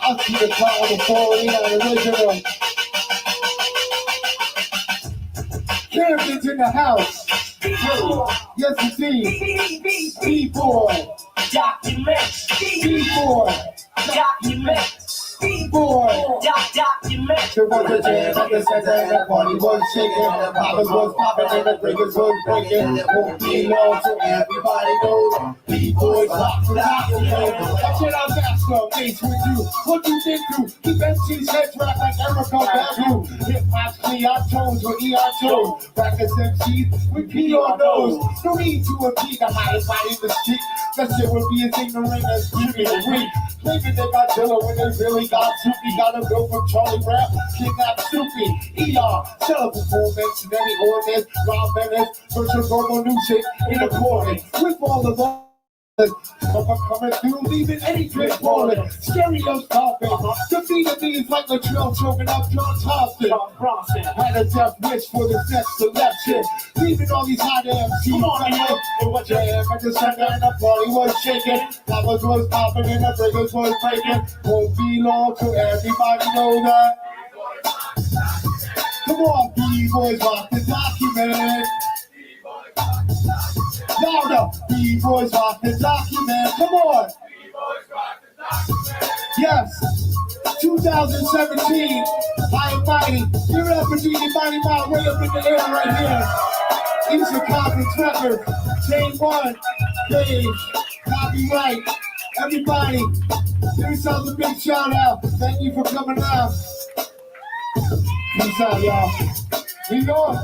I see the cloud before, you're not original. Camden's in the house. Yes, indeed. B-boy. Document. B-boy. Document. B-boy. Document. There was a jam at the center and the party was shaking. The poppers was popping and the breakers was breaking. It won't be long till everybody knows. B-boys rock the document. I said I'm Vasco, Mace with you. What you been through? Keep MC's heads wrapped like Erica Badu. Hip-hop's Cleon Jones with Eon Jones. Rappers MCs with P on those. No need to impede the highest body in the street. That shit would be as ignorant as keeping it weak. Claiming they got Dilla when they really got Snoopy. Got a bill from Charlie Brown, kidnapped Snoopy. ER, shut up performance, and any ordinance. Rob Bennett, virtual verbal new shit in a corner. With all the coming through, leaving any drip falling. Stereos popping. Defeating me is like a trail choking up John Thompson. Had a death wish for this next selection. Leaving all these hot MCs. It was jam at the center and the party was shaking. Poppers was popping and the breakers was breaking. Won't be long till everybody know that. Come on, B-boys, rock the document. Louder, B-boys rock the document. Come on. Yes, 2017, high and mighty. Give it up for Genie Mighty Mount way up in the air right here. Eastern Conference record, Chain 1, Dave, copyright. Everybody, give yourselves a big shout out. Thank you for coming out. Peace out, y'all. New York.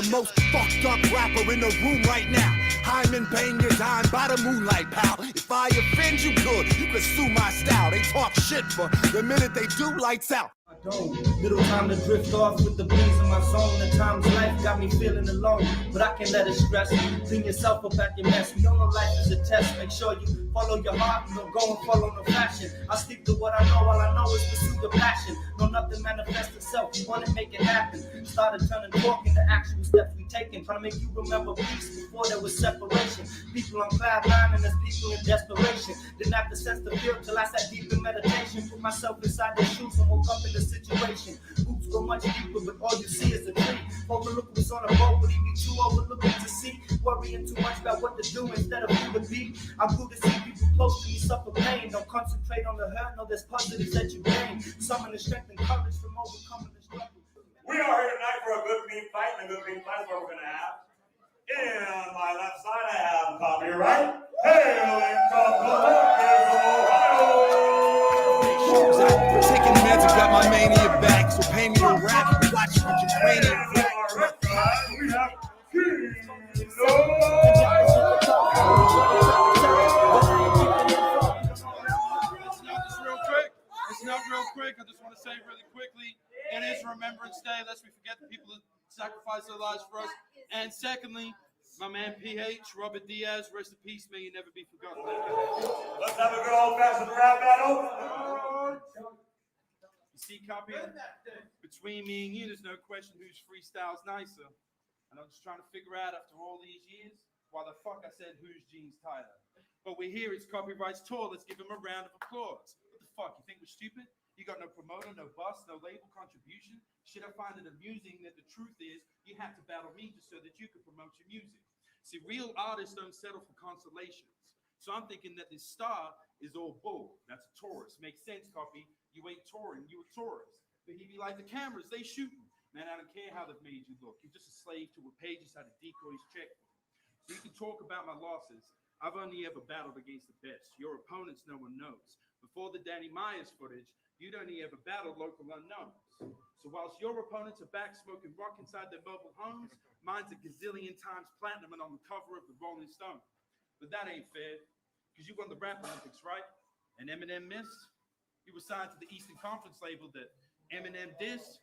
the most fucked up rapper in the room right now. Hyman bang your dime by the moonlight, pal. If I offend you, good, you can sue my style. They talk shit, but the minute they do, lights out. Little time to drift off with the blues in my zone. The times life got me feeling alone, but I can't let it stress me. Clean yourself up at your mess. We all know life is a test. Make sure you follow your heart and don't go and follow no fashion. I stick to what I know. All I know is pursue the passion. No, nothing manifests itself. You want to make it happen. Started turning talk into actual steps we taking. Trying to make you remember peace before there was separation. People on cloud nine and there's people in desperation. Didn't have the sense to feel till I sat deep in meditation. Put myself inside their shoes and woke up in the situation. Oops, go much deeper, but all you see is a tree. Overlook what's on a boat, but he be too overlooking to see. Worrying too much about what to do instead of who to be. I'm cool to see people close to me suffer pain. Don't concentrate on the hurt, no, there's positives that you gain. Summon the strength and courage from overcoming the struggle. We are here tonight for a good mean fight, and a good mean fight is what we're going to have. In my left side, I have Copyright. Hailing from Columbus, Ohio. Taking meds and got my mania back, so pay me to rap and watch you with your cranium crack. We have It's not real quick. I just want to say really quickly, it is Remembrance Day. Lest we forget the people that sacrificed their lives for us. And secondly, my man PH, Robert Diaz, rest in peace. May you never be forgotten. Let's have a good old-fashioned rap battle. You see, Copy, between me and you, there's no question whose freestyle's nicer. And I'm just trying to figure out after all these years why the fuck I said whose jeans tighter. But we're here, it's Copyright's tour. Let's give him a round of applause. What the fuck, you think we're stupid? You got no promoter, no bus, no label contribution? Shit, I find it amusing that the truth is you have to battle me just so that you can promote your music. See, real artists don't settle for consolations. So I'm thinking that this star is all bull. That's a tourist. Makes sense, Copy. You ain't touring, you a tourist. But he be like, the cameras, they shooting. Man, I don't care how they've made you look. You're just a slave to what pages had to decoy his checkbook. So you can talk about my losses. I've only ever battled against the best. Your opponents, no one knows. Before the Danny Myers footage, you'd only ever battled local unknowns. So whilst your opponents are back smoking rock inside their mobile homes, mine's a gazillion times platinum and on the cover of the Rolling Stone. But that ain't fair, because you won the Rap Olympics, right? And Eminem missed. You were signed to the Eastern Conference label that Eminem dissed.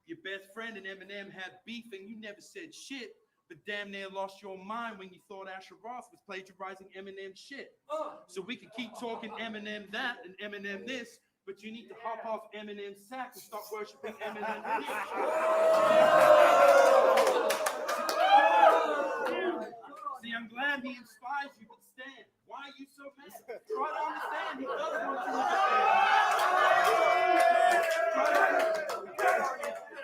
Your best friend and Eminem had beef and you never said shit, but damn near lost your mind when you thought Asher Roth was plagiarizing Eminem shit. So we can keep talking Eminem that and Eminem this, but you need to hop off Eminem's sack and start worshiping Eminem this. See, I'm glad he inspires you, but Stan, why are you so mad? Try to understand, he does want you to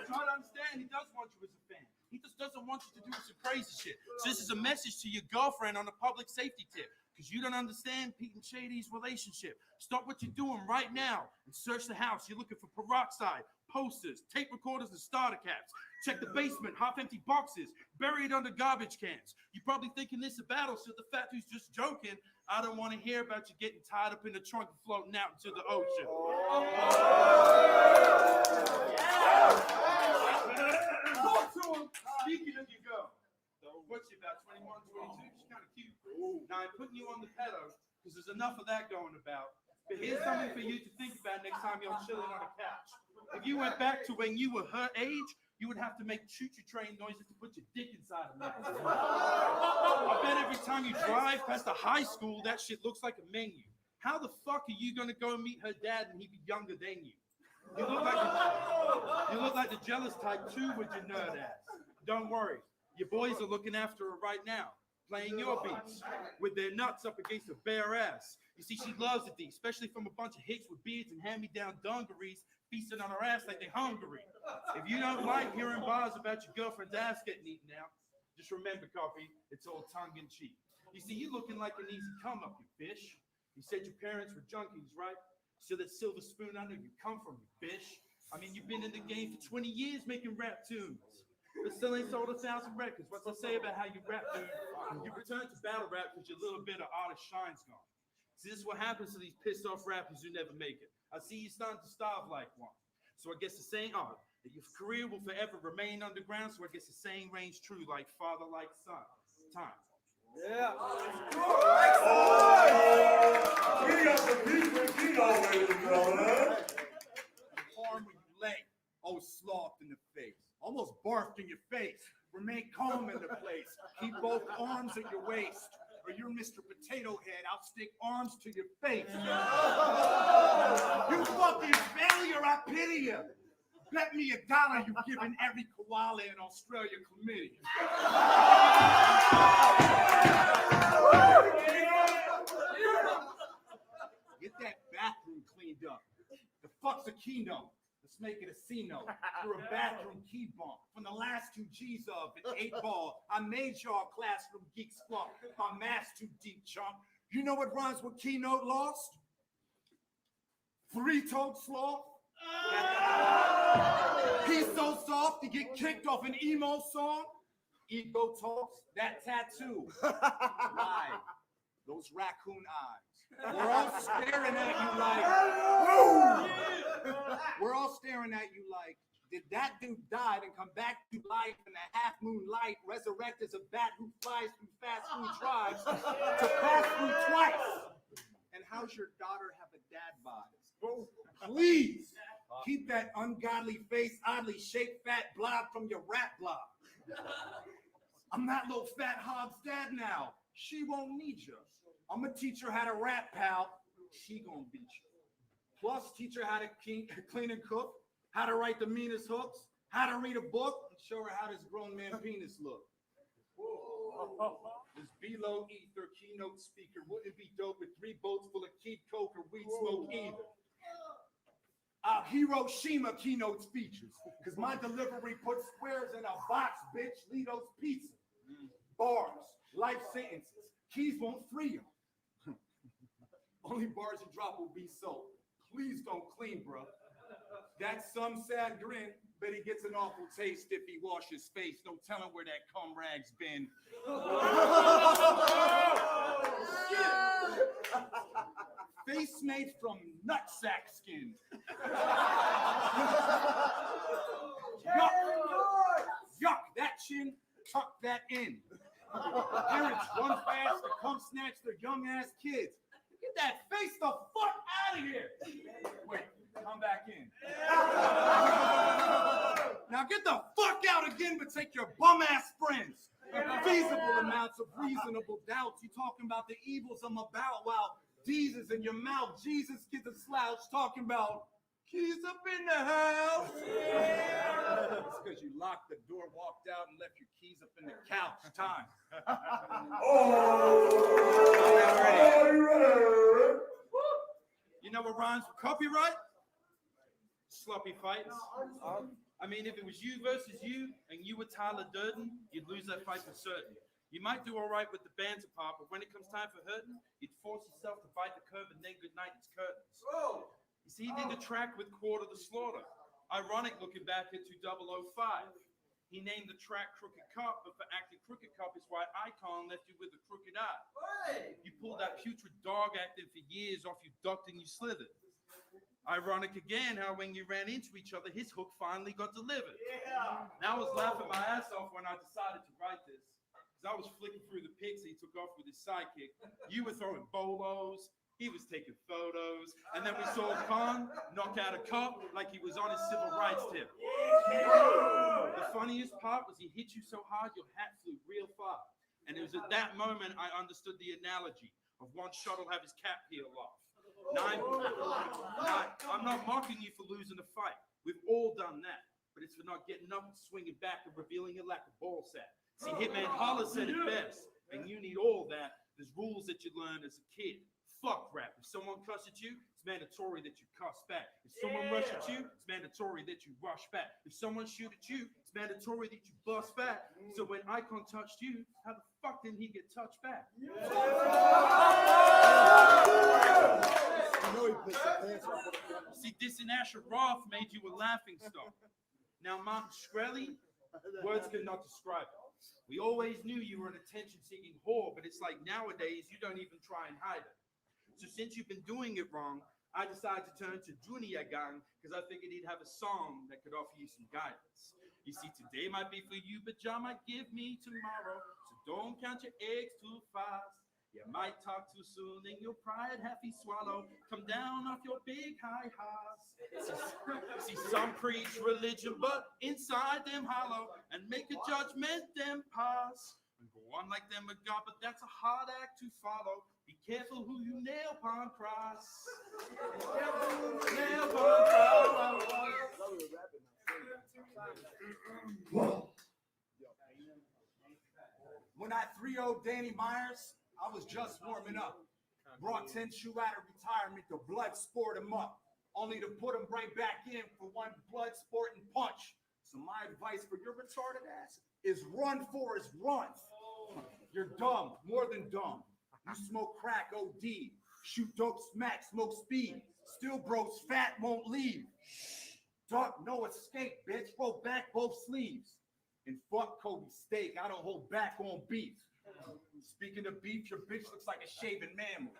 Try to understand, he does want you as a fan. He just doesn't want you to do some crazy shit. So this is a message to your girlfriend on a public safety tip, because you don't understand Pete and Shady's relationship. Stop what you're doing right now and search the house. You're looking for peroxide, posters, tape recorders, and starter caps. Check the basement, half-empty boxes, buried under garbage cans. You're probably thinking this is a battle, so the fat dude's just joking. I don't want to hear about you getting tied up in the trunk and floating out into the ocean. Speaking of your girl, what's she about, 21, 22? She's kind of cute. Now, I'm putting you on the pedo because there's enough of that going about. But here's something for you to think about next time you're chilling on a couch. If you went back to when you were her age, you would have to make choo-choo train noises to put your dick inside of that. I bet every time you drive past a high school, that shit looks like a menu. How the fuck are you going to go meet her dad and he'd be younger than you? You look like the jealous type too with your nerd ass. Don't worry, your boys are looking after her right now, playing your beats with their nuts up against her bare ass. You see, she loves it, especially from a bunch of hicks with beards and hand-me-down dungarees feasting on her ass like they're hungry. If you don't like hearing bars about your girlfriend's ass getting eaten out, just remember, Coffee, it's all tongue-in-cheek. You see, you looking like an easy come-up, you fish. You said your parents were junkies, right? So that silver spoon I know you come from, you fish. I mean, you've been in the game for 20 years making rap tunes, but still ain't sold 1,000 records. What's to say about how you rap, dude? You returned to battle rap because your little bit of artist shine's gone. See, this is what happens to these pissed off rappers who never make it. I see you starting to starve like one. So I guess the saying, that your career will forever remain underground, so I guess the saying reigns true, like father, like son. Time. Yeah. We got some beef with Kino, ladies and gentlemen. Arm where you lay, oh slothed in the face, almost barfed in your face. Remain calm in the place. Keep both arms at your waist, or you're Mr. Potato Head. I'll stick arms to your face. You fucking failure, I pity you. Bet me $1 you've given every koala in Australia chlamydia. Get that bathroom cleaned up. The fuck's a keynote? Let's make it a C-note. You're a bathroom key bump. From the last 2 G's of an 8-ball, I made y'all classroom geeks flunk. My math's too deep, chump. You know what rhymes with keynote lost? 3-toed sloth. He's so soft to get kicked off an emo song. Ego talks, that tattoo. Why? Those raccoon eyes. We're all staring at you like, we're all staring at you like, did that dude die and come back to life in a half-moon light, resurrect as a bat who flies through fast food drives to pass through twice? And how's your daughter have a dad bod? Please keep that ungodly face, oddly shaped fat blob from your rat blob. I'm that little fat hog's dad now. She won't need you. I'm gonna teach her how to rap, pal. She gonna beat you. Plus, teach her how to clean and cook, how to write the meanest hooks, how to read a book, and show her how this grown man penis look. This below ether keynote speaker wouldn't be dope with 3 boats full of keep coke or weed smoke either. Hiroshima keynote speeches, because my delivery puts squares in a box, bitch. Lito's pizza. Bars, life sentences. Keys won't free you. Only bars you drop will be sold. Please don't clean, bro. That's some sad grin, but he gets an awful taste if he washes face. No telling where that cum rag's been. Face made from nutsack skin. Yuck. Yuck, that chin, tuck that in. Parents run fast to come snatch their young ass kids. Get that face the fuck out of here. Wait, come back in. Now get the fuck out again, but take your bum ass friends. Feasible amounts of reasonable doubts. You talking about the evils I'm about while Jesus in your mouth. Jesus gets a slouch talking about keys up in the house. It's because you locked the door, walked out, and left your keys up in the couch. Time. You know what rhymes with copyright? Sloppy fights. I mean, if it was you versus you, and you were Tyler Durden, you'd lose that fight for certain. You might do all right with the banter part, but when it comes time for hurting, you'd force yourself to bite the curb and then goodnight its curtains. You see, he did the track with Quarter the Slaughter. Ironic looking back into 005. He named the track Crooked Cop, but for acting Crooked Cop is why Icon left you with a crooked eye. You pulled that putrid dog acting for years off, you ducked and you slithered. Ironic again how when you ran into each other, his hook finally got delivered. Now I was laughing my ass off when I decided to write this. I was flicking through the pics he took off with his sidekick. You were throwing bolos, he was taking photos, and then we saw Khan knock out a cop like he was on his civil rights tip. The funniest part was he hit you so hard your hat flew real far. And it was at that moment I understood the analogy of one shot will have his cap peel off. I'm not mocking you for losing a fight. We've all done that. But it's for not getting up and swinging back and revealing your lack of ball sack. See, Hitman Holler said it best, and you need all that. There's rules that you learn as a kid. Fuck rap. If someone cuss at you, it's mandatory that you cuss back. If someone rush at you, it's mandatory that you rush back. If someone shoot at you, it's mandatory that you bust back. So when Icon touched you, how the fuck didn't he get touched back? See, dissing Asher Roth made you a laughing stock. Now, Martin Shkreli, words cannot describe it. We always knew you were an attention-seeking whore, but it's like nowadays you don't even try and hide it. So since you've been doing it wrong, I decided to turn to Junior Gang because I figured he'd have a song that could offer you some guidance. You see, today might be for you, but Jah might give me tomorrow. So don't count your eggs too fast. You might talk too soon and your pride happy swallow. Come down off your big high horse. See, some preach religion, but inside them hollow and make a judgment them pass. And go on like them a God, but that's a hard act to follow. Be careful who you nail upon cross. Be careful who you nail upon cross. When I 3-0 Danny Myers, I was just warming up. Brought 10 shoe out of retirement to blood sport him up, only to put him right back in for one blood sporting punch. So my advice for your retarded ass is run, Forrest, run. You're dumb, more than dumb. You smoke crack, OD, shoot dope, smack, smoke speed. Still bros fat, won't leave. Duck, no escape, bitch. Roll back both sleeves. And fuck Kobe steak, I don't hold back on beef. Speaking of beef, your bitch looks like a shaven mammal.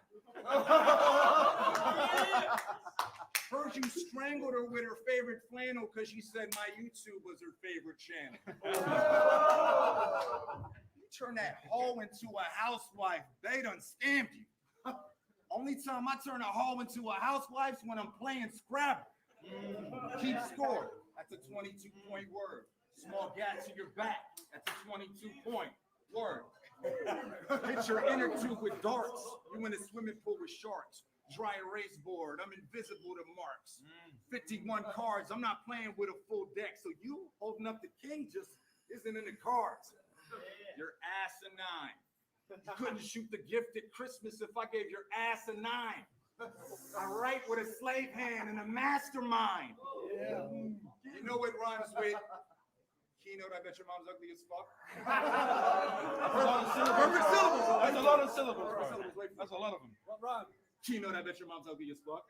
Heard you strangled her with her favorite flannel because she said my YouTube was her favorite channel. You turn that hoe into a housewife, they done scammed you. Only time I turn a hoe into a housewife's when I'm playing Scrabble. Keep score. That's a 22-point word. Small gap to your back. That's a 22-point word. Hit your inner tube with darts. You in a swimming pool with sharks. Dry erase board. I'm invisible to marks. 51 cards. I'm not playing with a full deck. So you holding up the king just isn't in the cards. You're asinine. You couldn't shoot the gift at Christmas if I gave your ass a 9. I write with a slave hand and a mastermind. You know what rhymes with? Keynote, I bet your mom's ugly as fuck. Perfect syllables. That's a lot of syllables. That's a lot of them. Keynote, I bet your mom's ugly as fuck.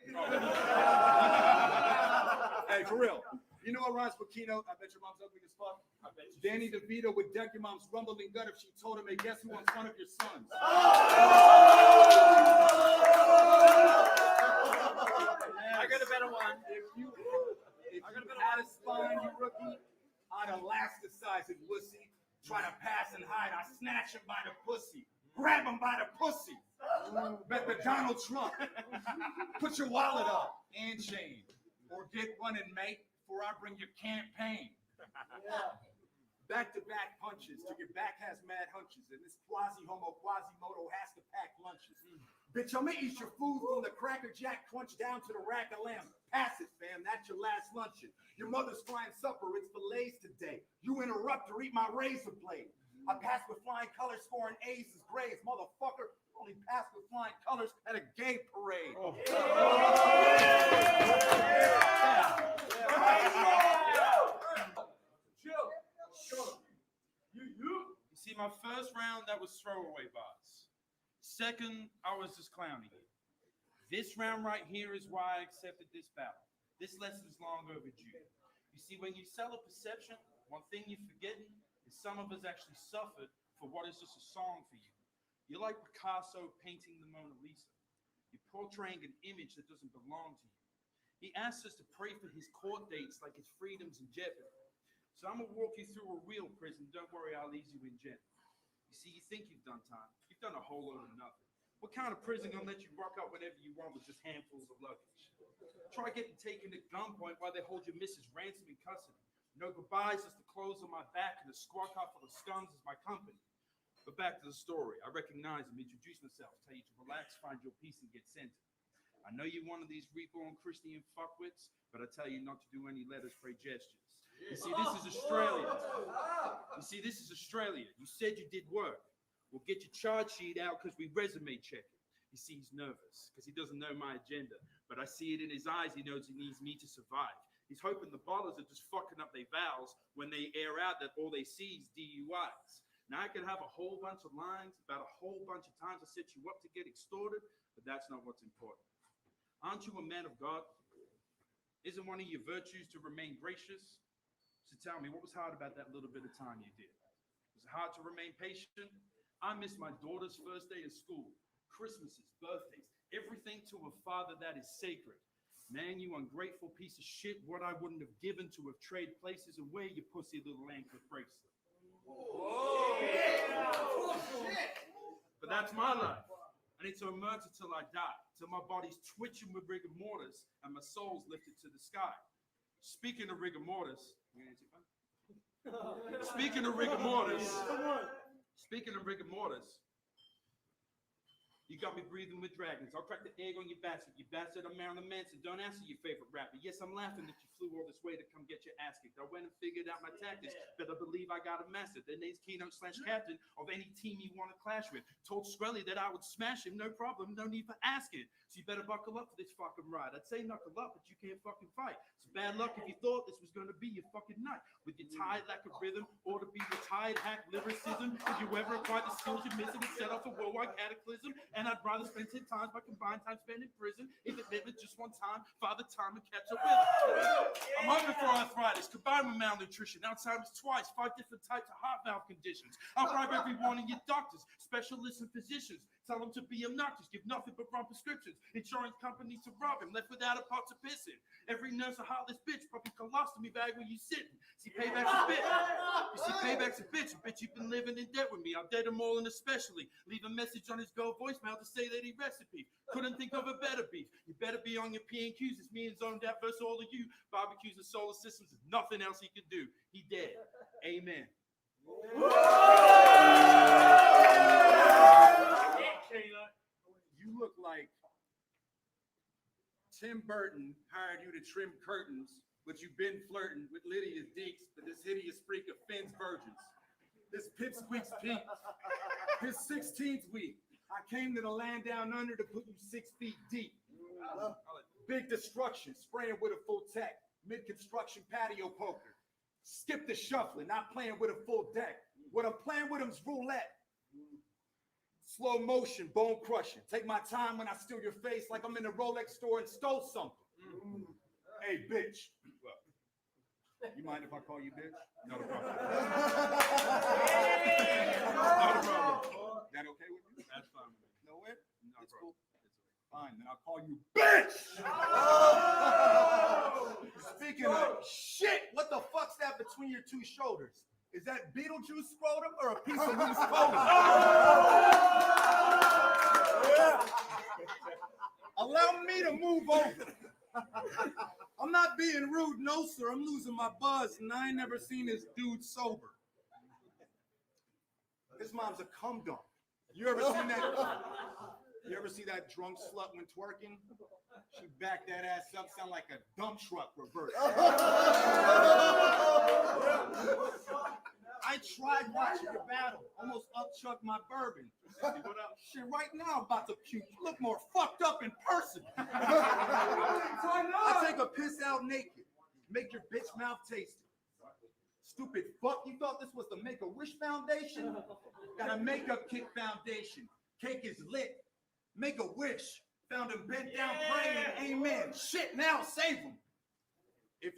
Hey, for real. You know what rhymes with keynote? I bet your mom's ugly as fuck. Danny DeVito would deck your mom's rumbling gut if she told him, hey, guess who wants one of your sons? I got a better one. If you had a spine, you rookie, I'd elasticize it, wussy. Try to pass and hide, I snatch him by the pussy. Grab him by the pussy. Bet the Donald Trump. Put your wallet up and chain. Or get running, mate, before I bring your campaign. Back-to-back punches till your back has mad hunches. And this quasi-homo Quasimodo has to pack lunches. Bitch, I'm gonna eat your food from the Cracker Jack crunch down to the rack of lamb. Pass it, fam, that's your last luncheon. Your mother's frying supper, it's fillets today. You interrupt her, eat my razor blade. I pass with flying colors, scoring A's as grades. Motherfucker, only pass with flying colors at a gay parade. You see, my first round, that was throwaway bars. Second, I was just clowning you. This round right here is why I accepted this battle. This lesson is long overdue. You see, when you sell a perception, one thing you're forgetting is some of us actually suffered for what is just a song for you. You're like Picasso painting the Mona Lisa. You're portraying an image that doesn't belong to you. He asks us to pray for his court dates like his freedom's in jeopardy. So I'm going to walk you through a real prison. Don't worry, I'll ease you in gently. You see, you think you've done time. You've done a whole load of nothing. What kind of prison gonna let you rock up whenever you want with just handfuls of luggage? Try getting taken at gunpoint while they hold your missus ransom in custody. No goodbyes, just the clothes on my back and a squad car full of scums as my company. But back to the story. I recognize him, introduce myself, tell you to relax, find your peace, and get centered. I know you're one of these reborn Christian fuckwits, but I tell you not to do any letters, pray gestures. You see, this is Australia. You said you did work. We'll get your charge sheet out because we resume check it. You see, he's nervous because he doesn't know my agenda, but I see it in his eyes. He knows he needs me to survive. He's hoping the ballers are just fucking up their vows when they air out that all they see is DUIs. Now, I could have a whole bunch of lines about a whole bunch of times I set you up to get extorted, but that's not what's important. Aren't you a man of God? Isn't one of your virtues to remain gracious? So tell me, what was hard about that little bit of time you did? Was it hard to remain patient? I missed my daughter's first day of school, Christmases, birthdays, everything to a father that is sacred. Man, you ungrateful piece of shit, what I wouldn't have given to have traded places away, you pussy little anklet bracelet. But that's my life. And it's a murder till I die, till my body's twitching with rigor mortis and my soul's lifted to the sky. Speaking of rigor mortis, speaking of rigor mortis, you got me breathing with dragons. I'll crack the egg on your bastard. You bastard, I'm Marilyn Manson. Don't answer your favorite rapper. Yes, I'm laughing that you flew all this way to come get your ass kicked. I went and figured out my tactics. Better believe I got a master. The name's Keynote/captain of any team you want to clash with. Told Skrelly that I would smash him. No problem. No need for asking. So you better buckle up for this fucking ride. I'd say knuckle up, but you can't fucking fight. It's bad luck if you thought this was going to be your fucking night. With your tired lack of rhythm, or to be retired hack lyricism. If you ever acquired the skills you're missing, would set off a worldwide cataclysm. And I'd rather spend 10 times my combined time spent in prison. If it meant just one time, Father Time would catch up with it. I'm hungry for arthritis, combined with malnutrition. Alzheimer's twice, 5 different types of heart valve conditions. I'll bribe every one of your doctors, specialists and physicians. Tell them to be obnoxious, give nothing but wrong prescriptions. Insurance companies to rob him, left without a pot to piss in. Every nurse a heartless bitch, probably colostomy bag where you sitting. See, payback's a bitch. You see, payback's a bitch. You've been living in debt with me. I'll dead him all and especially. Leave a message on his Go voicemail to say that he recipe. Couldn't think of a better beef. You better be on your P&Qs. It's me and Zoned Out versus all of you. Barbecues and solar systems. There's nothing else he can do. He dead. Amen. You look like Tim Burton hired you to trim curtains, but you've been flirting with Lydia Deeks, but this hideous freak offends virgins. This pipsqueak's Pete, his 16th week. I came to the land down under to put you 6 feet deep. Big destruction, spraying with a full tech. Mid-construction patio poker. Skip the shuffling, not playing with a full deck. What I'm playing with him's roulette. Slow motion, bone crushing. Take my time when I steal your face like I'm in a Rolex store and stole something. Hey, bitch. You mind if I call you bitch? Not a problem. Not a problem. That okay with you? That's fine with me. No way? Not it's cool. Fine, then I'll call you bitch! Speaking of shit, what the fuck's that between your two shoulders? Is that Beetlejuice scrotum or a piece of loose clothing? Allow me to move over. I'm not being rude, no sir. I'm losing my buzz, and I ain't never seen this dude sober. His mom's a cum dump. You ever seen that? You ever see that drunk slut when twerking? She backed that ass up, sound like a dump truck reverse. I tried watching your battle, almost upchucked my bourbon. Shit, right now I'm about to puke. You look more fucked up in person. I take a piss out naked, make your bitch mouth tasty. Stupid fuck, you thought this was the Make-A-Wish Foundation? Got a makeup kit foundation. Cake is lit. Make a wish. Found him bent down praying. Amen. Shit, now save him. If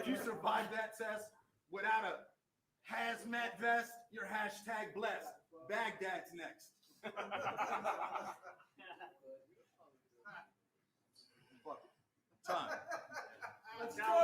you survive that test without a hazmat vest, you're hashtag blessed. Baghdad's next.